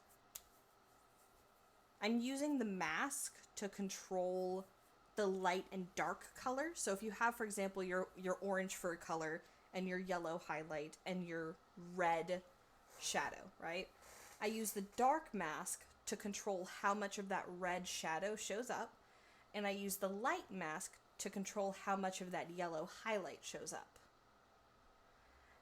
I'm using the mask to control the light and dark color. So if you have, for example, your orange fur color and your yellow highlight and your red shadow, right? I use the dark mask to control how much of that red shadow shows up, and I use the light mask to control how much of that yellow highlight shows up.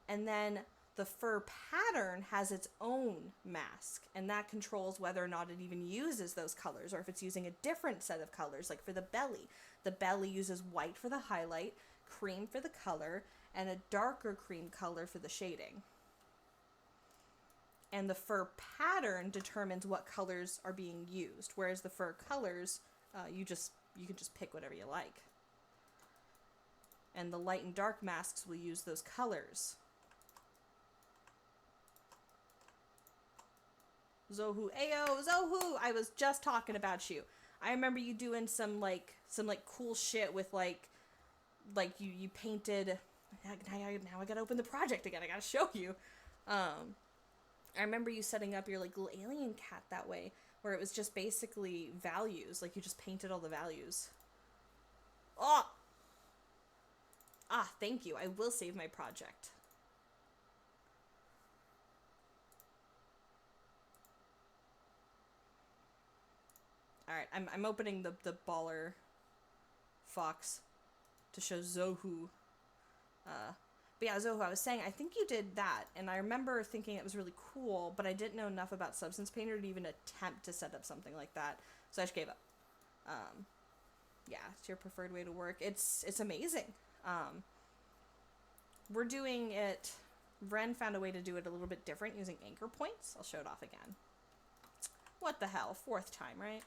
And then the fur pattern has its own mask, and that controls whether or not it even uses those colors, or if it's using a different set of colors. Like for the belly uses white for the highlight, cream for the color, and a darker cream color for the shading. And the fur pattern determines what colors are being used, whereas the fur colors, you can just pick whatever you like. And the light and dark masks will use those colors. Zohu, ayo, Zohu! I was just talking about you. I remember you doing some cool shit with like you painted. Now I gotta open the project again. I gotta show you. I remember you setting up your like little alien cat that way, where it was just basically values. Like you just painted all the values. Oh! Ah, thank you. I will save my project. Alright, I'm opening the Baller Fox to show Zohu. But yeah, Zohu, I was saying, I think you did that, and I remember thinking it was really cool, but I didn't know enough about Substance Painter to even attempt to set up something like that, so I just gave up. Yeah, it's your preferred way to work. It's amazing. We're doing it... Vren found a way to do it a little bit different using anchor points. I'll show it off again. What the hell? Fourth time, right?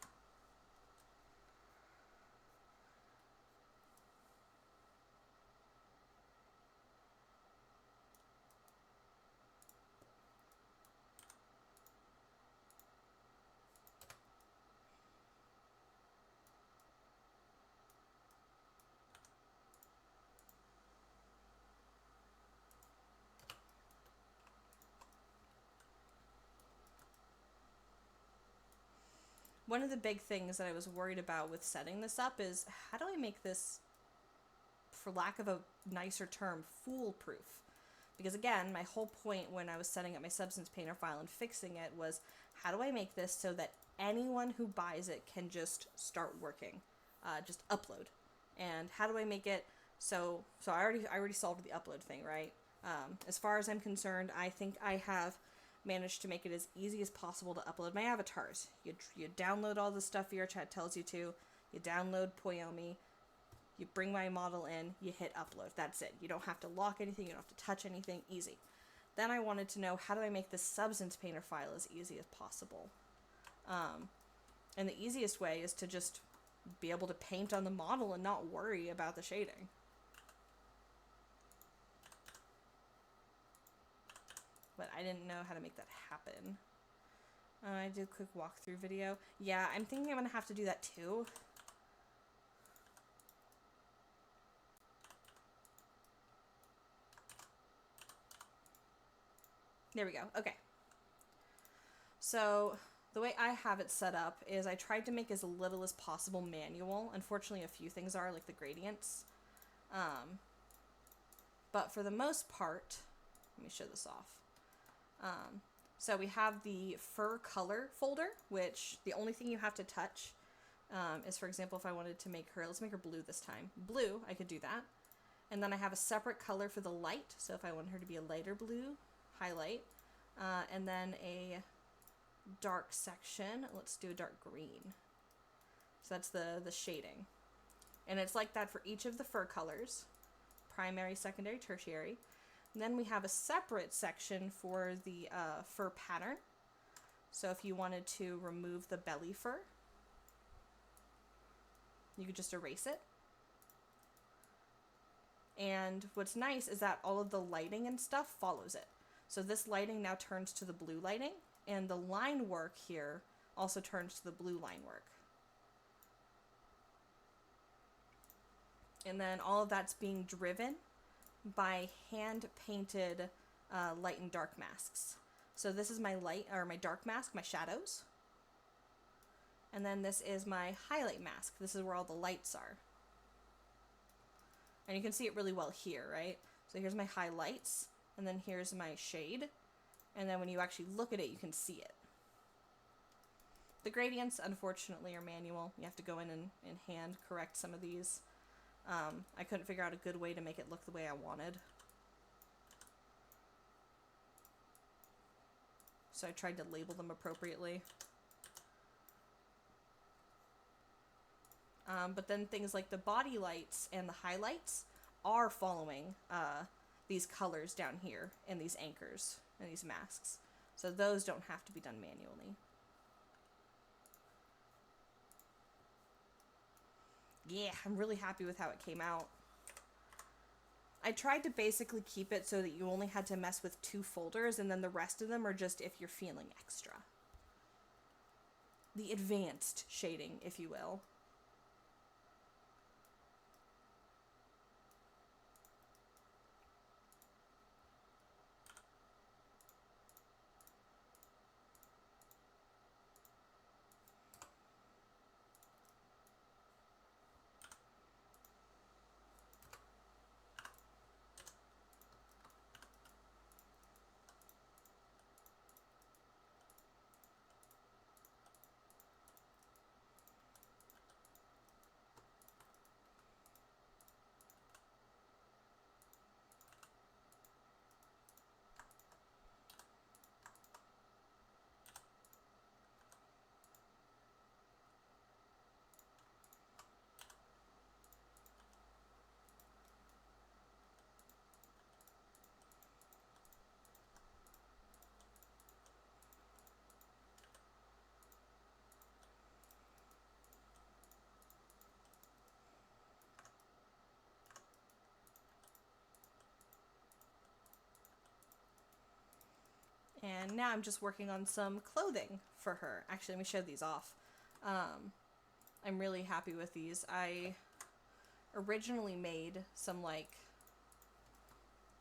One of the big things that I was worried about with setting this up is, how do I make this, for lack of a nicer term, foolproof? Because again, my whole point when I was setting up my Substance Painter file and fixing it was, how do I make this so that anyone who buys it can just start working? Just upload. And how do I make it so I already solved the upload thing, right? As far as I'm concerned, I think I have managed to make it as easy as possible to upload my avatars. You download all the stuff VRChat tells you to, you download Poyomi, you bring my model in, you hit upload. That's it. You don't have to lock anything, you don't have to touch anything, easy. Then I wanted to know, how do I make this Substance Painter file as easy as possible? And the easiest way is to just be able to paint on the model and not worry about the shading. But I didn't know how to make that happen. I did a quick walkthrough video. Yeah, I'm thinking I'm gonna have to do that too. There we go. Okay. So the way I have it set up is I tried to make as little as possible manual. Unfortunately, a few things are, like the gradients. But for the most part, let me show this off. So we have the fur color folder, which the only thing you have to touch is, for example, if I wanted to make her, let's make her blue this time. Blue, I could do that. And then I have a separate color for the light. So if I want her to be a lighter blue, highlight. And then a dark section. Let's do a dark green. So that's the shading. And it's like that for each of the fur colors. Primary, secondary, tertiary. And then we have a separate section for the fur pattern. So if you wanted to remove the belly fur, you could just erase it. And what's nice is that all of the lighting and stuff follows it. So this lighting now turns to the blue lighting, and the line work here also turns to the blue line work. And then all of that's being driven by hand-painted light and dark masks. So this is my light, or my dark mask, my shadows. And then this is my highlight mask. This is where all the lights are. And you can see it really well here, right? So here's my highlights, and then here's my shade. And then when you actually look at it, you can see it. The gradients, unfortunately, are manual. You have to go in and hand correct some of these. I couldn't figure out a good way to make it look the way I wanted. So I tried to label them appropriately. But then things like the body lights and the highlights are following these colors down here and these anchors and these masks. So those don't have to be done manually. Yeah, I'm really happy with how it came out. I tried to basically keep it so that you only had to mess with 2 folders, and then the rest of them are just if you're feeling extra. The advanced shading, if you will. And now I'm just working on some clothing for her. Actually, let me show these off. I'm really happy with these. I originally made some, like,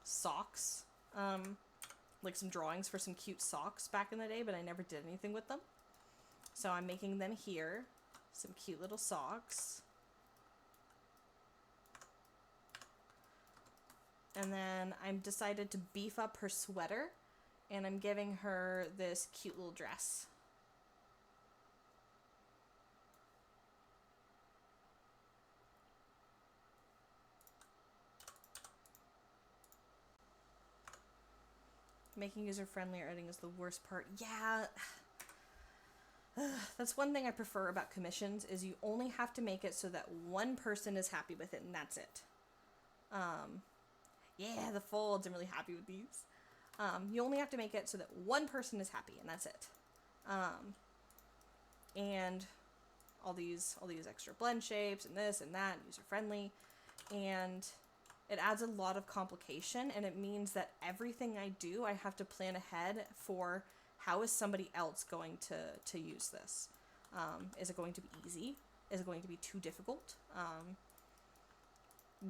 socks. Like some drawings for some cute socks back in the day, but I never did anything with them. So I'm making them here. Some cute little socks. And then I'm decided to beef up her sweater. And I'm giving her this cute little dress. Making user-friendly editing is the worst part. Yeah. That's one thing I prefer about commissions, is you only have to make it so that one person is happy with it, and that's it. Yeah, the folds, I'm really happy with these. You only have to make it so that one person is happy, and that's it. And all these extra blend shapes and this and that, user friendly, and it adds a lot of complication, and it means that everything I do, I have to plan ahead for how is somebody else going to use this. Is it going to be easy? Is it going to be too difficult?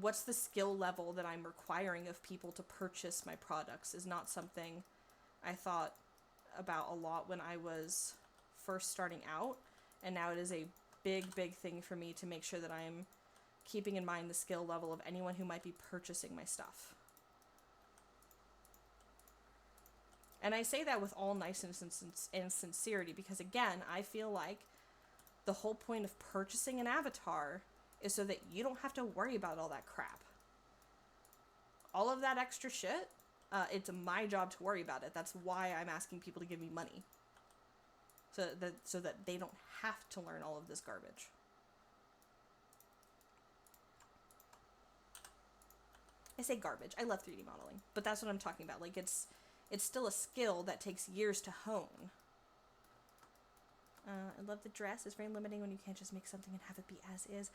What's the skill level that I'm requiring of people to purchase my products is not something I thought about a lot when I was first starting out, and now it is a big thing for me to make sure that I'm keeping in mind the skill level of anyone who might be purchasing my stuff. And I say that with all niceness and sincerity, because again, I feel like the whole point of purchasing an avatar is so that you don't have to worry about all that crap. All of that extra shit, it's my job to worry about it. That's why I'm asking people to give me money. So that they don't have to learn all of this garbage. I say garbage. I love 3D modeling, but that's what I'm talking about. Like, it's still a skill that takes years to hone. I love the dress. It's very limiting when you can't just make something and have it be as is.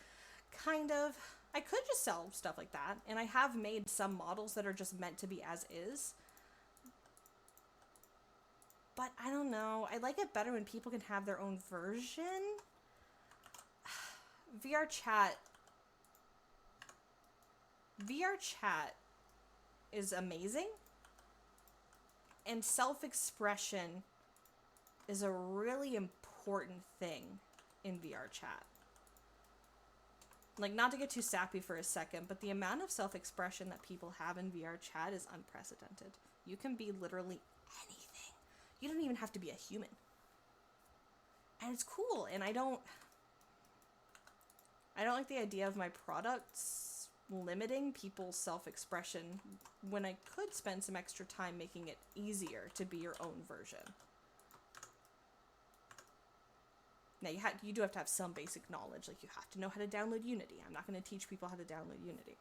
Kind of. I could just sell stuff like that, and I have made some models that are just meant to be as is. But I don't know. I like it better when people can have their own version. VRChat is amazing. And self-expression is a really important thing in VRChat. Like, not to get too sappy for a second, but the amount of self-expression that people have in VRChat is unprecedented. You can be literally anything. You don't even have to be a human. And it's cool, and I don't like the idea of my products limiting people's self-expression when I could spend some extra time making it easier to be your own version. Now, you do have to have some basic knowledge. Like, you have to know how to download Unity. I'm not going to teach people how to download Unity.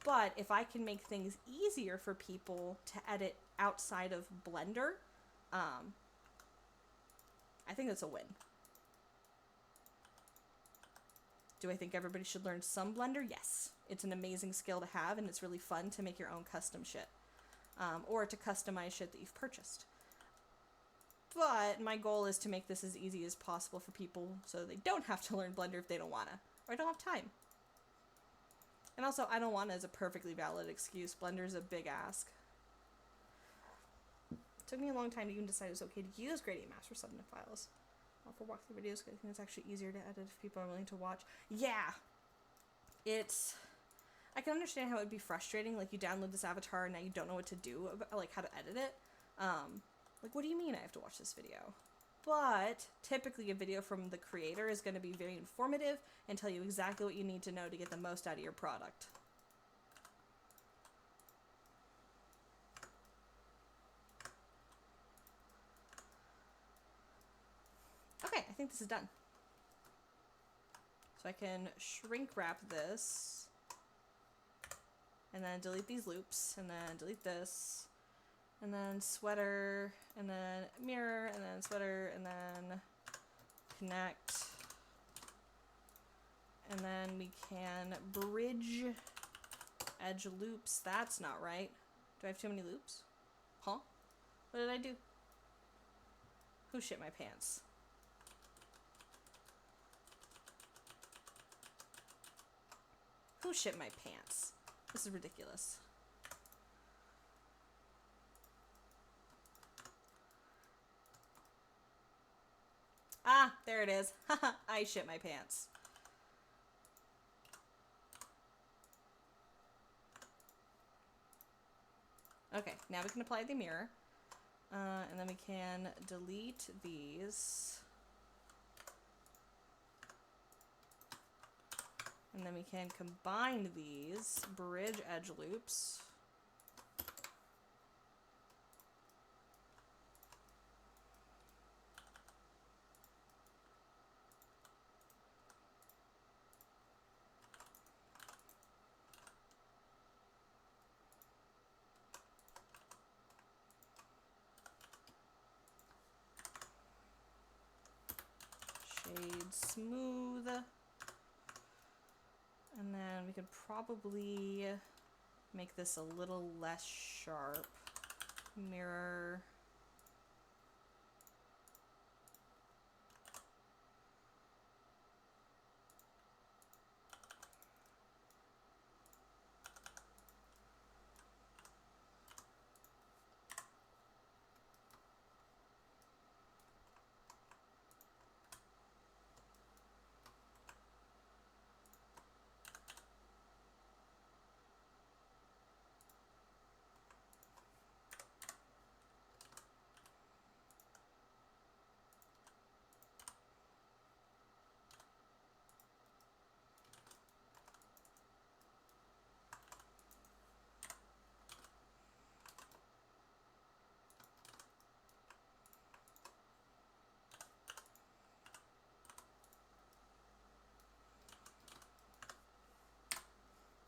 But if I can make things easier for people to edit outside of Blender, I think that's a win. Do I think everybody should learn some Blender? Yes. It's an amazing skill to have, and it's really fun to make your own custom shit. Or to customize shit that you've purchased. But my goal is to make this as easy as possible for people so they don't have to learn Blender if they don't want to, or don't have time. And also, I don't want it as a perfectly valid excuse. Blender's a big ask. It took me a long time to even decide it was okay to use Gradient Maps for submit files. For walkthrough videos, I think it's actually easier to edit if people are willing to watch. Yeah! I can understand how it would be frustrating, like, you download this avatar and now you don't know what to do, like, how to edit it. Like, what do you mean I have to watch this video? But typically a video from the creator is going to be very informative and tell you exactly what you need to know to get the most out of your product. Okay, I think this is done. So I can shrink wrap this, and then delete these loops, and then delete this, and then sweater, and then mirror, and then sweater, and then connect. And then we can bridge edge loops. That's not right. Do I have too many loops? Huh? What did I do? Who shit my pants? Who shit my pants? This is ridiculous. Ah, there it is. Haha, I shit my pants. Okay, now we can apply the mirror. And then we can delete these. And then we can combine these bridge edge loops. Shade smooth. And then we could probably make this a little less sharp. Mirror.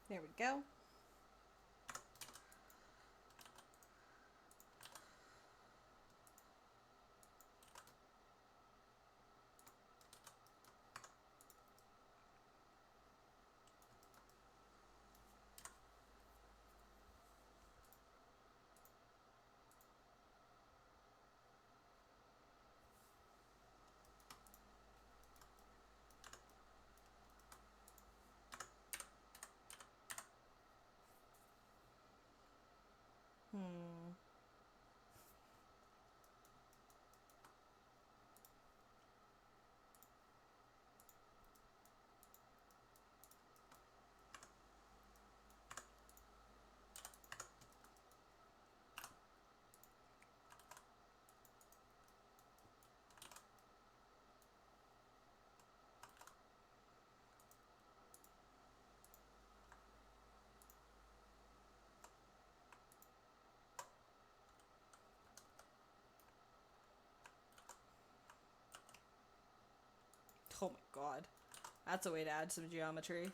There we go. Oh my god. That's a way to add some geometry.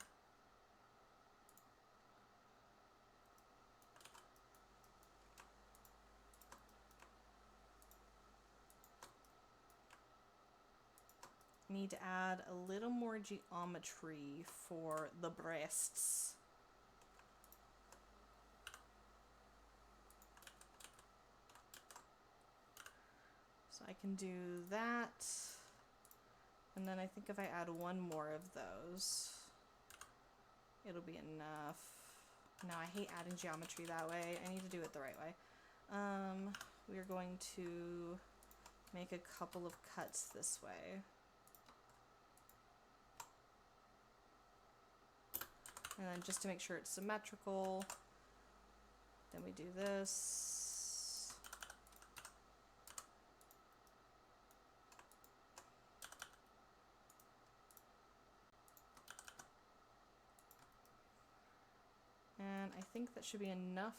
Need to add a little more geometry for the breasts. So I can do that. And then I think if I add one more of those, it'll be enough. No, I hate adding geometry that way. I need to do it the right way. We are going to make a couple of cuts this way. And then just to make sure it's symmetrical, then we do this. And I think that should be enough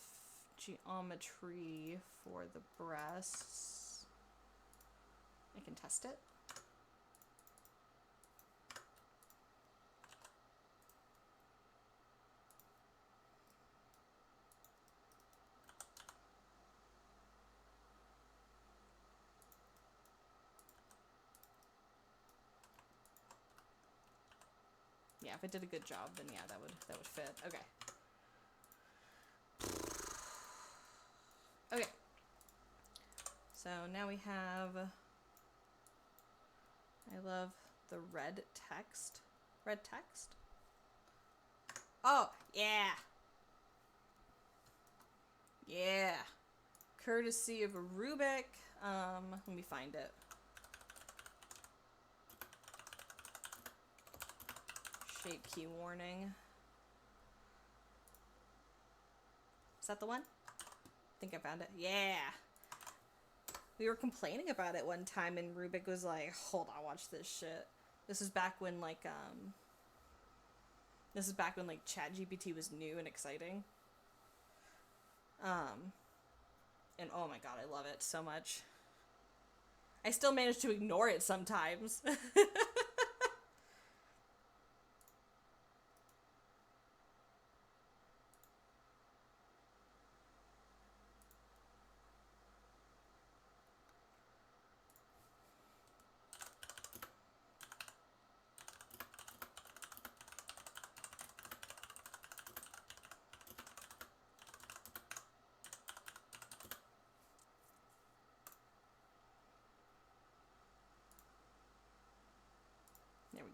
geometry for the breasts. I can test it. Yeah, if it did a good job, then yeah, that would fit. Okay. Okay. So now we have, I love the red text. Red text? Oh, yeah. Yeah. Courtesy of Rubik. Let me find it. Shape key warning. Is that the one? I think I found it. Yeah. We were complaining about it one time and Rubik was like, hold on, watch this shit. This is back when like ChatGPT was new and exciting. And oh my god, I love it so much. I still manage to ignore it sometimes.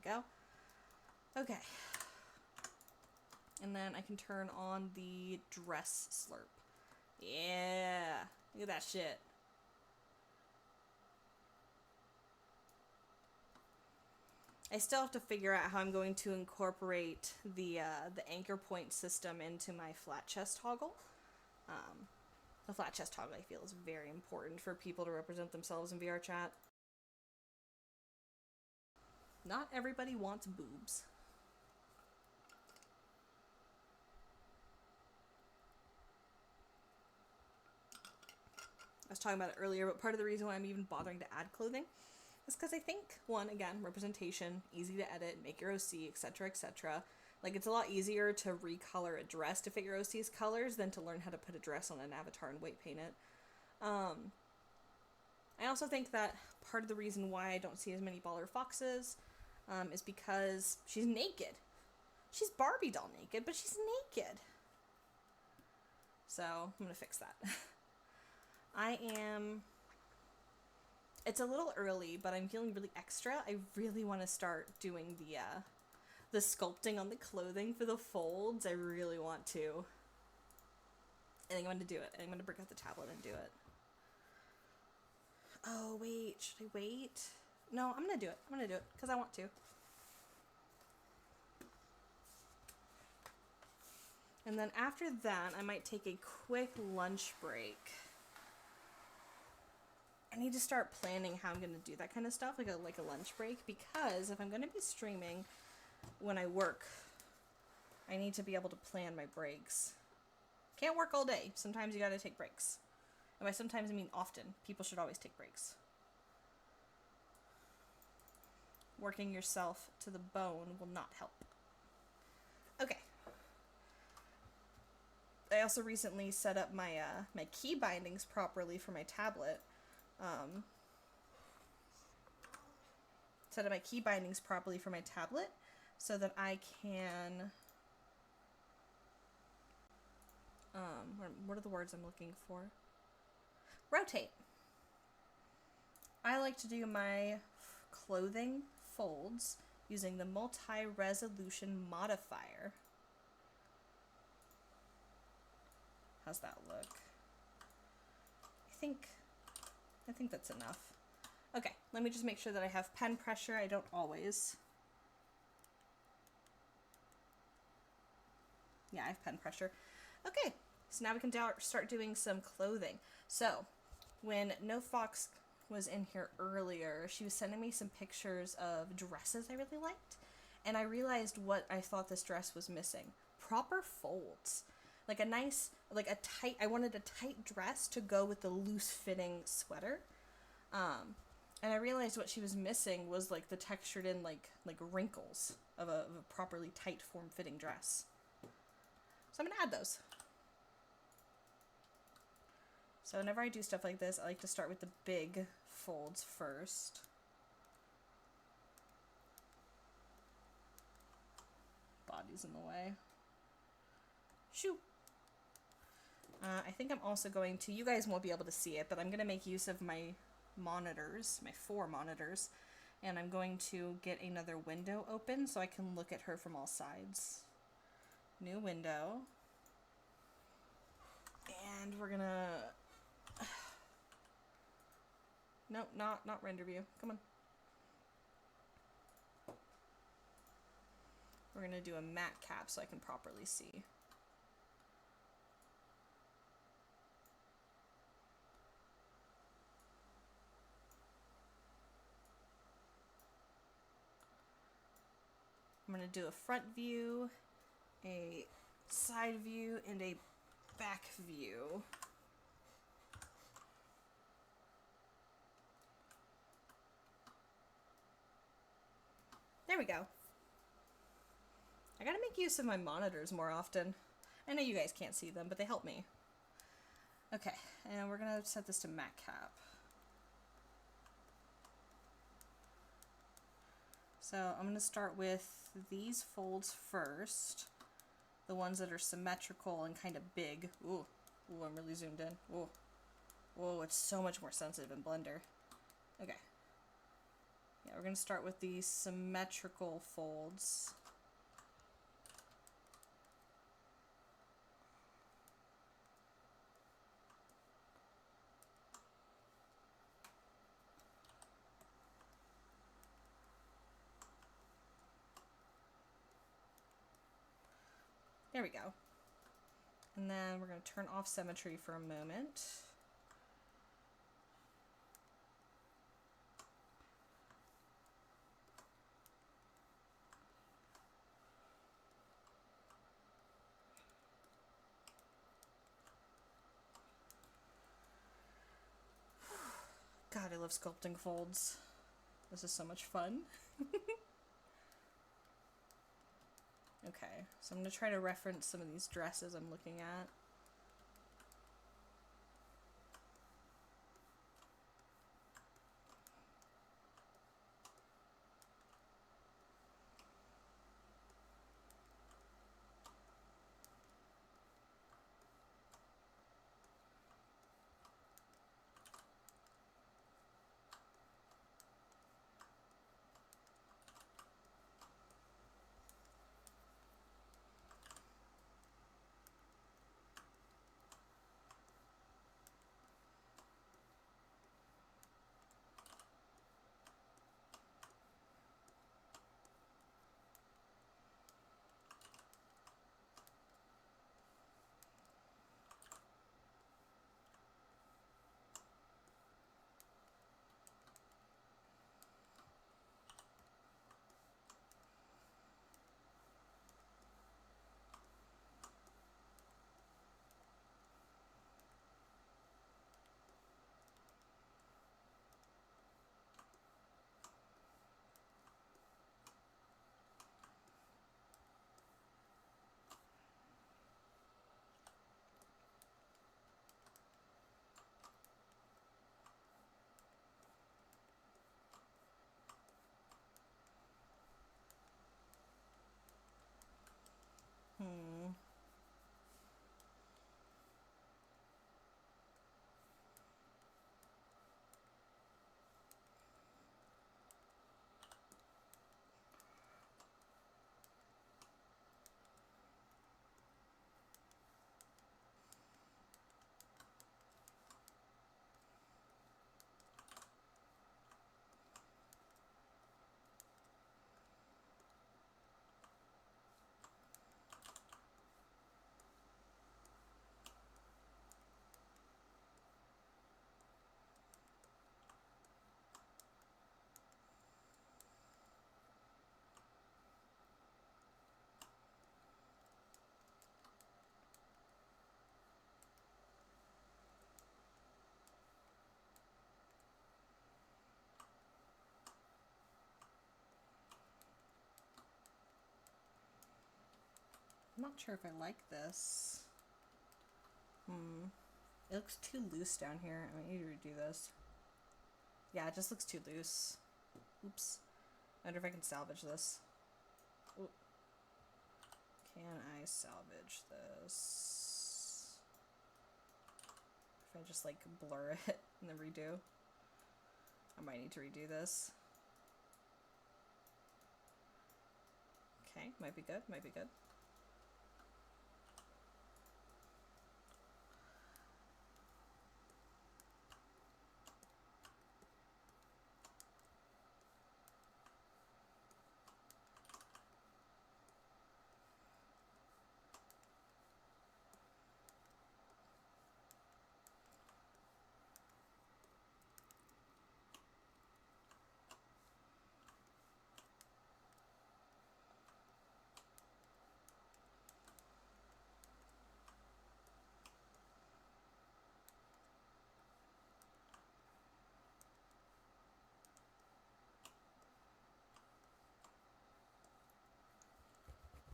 go. Okay. And then I can turn on the dress slurp. Yeah. Look at that shit. I still have to figure out how I'm going to incorporate the anchor point system into my flat chest toggle. The flat chest toggle, I feel, is very important for people to represent themselves in VRChat. Not everybody wants boobs. I was talking about it earlier, but part of the reason why I'm even bothering to add clothing is because I think, one, again, representation, easy to edit, make your OC, etc., etc. Like, it's a lot easier to recolor a dress to fit your OC's colors than to learn how to put a dress on an avatar and weight paint it. I also think that part of the reason why I don't see as many baller foxes is because she's naked. She's Barbie doll naked, but she's naked. So, I'm going to fix that. It's a little early, but I'm feeling really extra. I really want to start doing the sculpting on the clothing for the folds. I really want to. I think I'm going to do it. I'm going to break out the tablet and do it. Oh, wait. Should I wait? No, I'm going to do it. I'm going to do it because I want to. And then after that, I might take a quick lunch break. I need to start planning how I'm going to do that kind of stuff, like a lunch break, because if I'm going to be streaming when I work, I need to be able to plan my breaks. Can't work all day. Sometimes you got to take breaks. And by sometimes I mean often. People should always take breaks. Working yourself to the bone will not help. Okay. I also recently set up my my key bindings properly for my tablet. Set up my key bindings properly for my tablet so that I can what are the words I'm looking for? Rotate. I like to do my clothing folds using the multi-resolution modifier. How's that look? I think that's enough. Okay, let me just make sure that I have pen pressure. I don't always. Yeah, I have pen pressure. Okay, so now we can start doing some clothing. So, when No Fox was in here earlier, she was sending me some pictures of dresses I really liked, and I realized what I thought this dress was missing. Proper folds. Like a nice, like a tight, I wanted a tight dress to go with the loose fitting sweater. And I realized what she was missing was like the textured in like wrinkles of a properly tight form fitting dress. So I'm gonna add those. So whenever I do stuff like this, I like to start with the big folds first. Body's in the way. Shoo! I think I'm also going to, you guys won't be able to see it, but I'm going to make use of my monitors, my 4 monitors, and I'm going to get another window open so I can look at her from all sides. New window. And we're going to... No, not render view. Come on. We're going to do a matte cap so I can properly see. I'm going to do a front view, a side view, and a back view. There we go. I gotta make use of my monitors more often. I know you guys can't see them, but they help me. Okay, and we're gonna set this to matte cap. So I'm gonna start with these folds first. The ones that are symmetrical and kind of big. Ooh, I'm really zoomed in. Ooh, it's so much more sensitive in Blender. Okay. Yeah, we're going to start with these symmetrical folds. There we go. And then we're going to turn off symmetry for a moment. God, I love sculpting folds. This is so much fun. Okay, so I'm going to try to reference some of these dresses I'm looking at. I'm not sure if I like this. It looks too loose down here. I need to redo this. Yeah, it just looks too loose. Oops. I wonder if I can salvage this. Ooh. Can I salvage this? If I just like blur it and then redo. I might need to redo this. Okay, might be good, might be good.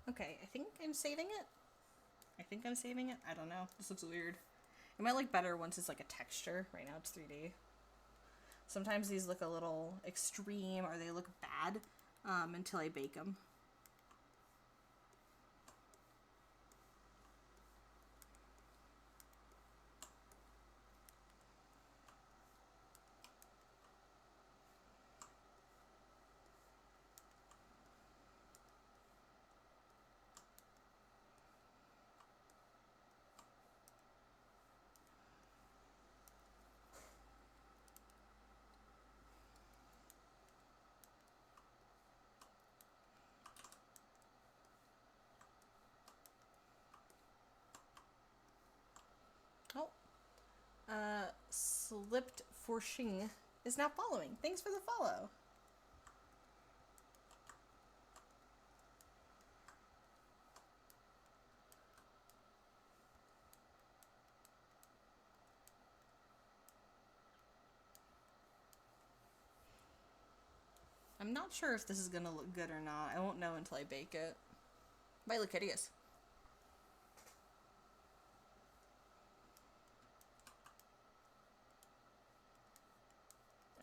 Okay, I think I'm saving it. I don't know. This looks weird. It might look better once it's like a texture. Right now it's 3D. Sometimes these look a little extreme or they look bad until I bake them. Slipped Forshing is now following. Thanks for the follow. I'm not sure if this is gonna look good or not. I won't know until I bake it. Might look hideous.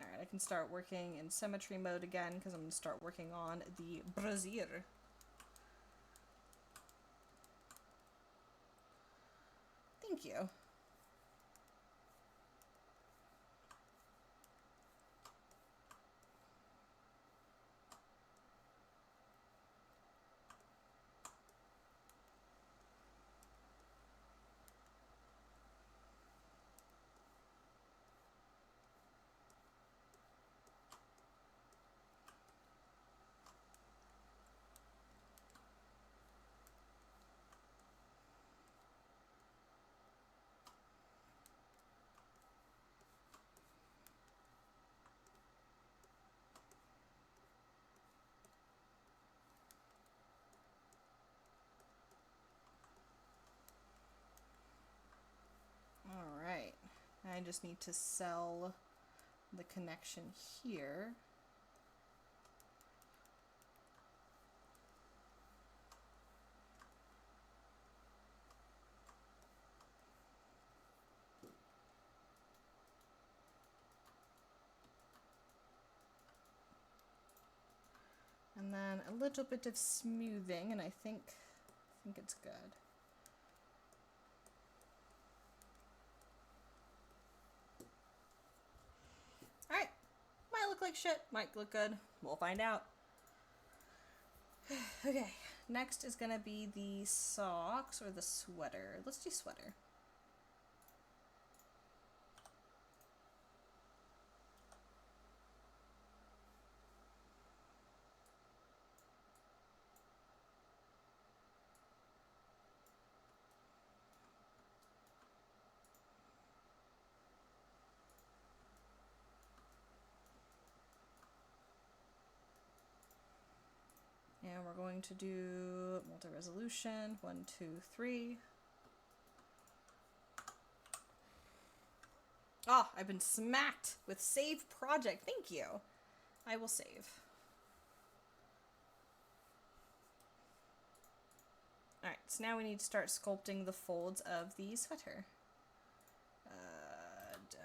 Alright, I can start working in symmetry mode again because I'm going to start working on the brassiere. Thank you. Alright, I just need to sell the connection here. And then a little bit of smoothing, and I think it's good. Alright, might look like shit, might look good. We'll find out. Okay, next is gonna be the socks or the sweater. Let's do sweater. And we're going to do multi-resolution, 1, 2, 3. Oh, I've been smacked with save project. Thank you. I will save. Alright, so now we need to start sculpting the folds of the sweater.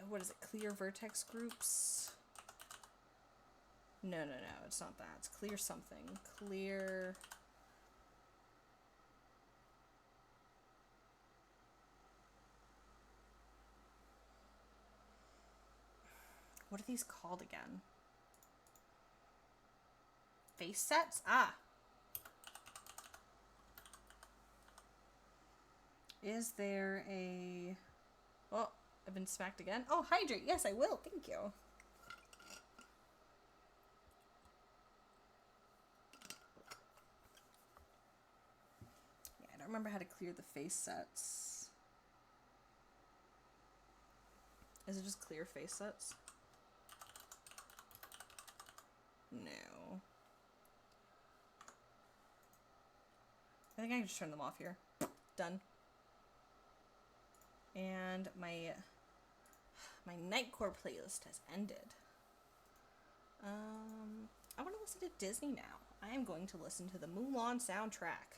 What is it? Clear vertex groups? No, it's not that. It's clear something. Clear... What are these called again? Face sets? Ah! Is there a... Oh, I've been smacked again. Oh, hydrate. Yes, I will. Thank you. Yeah, I don't remember how to clear the face sets. Is it just clear face sets? No. I think I can just turn them off here. Done. And my Nightcore playlist has ended. I want to listen to Disney now. I am going to listen to the Mulan soundtrack.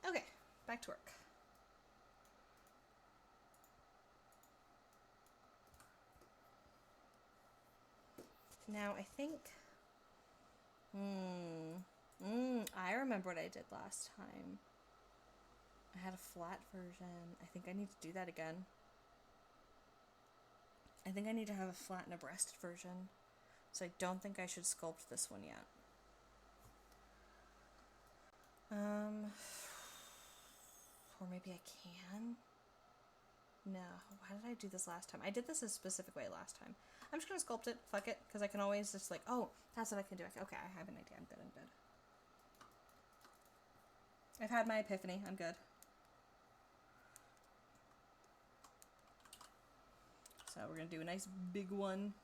Okay, back to work. Now I think... I remember what I did last time. I had a flat version. I think I need to do that again. I think I need to have a flat and a breasted version. So I don't think I should sculpt this one yet. Or maybe I can. No, why did I do this last time? I did this a specific way last time. I'm just gonna sculpt it, fuck it, because I can always just like, oh, that's what I can do. Okay, I have an idea. I'm good, I'm good. I've had my epiphany. I'm good. So we're gonna do a nice big one.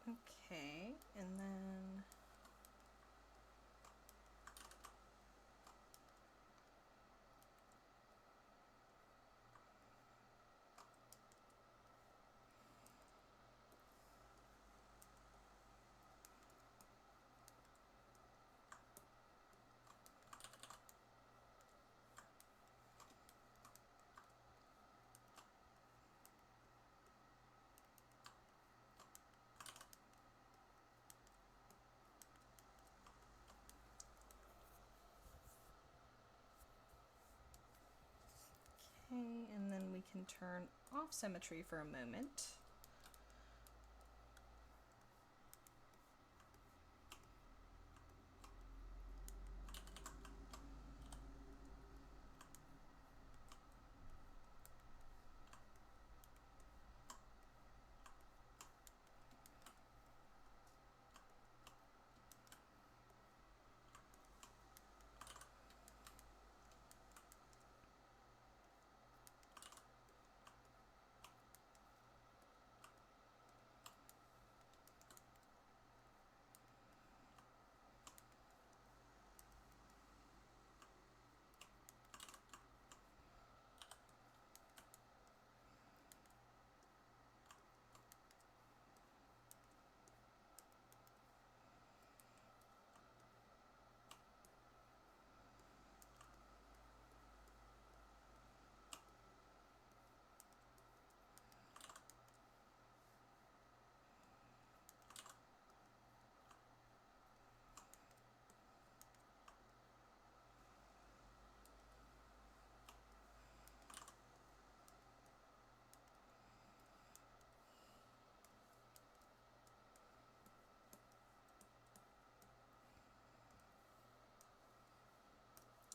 Okay, and then okay, and then we can turn off symmetry for a moment.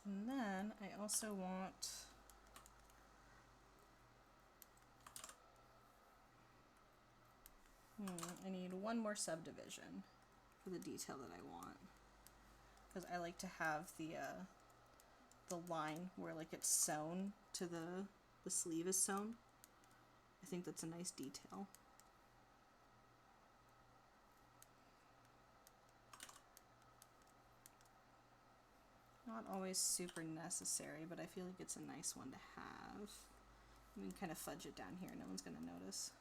And then I also want I need one more subdivision for the detail that I want, because I like to have the line where like it's sewn to the sleeve is sewn. I think that's a nice detail. not always super necessary, but I feel like it's a nice one to have. We can kind of fudge it down here. No one's going to notice.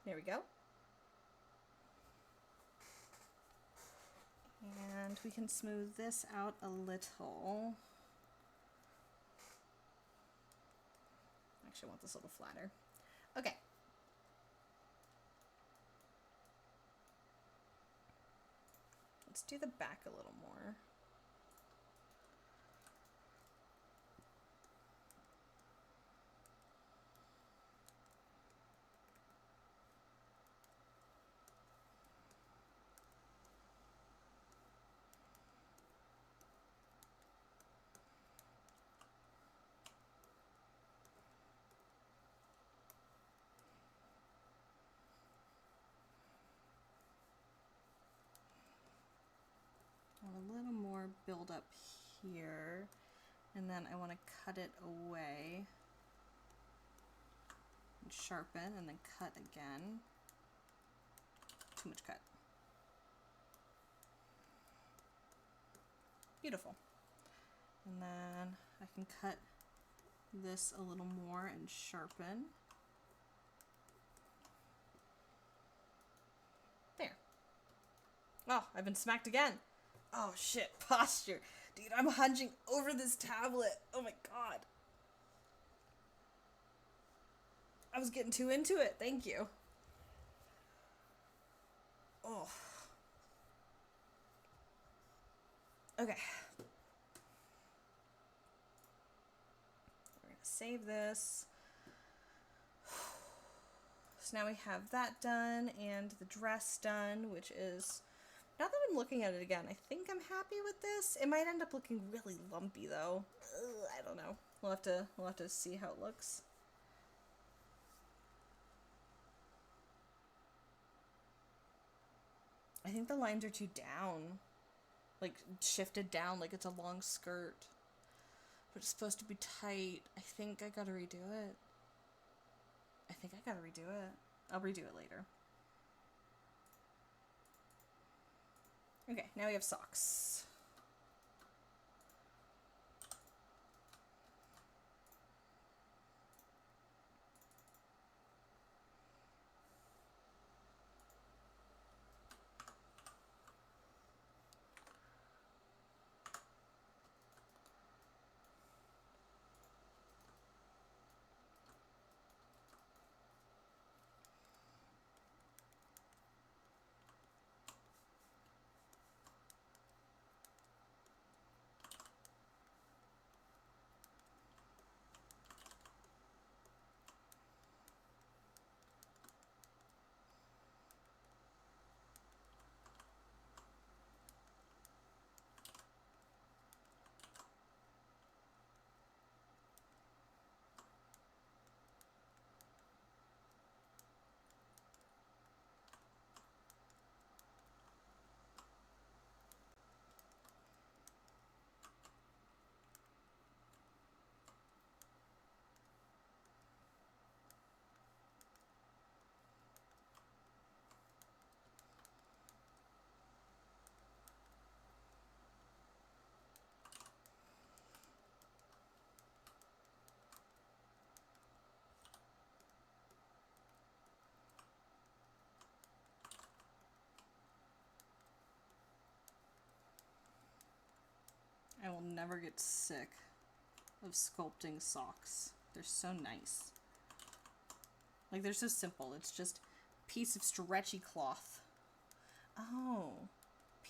There we go. And we can smooth this out a little. Actually, I want this a little flatter. Okay. Let's do the back a little more. A little more build up here, and then I want to cut it away and sharpen and then cut again. Too much cut. Beautiful. And then I can cut this a little more and sharpen. There. Oh, I've been smacked again. Oh shit, posture. Dude, I'm hunching over this tablet. Oh my god. I was getting too into it. Thank you. Oh. Okay. We're gonna save this. So now we have that done and the dress done, which is, now that I'm looking at it again, I think I'm happy with this. It might end up looking really lumpy though. Ugh, I don't know. We'll have to see how it looks. I think the lines are too down. Like shifted down like it's a long skirt. But it's supposed to be tight. I think I gotta redo it. I'll redo it later. Okay, now we have socks. I will never get sick of sculpting socks. They're so nice. Like, they're so simple. It's just a piece of stretchy cloth. Oh.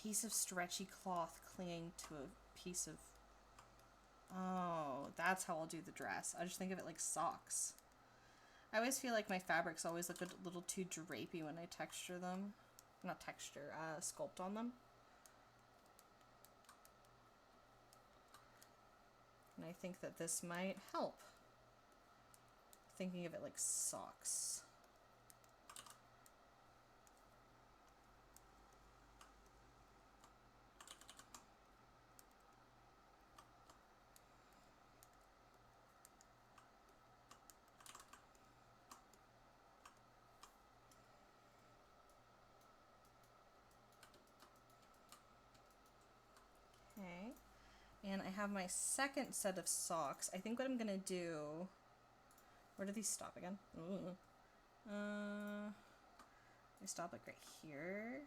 Piece of stretchy cloth clinging to a piece of... Oh, that's how I'll do the dress. I just think of it like socks. I always feel like my fabrics always look a little too drapey when I texture them. Not texture, sculpt on them. And I think that this might help. Thinking of it like socks. And I have my second set of socks. I think what I'm gonna do, where do these stop again? They stop like right here.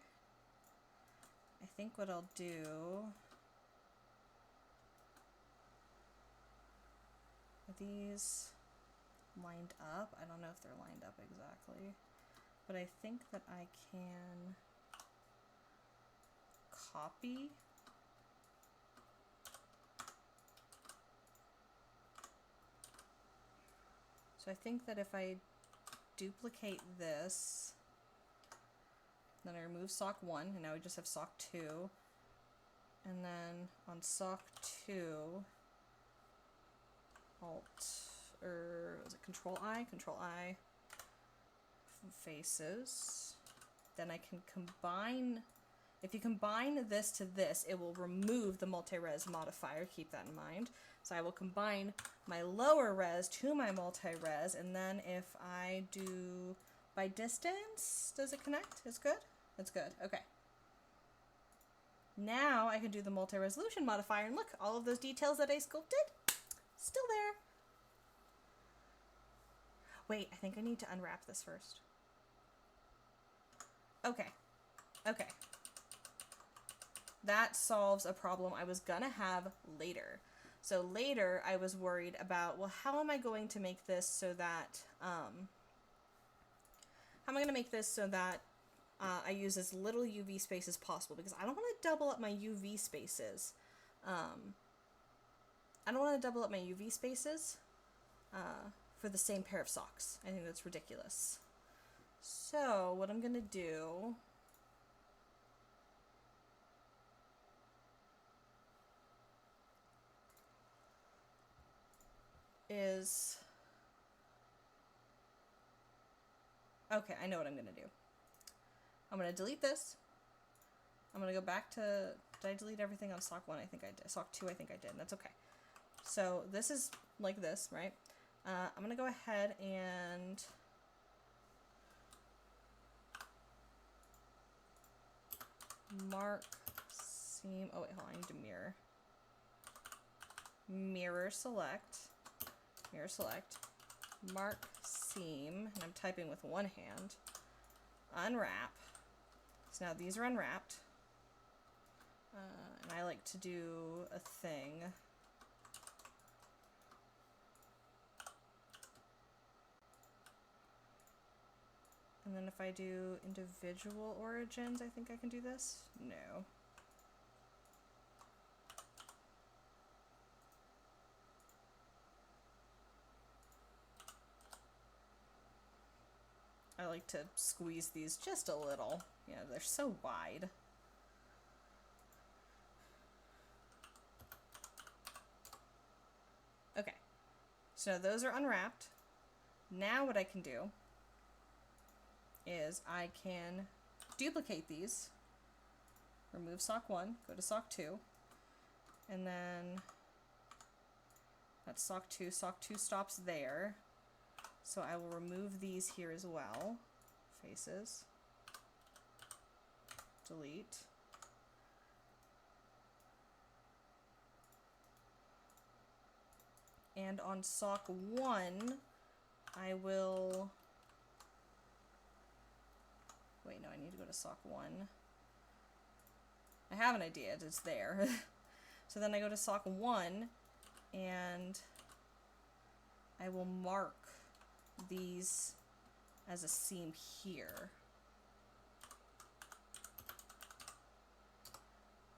I think what I'll do, are these lined up? I don't know if they're lined up exactly, but I think that I can copy. So I think that if I duplicate this, then I remove sock 1, and now we just have sock 2. And then on sock 2, was it Control I? Control I, faces. Then I can combine, if you combine this to this, it will remove the multi-res modifier, keep that in mind. So I will combine my lower res to my multi-res, and then if I do by distance, does it connect? It's good? It's good, okay. Now I can do the multi-resolution modifier, and look, all of those details that I sculpted, still there. Wait, I think I need to unwrap this first. Okay, okay. That solves a problem I was gonna have later. So later I was worried about, well, how am I going to make this so that, I use as little UV space as possible, because I don't want to double up my UV spaces. For the same pair of socks. I think that's ridiculous. So what I'm gonna do is, okay, I know what I'm gonna do. I'm gonna delete this. I'm gonna go back to, did I delete everything on sock 1? I think I did. Sock 2, I think I did, and that's okay. So this is like this, right? I'm gonna go ahead and mark seam, oh wait, hold on, I need to mirror. Mirror select, mark seam, and I'm typing with one hand, unwrap. So now these are unwrapped, and I like to do a thing. And then if I do individual origins, I think I can do this? No. I like to squeeze these just a little. Yeah, they're so wide. Okay, so those are unwrapped. Now what I can do is I can duplicate these, remove sock 1, go to sock 2, and then that's sock 2. Sock 2 stops there. So I will remove these here as well. Faces. Delete. And on sock 1, I will, wait, no, I need to go to sock 1. I have an idea, it's there. So then I go to sock 1, and I will mark these as a seam here.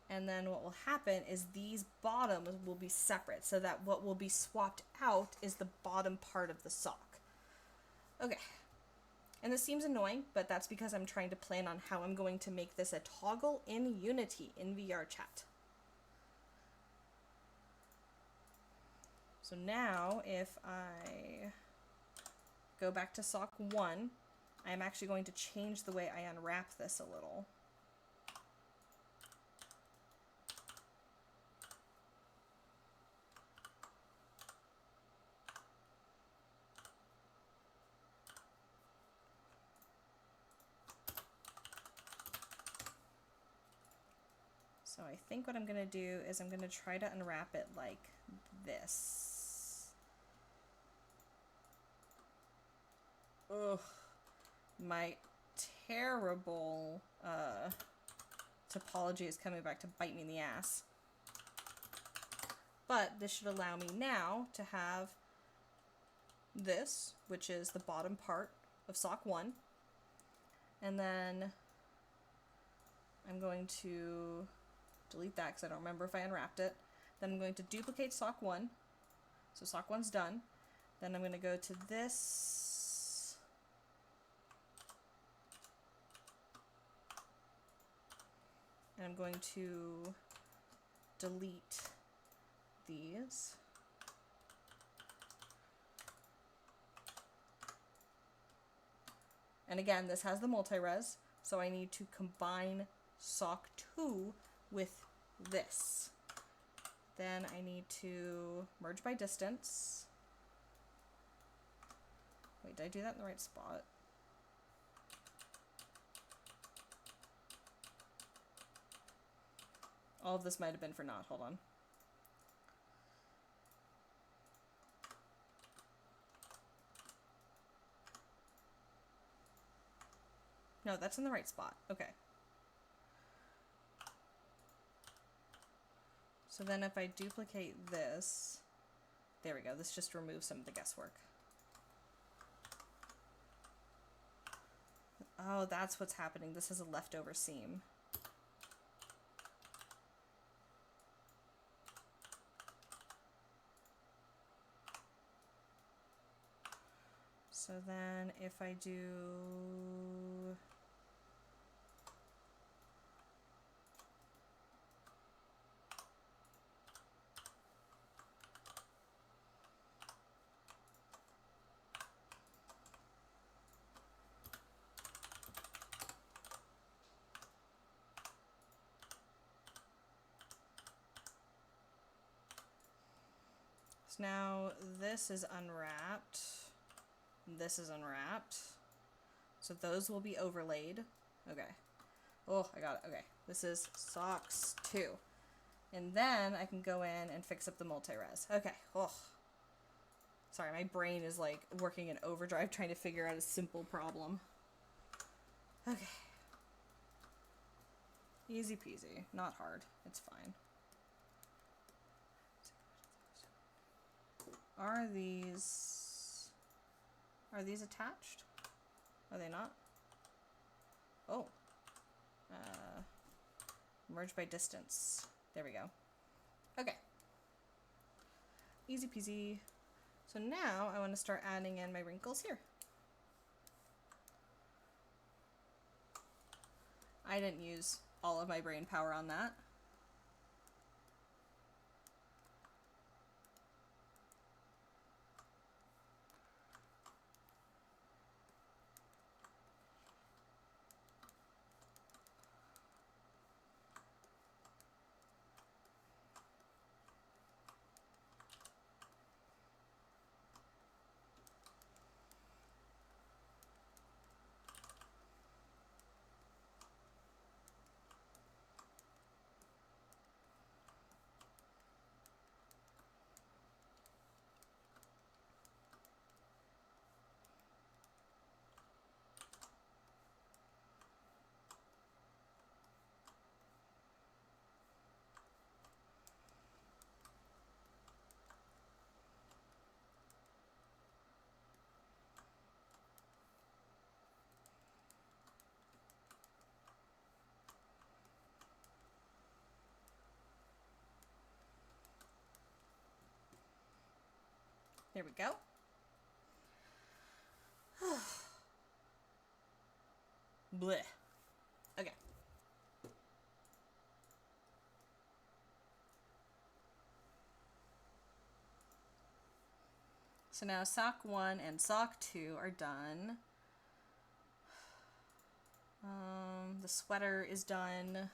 And then what will happen is these bottoms will be separate, so that what will be swapped out is the bottom part of the sock. Okay. And this seems annoying, but that's because I'm trying to plan on how I'm going to make this a toggle in Unity in VRChat. So now if I go back to sock 1, I'm actually going to change the way I unwrap this a little. So I think what I'm going to do is I'm going to try to unwrap it like this. Ugh. My terrible topology is coming back to bite me in the ass. But this should allow me now to have this, which is the bottom part of sock 1. And then I'm going to delete that because I don't remember if I unwrapped it. Then I'm going to duplicate sock 1. So sock 1's done. Then I'm going to go to this. And I'm going to delete these. And again, this has the multi-res, so I need to combine sock 2 with this. Then I need to merge by distance. Wait, did I do that in the right spot? All of this might have been for naught. Hold on. No, that's in the right spot. Okay. So then if I duplicate this, there we go. This just removes some of the guesswork. Oh, that's what's happening. This is a leftover seam. So then if I do... So now this is unwrapped. This is unwrapped. So those will be overlaid. Okay. Oh, I got it. Okay. This is socks 2. And then I can go in and fix up the multi-res. Okay. Oh. Sorry, my brain is like working in overdrive trying to figure out a simple problem. Okay. Easy peasy. Not hard. It's fine. Are these attached? Are they not? Oh. Merge by distance. There we go. Okay. Easy peasy. So now I want to start adding in my wrinkles here. I didn't use all of my brain power on that. There we go. Blech. Okay. So now sock 1 and sock 2 are done. The sweater is done.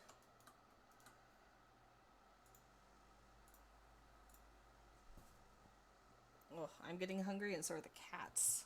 Oh, I'm getting hungry and so are the cats.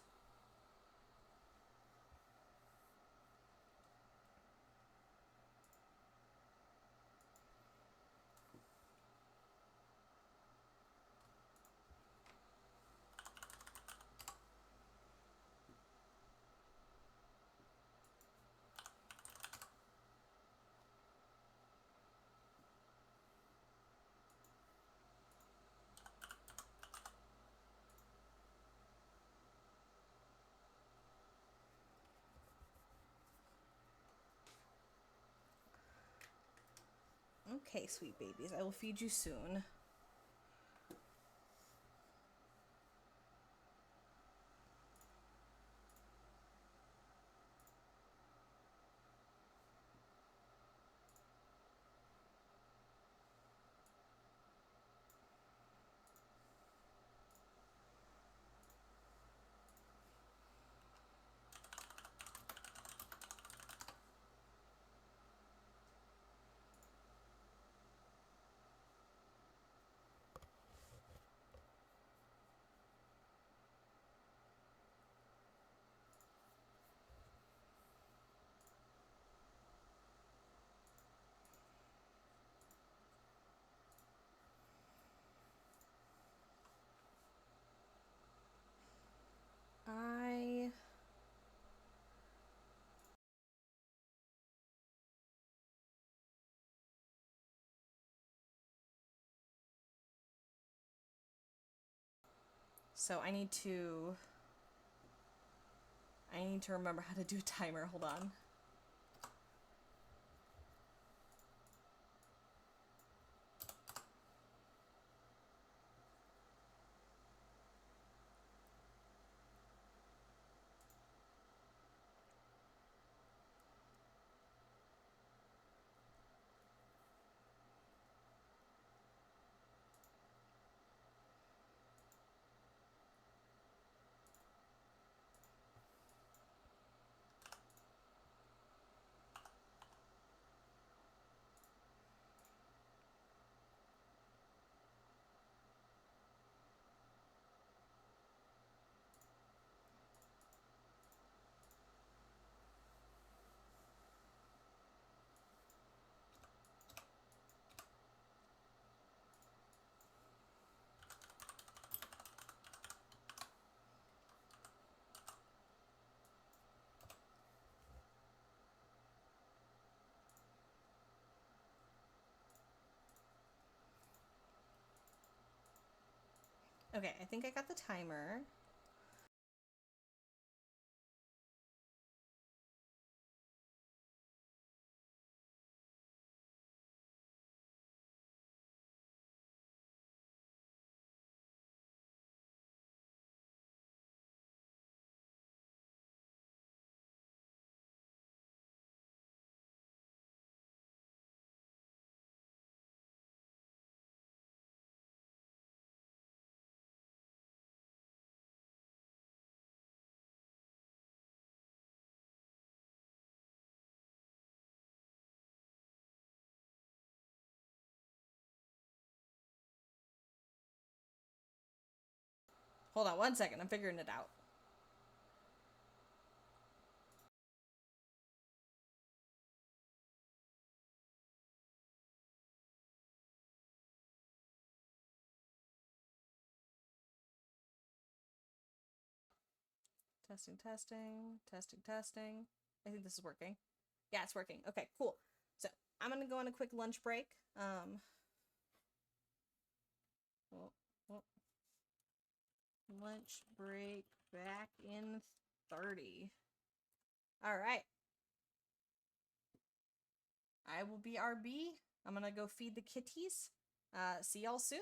Okay, sweet babies, I will feed you soon. I So I need to remember how to do a timer. Hold on. Okay, I think I got the timer. Hold on one second. I'm figuring it out. Testing, testing, testing, testing. I think this is working. Yeah, it's working. Okay, cool. So I'm gonna go on a quick lunch break. Well, well, lunch break back in 30. All right. I will be RB. I'm gonna go feed the kitties. See y'all soon.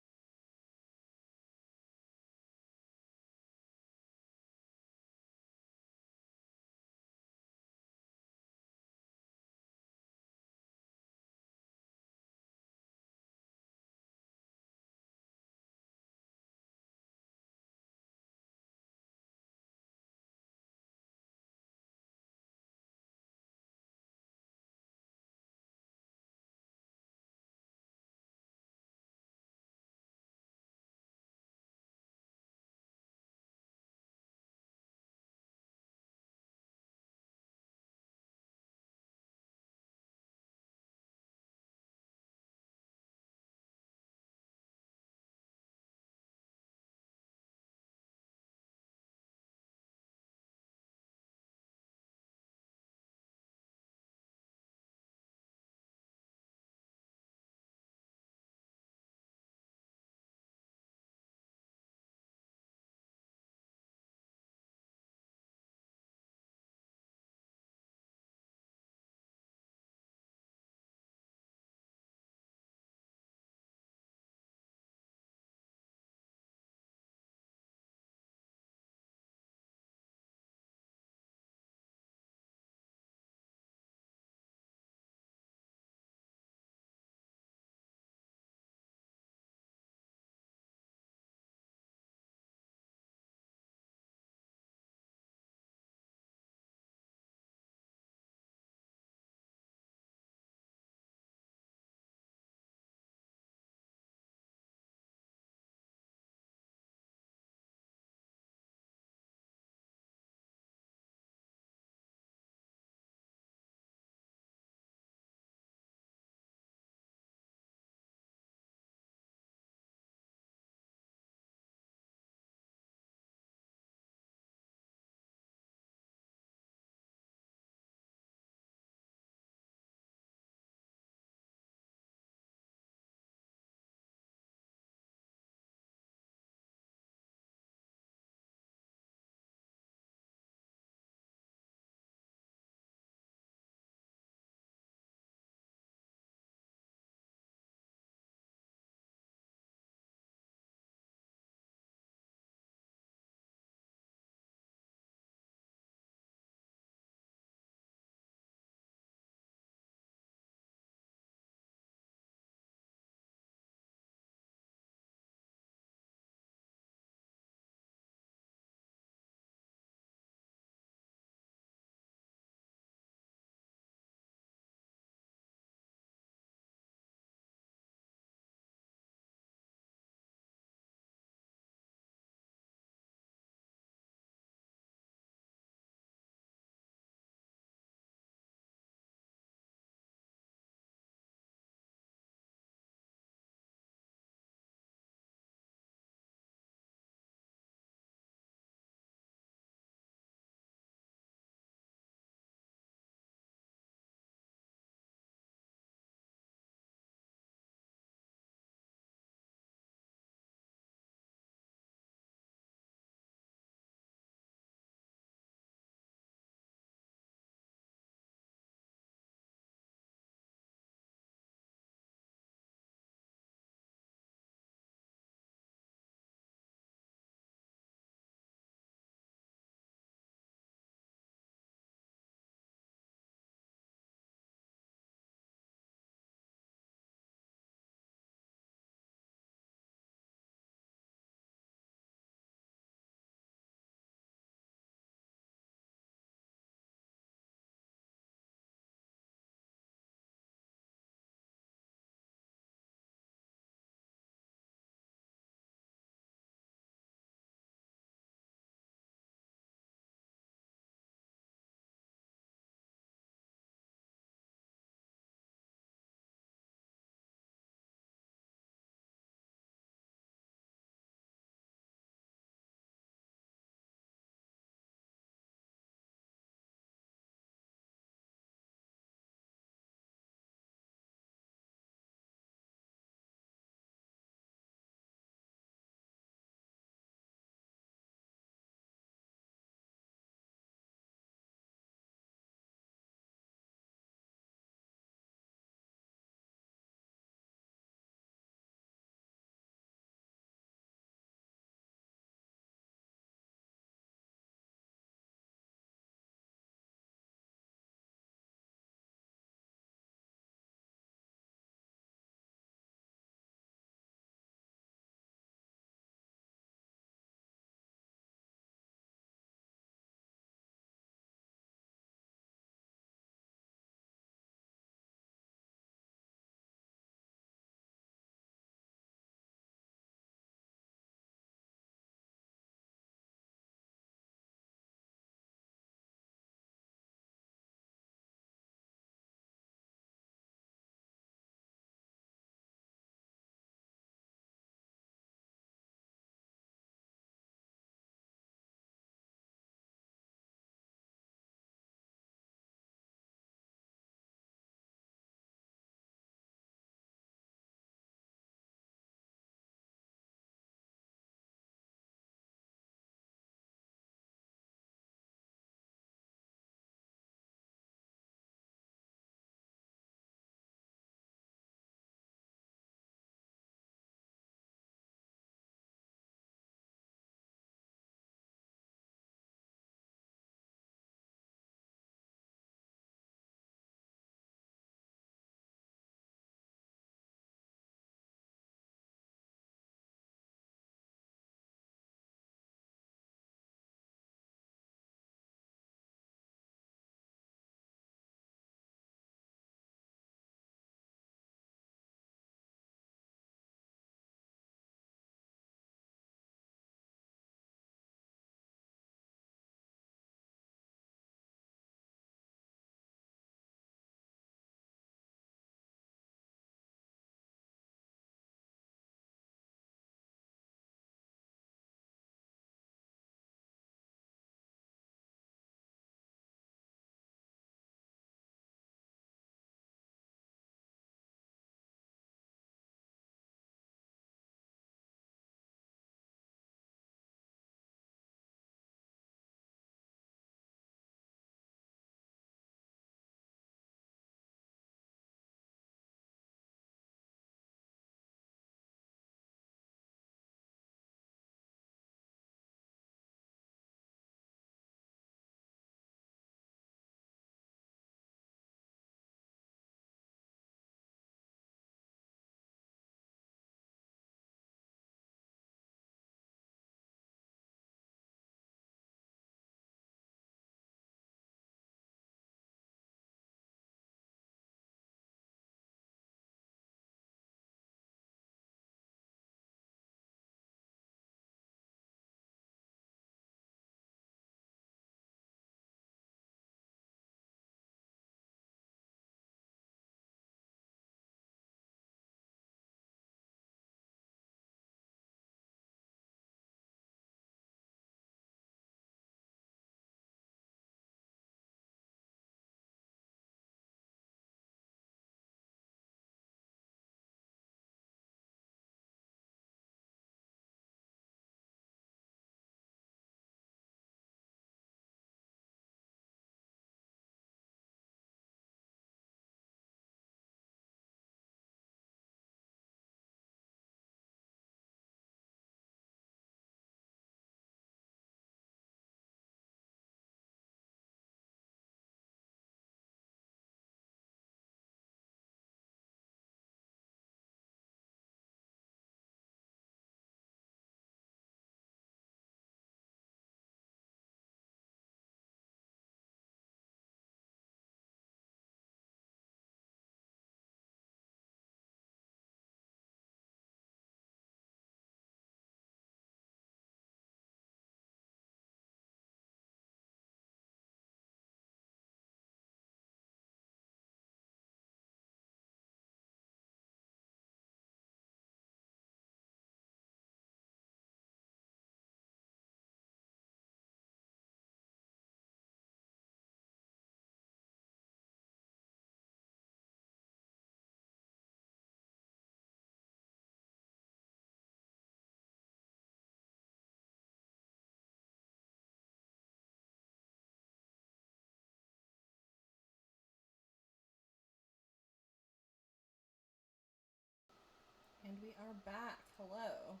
And we are back. Hello.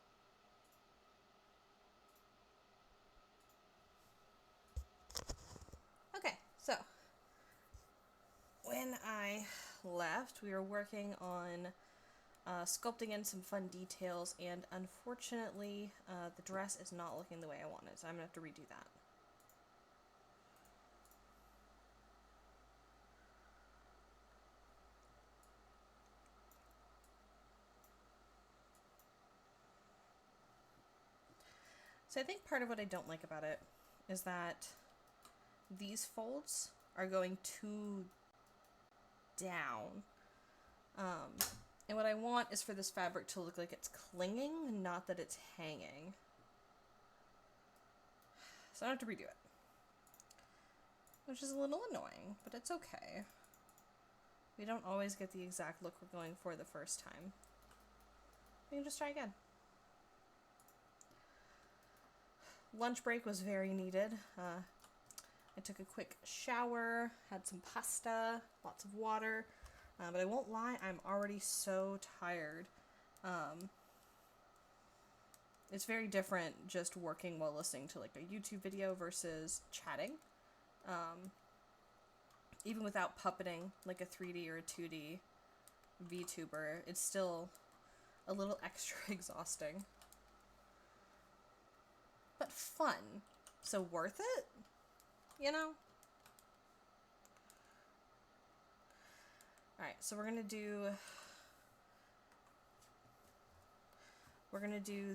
Okay, so when I left, we were working on sculpting in some fun details, and unfortunately, the dress is not looking the way I wanted, so I'm gonna have to redo that. So I think part of what I don't like about it is that these folds are going too down. And what I want is for this fabric to look like it's clinging, not that it's hanging. So I have to redo it. Which is a little annoying, but it's okay. We don't always get the exact look we're going for the first time. We can just try again. Lunch break was very needed. I took a quick shower, had some pasta, lots of water, but I won't lie, I'm already so tired. It's very different just working while listening to like a YouTube video versus chatting. Even without puppeting like a 3D or a 2D VTuber, it's still a little extra exhausting. But fun. So worth it? You know? Alright, so we're gonna do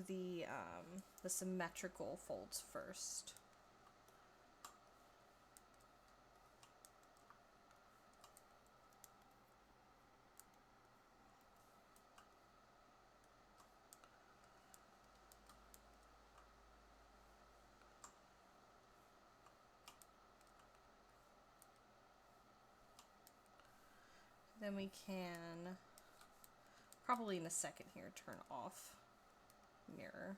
the symmetrical folds first. Then we can, probably in a second here, turn off mirror.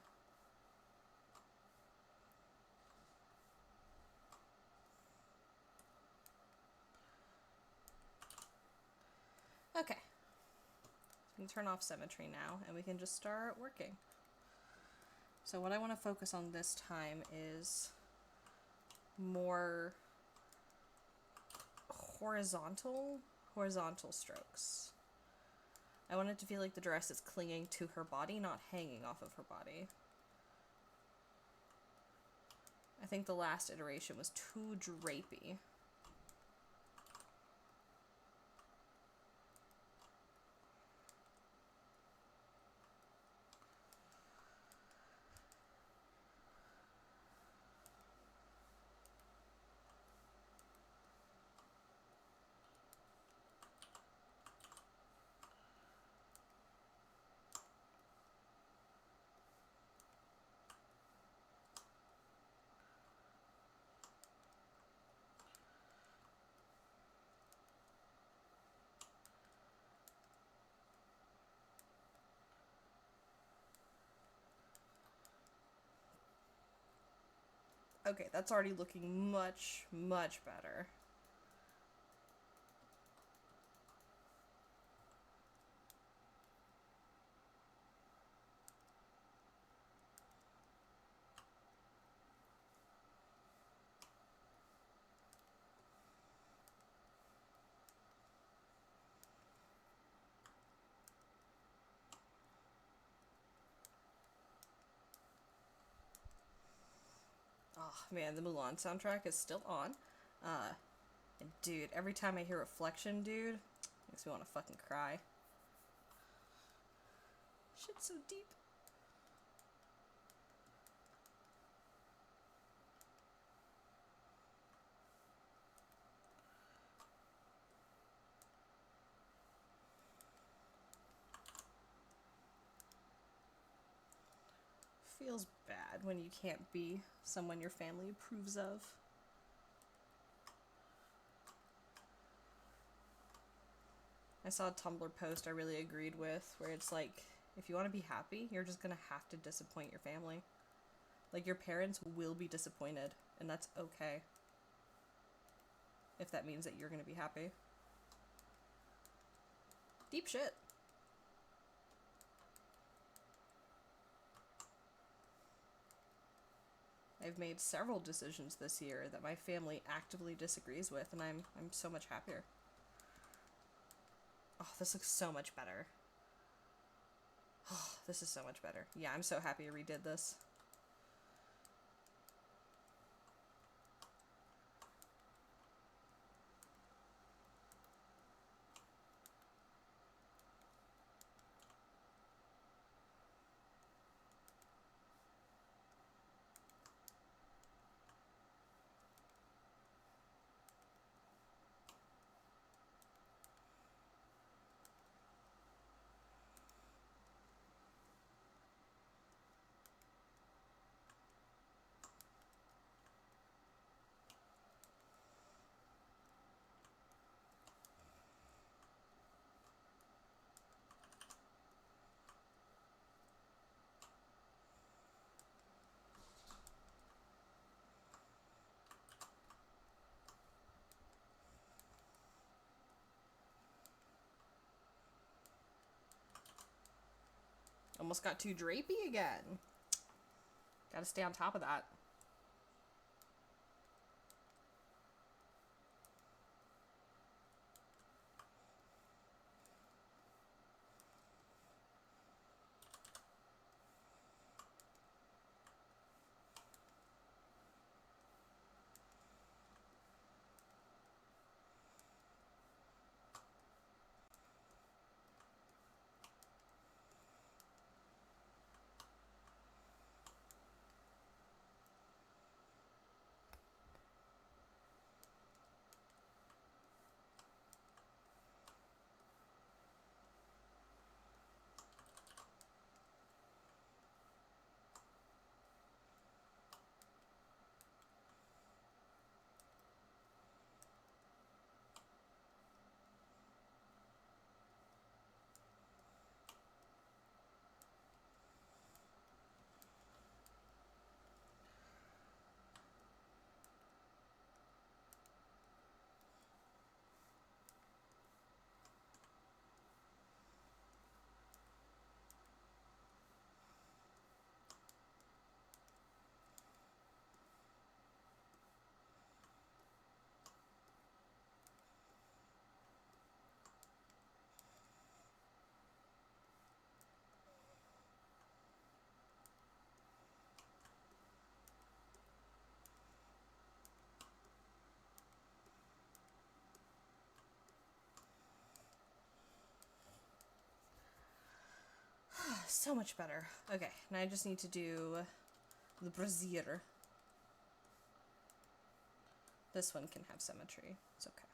Okay. So we can turn off symmetry now, and we can just start working. So what I want to focus on this time is more horizontal strokes. I want it to feel like the dress is clinging to her body, not hanging off of her body. I think the last iteration was too drapey. Okay, that's already looking much, much better. Oh man, the Mulan soundtrack is still on. And dude, every time I hear Reflection, dude, makes me want to fucking cry. Shit's so deep. Feels bad when you can't be someone your family approves of. I saw a Tumblr post I really agreed with, where it's like, if you want to be happy, you're just gonna have to disappoint your family. Like, your parents will be disappointed, and that's okay. If that means that you're gonna be happy. Deep shit. I've made several decisions this year that my family actively disagrees with, and I'm so much happier. Oh, this looks so much better. Oh, this is so much better. Yeah, I'm so happy I redid this. Almost got too drapey again. Gotta stay on top of that. So much better. Okay, now I just need to do the brassiere. This one can have symmetry. It's okay.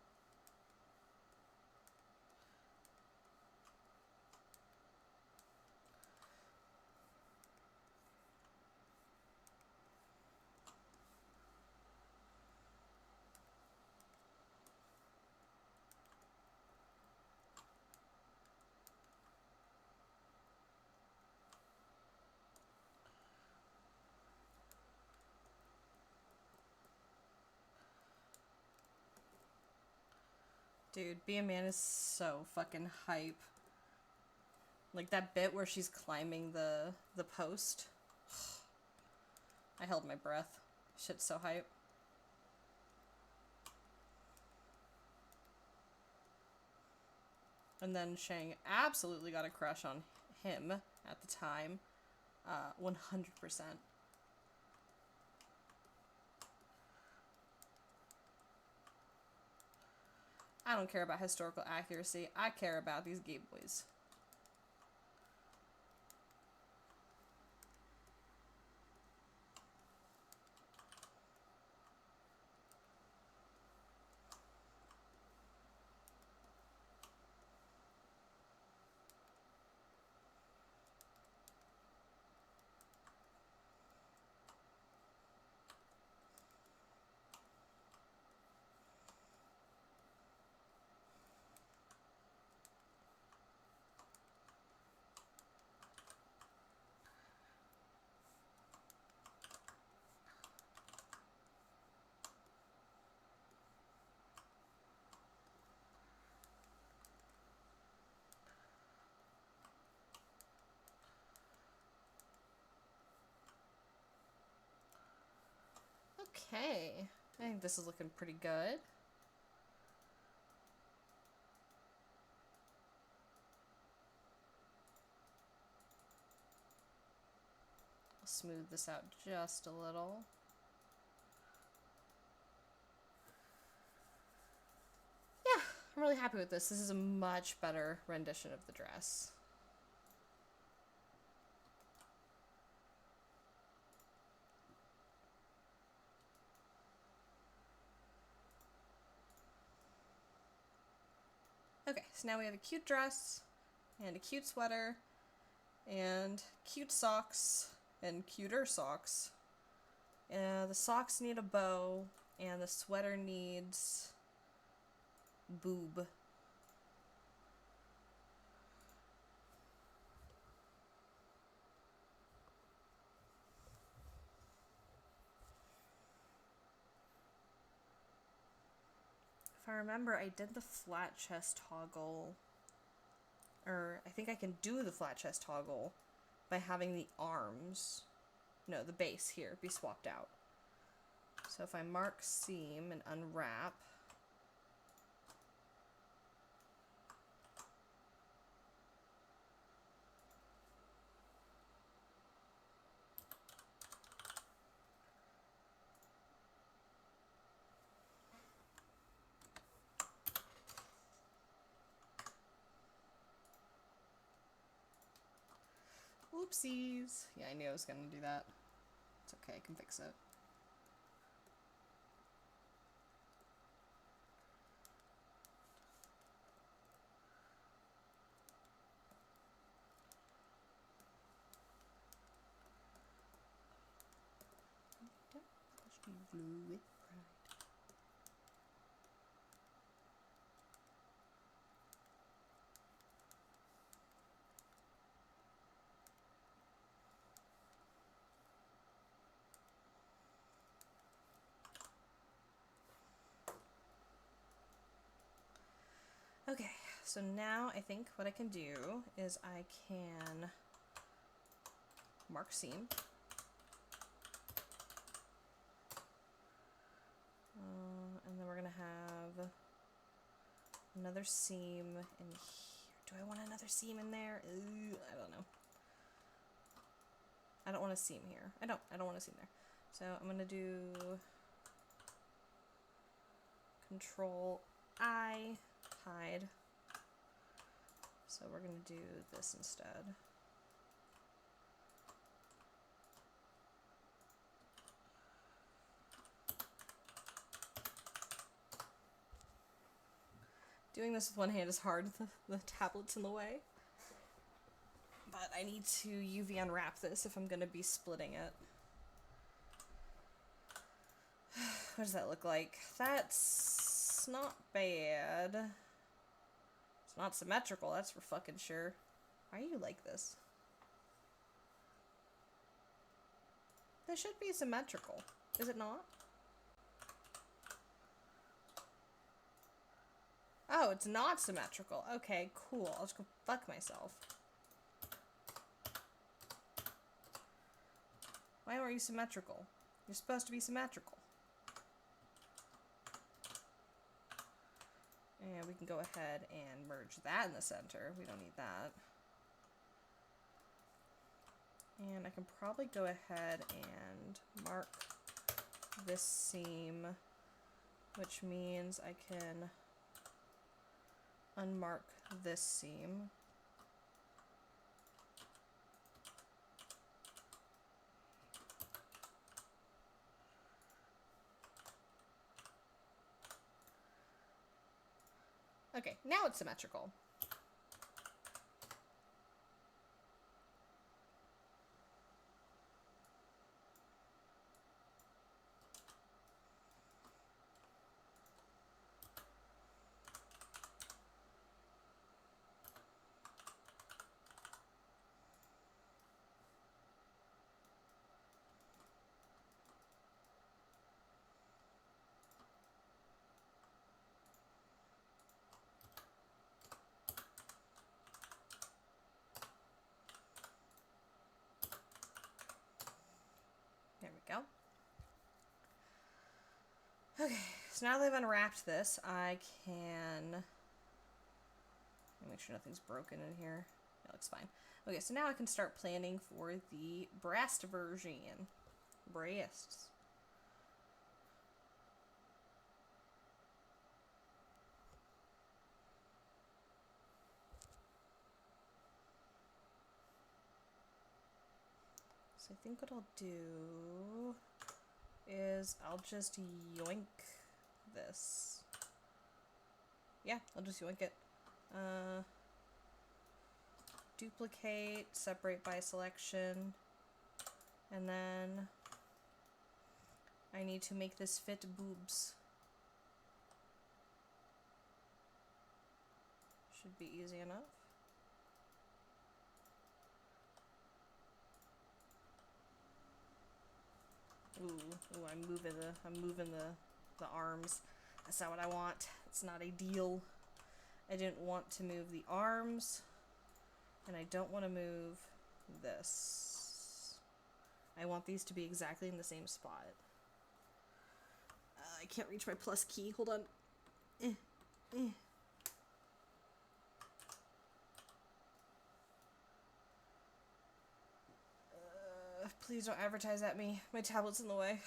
Dude, Be a Man is so fucking hype. Like that bit where she's climbing the post. I held my breath. Shit's so hype. And then Shang absolutely got a crush on him at the time. 100%. I don't care about historical accuracy. I care about these gay boys. Okay, I think this is looking pretty good. I'll smooth this out just a little. Yeah, I'm really happy with this. This is a much better rendition of the dress. Okay, so now we have a cute dress, and a cute sweater, and cute socks, and cuter socks. The socks need a bow, and the sweater needs boob. If I remember, I did the flat chest toggle, or I think I can do the flat chest toggle by having the arms, no, the base here, be swapped out. So if I mark seam and unwrap, oopsies. Yeah, I knew I was gonna do that. It's okay, I can fix it. Okay, so now I think what I can do is I can mark seam. And then we're gonna have another seam in here. Do I want another seam in there? I don't know. I don't want a seam here. I don't want a seam there. So I'm gonna do Control I, hide. So we're gonna do this instead. Doing this with one hand is hard. The tablet's in the way. But I need to UV unwrap this if I'm going to be splitting it. What does that look like? That's not bad. It's not symmetrical, that's for fucking sure. Why are you like this? This should be symmetrical. Is it not? Oh, it's not symmetrical. Okay, cool. I'll just go fuck myself. Why aren't you symmetrical? You're supposed to be symmetrical. And we can go ahead and merge that in the center. We don't need that. And I can probably go ahead and mark this seam, which means I can unmark this seam. Okay, now it's symmetrical. Okay, so now that I've unwrapped this, I can make sure nothing's broken in here. That looks fine. Okay, so now I can start planning for the breast version. Breasts. So I think what I'll do is I'll just yoink this. Yeah, I'll just yoink it. Duplicate, separate by selection, and then I need to make this fit boobs. Should be easy enough. Ooh, I'm moving the arms. That's not what I want. It's not ideal. I didn't want to move the arms, and I don't want to move this. I want these to be exactly in the same spot. I can't reach my plus key. Hold on. Please don't advertise at me. My tablet's in the way.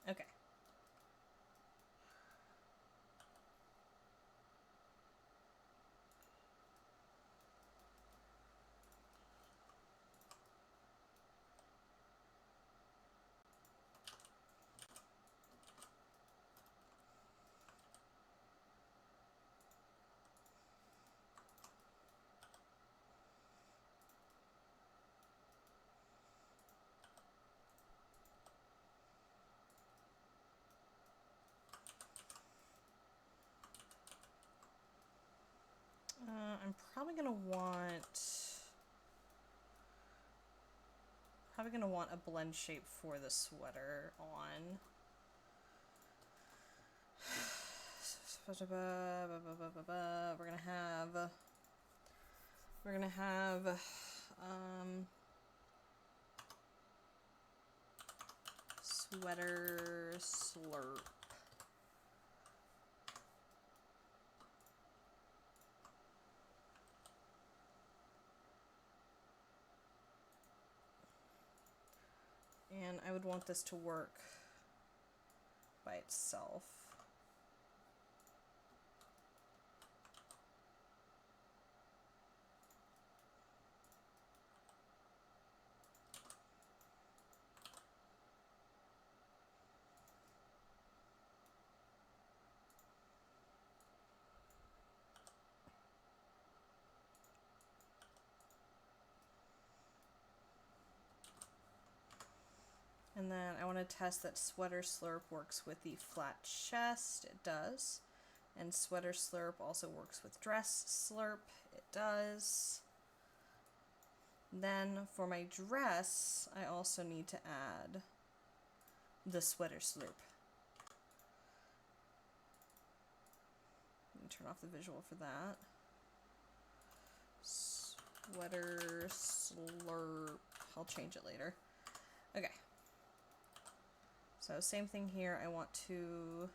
Okay. I'm probably gonna want a blend shape for the sweater on. We're gonna have sweater slurp. And I would want this to work by itself. And then I want to test that sweater slurp works with the flat chest. It does. And sweater slurp also works with dress slurp. It does. Then for my dress, I also need to add the sweater slurp. Let me turn off the visual for that. Sweater slurp. I'll change it later. Okay. So same thing here. I want to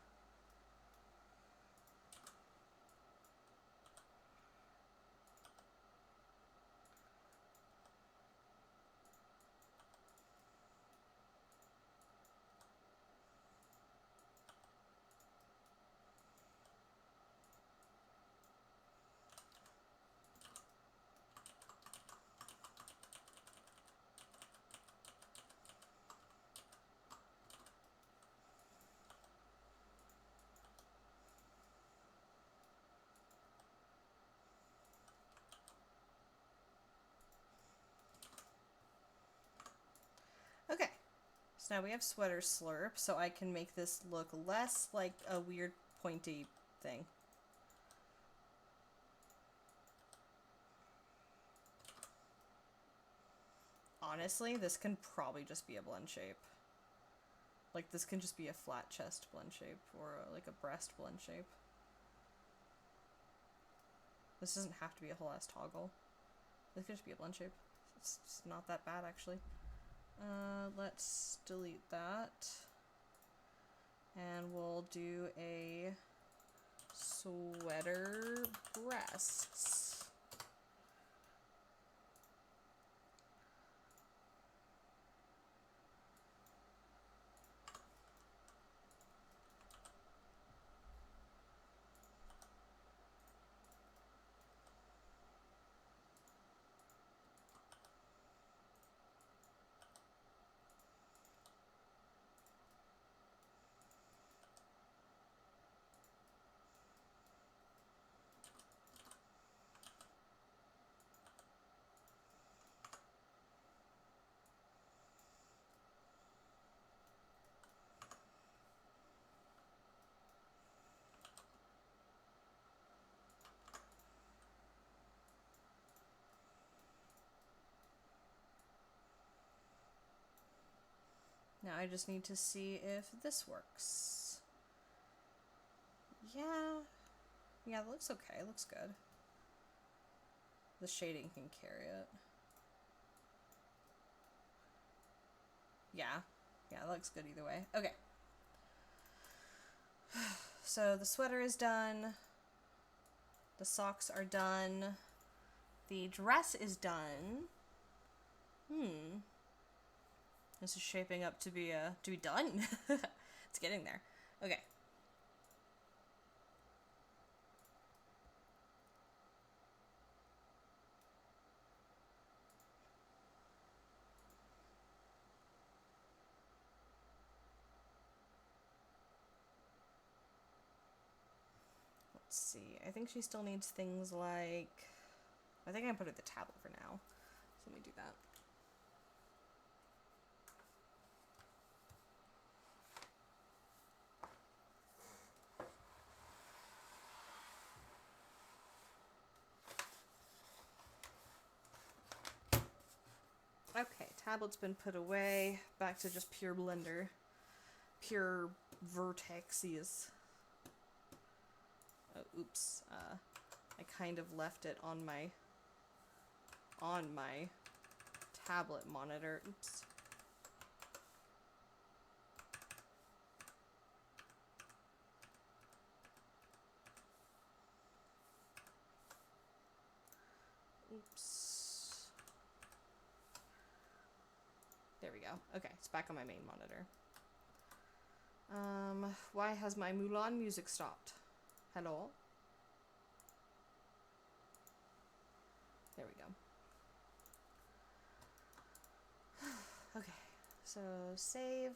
So now we have sweater slurp, so I can make this look less like a weird pointy thing. Honestly, this can probably just be a blend shape. Like, this can just be a flat chest blend shape, or like a breast blend shape. This doesn't have to be a whole ass toggle. This could just be a blend shape. It's not that bad, actually. Let's delete that. And we'll do a sweater breasts. Now I just need to see if this works. Yeah, that looks okay. It looks good. The shading can carry it. Yeah, that looks good either way. Okay. So the sweater is done. The socks are done. The dress is done. This is shaping up to be done. It's getting there. Okay. Let's see. I think she still needs things like... I think I can put her the tablet for now. So let me do that. Okay, tablet's been put away. Back to just pure Blender. Pure vertexies. Oh, oops. I kind of left it on my tablet monitor. Oops. Oops. There we go. Okay, it's back on my main monitor. Why has my Mulan music stopped? Hello? There we go. Okay, so save.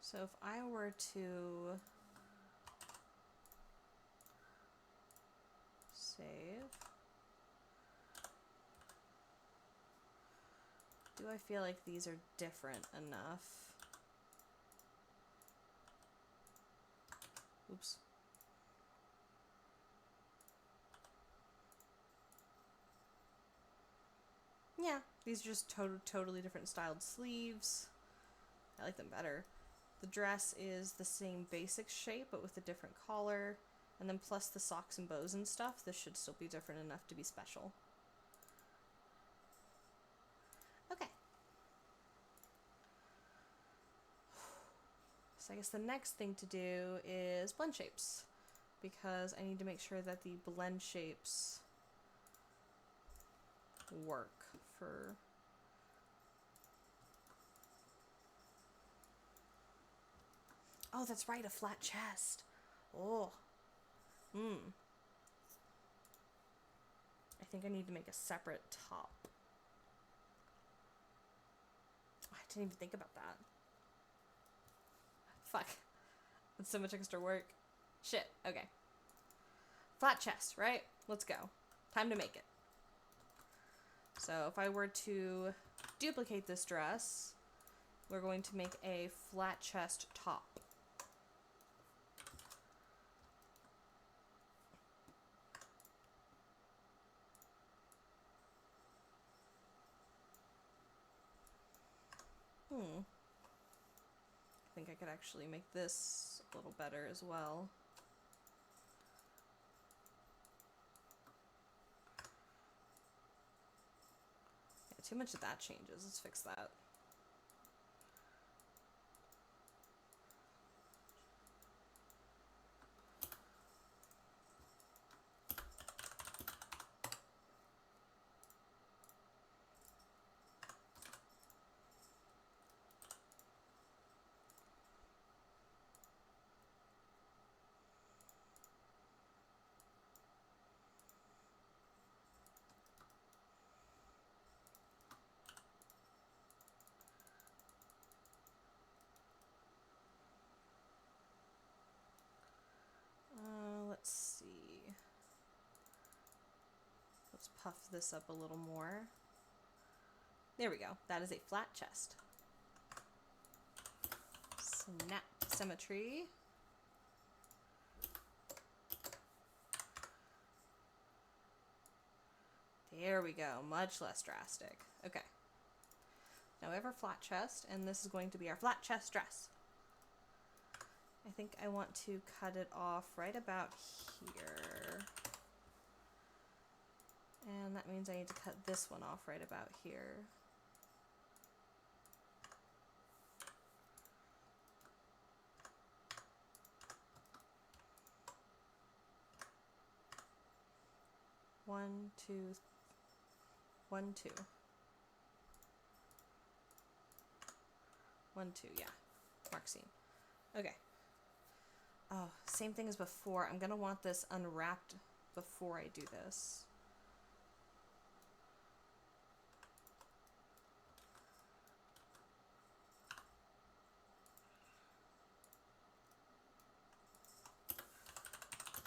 So if I were to save, do I feel like these are different enough? Oops. Yeah, these are just totally different styled sleeves. I like them better. The dress is the same basic shape, but with a different collar. And then plus the socks and bows and stuff, this should still be different enough to be special. Okay. So I guess the next thing to do is blend shapes, because I need to make sure that the blend shapes work for Oh, that's right, a flat chest. Oh. I think I need to make a separate top. I didn't even think about that. Fuck. That's so much extra work. Shit. Okay. Flat chest, right? Let's go. Time to make it. So if I were to duplicate this dress, we're going to make a flat chest top. I think I could actually make this a little better as well. Yeah, too much of that changes. Let's fix that. Let's see. Let's puff this up a little more. There we go. That is a flat chest. Snap symmetry. There we go. Much less drastic. Okay. Now we have our flat chest, and this is going to be our flat chest dress. I think I want to cut it off right about here. And that means I need to cut this one off right about here. One, two, 1, 2. 1, 2, yeah. Mark seam. Okay. Oh, same thing as before. I'm gonna want this unwrapped before I do this.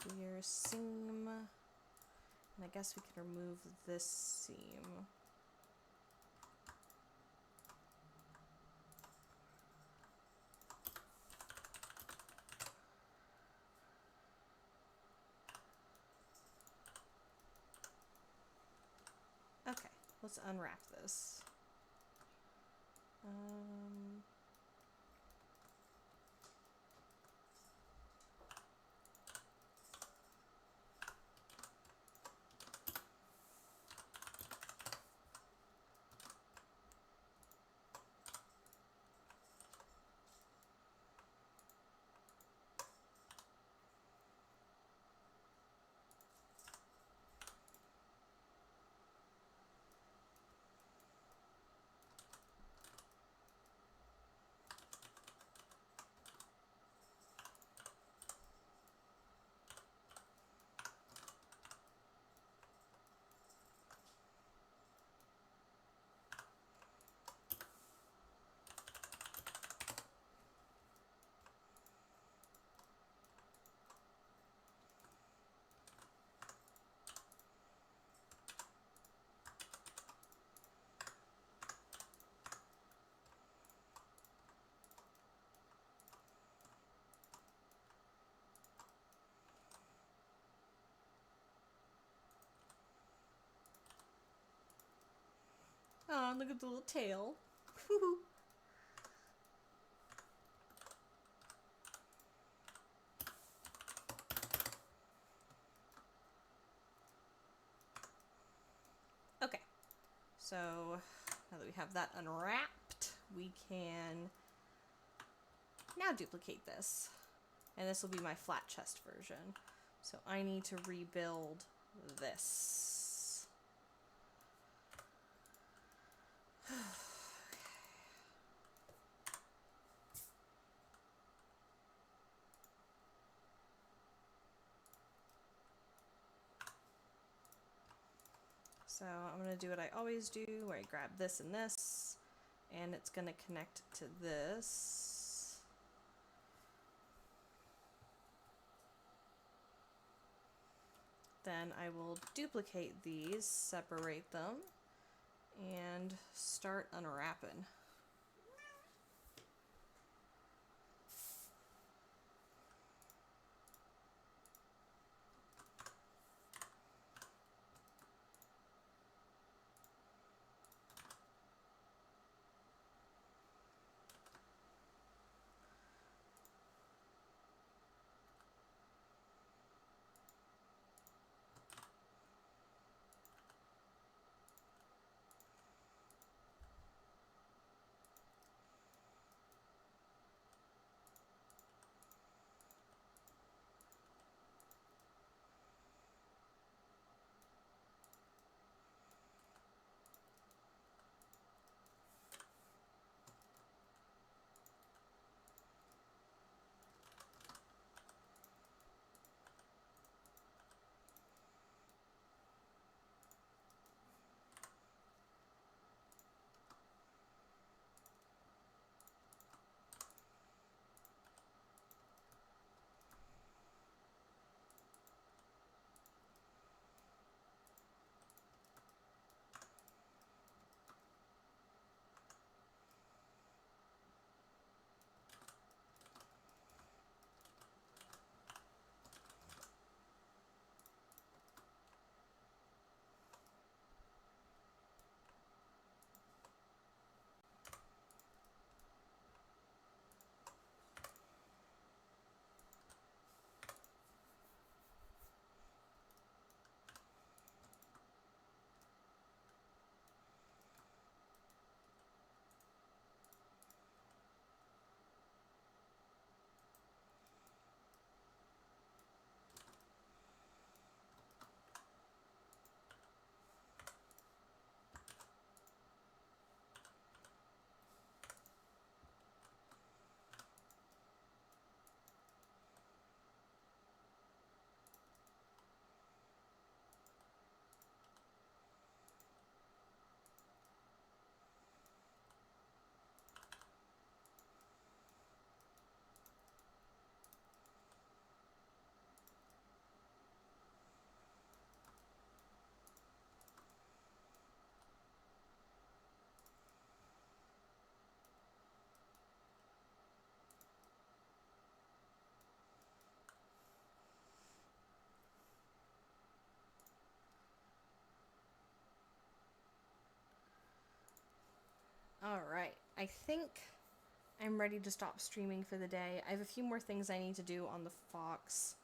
Do your seam. And I guess we can remove this seam. Okay, let's unwrap this. Oh, look at the little tail. Okay, so now that we have that unwrapped, we can now duplicate this. And this will be my flat chest version. So I need to rebuild this. So I'm going to do what I always do, where I grab this and this, and it's going to connect to this. Then I will duplicate these, separate them, and start unwrapping. Alright, I think I'm ready to stop streaming for the day. I have a few more things I need to do on the Fox,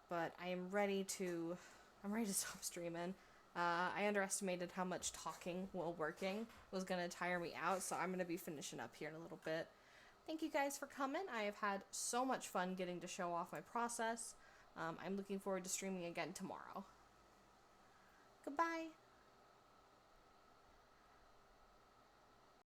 but I'm ready to stop streaming. I underestimated how much talking while working was going to tire me out, so I'm going to be finishing up here in a little bit. Thank you guys for coming. I have had so much fun getting to show off my process. I'm looking forward to streaming again tomorrow. Goodbye.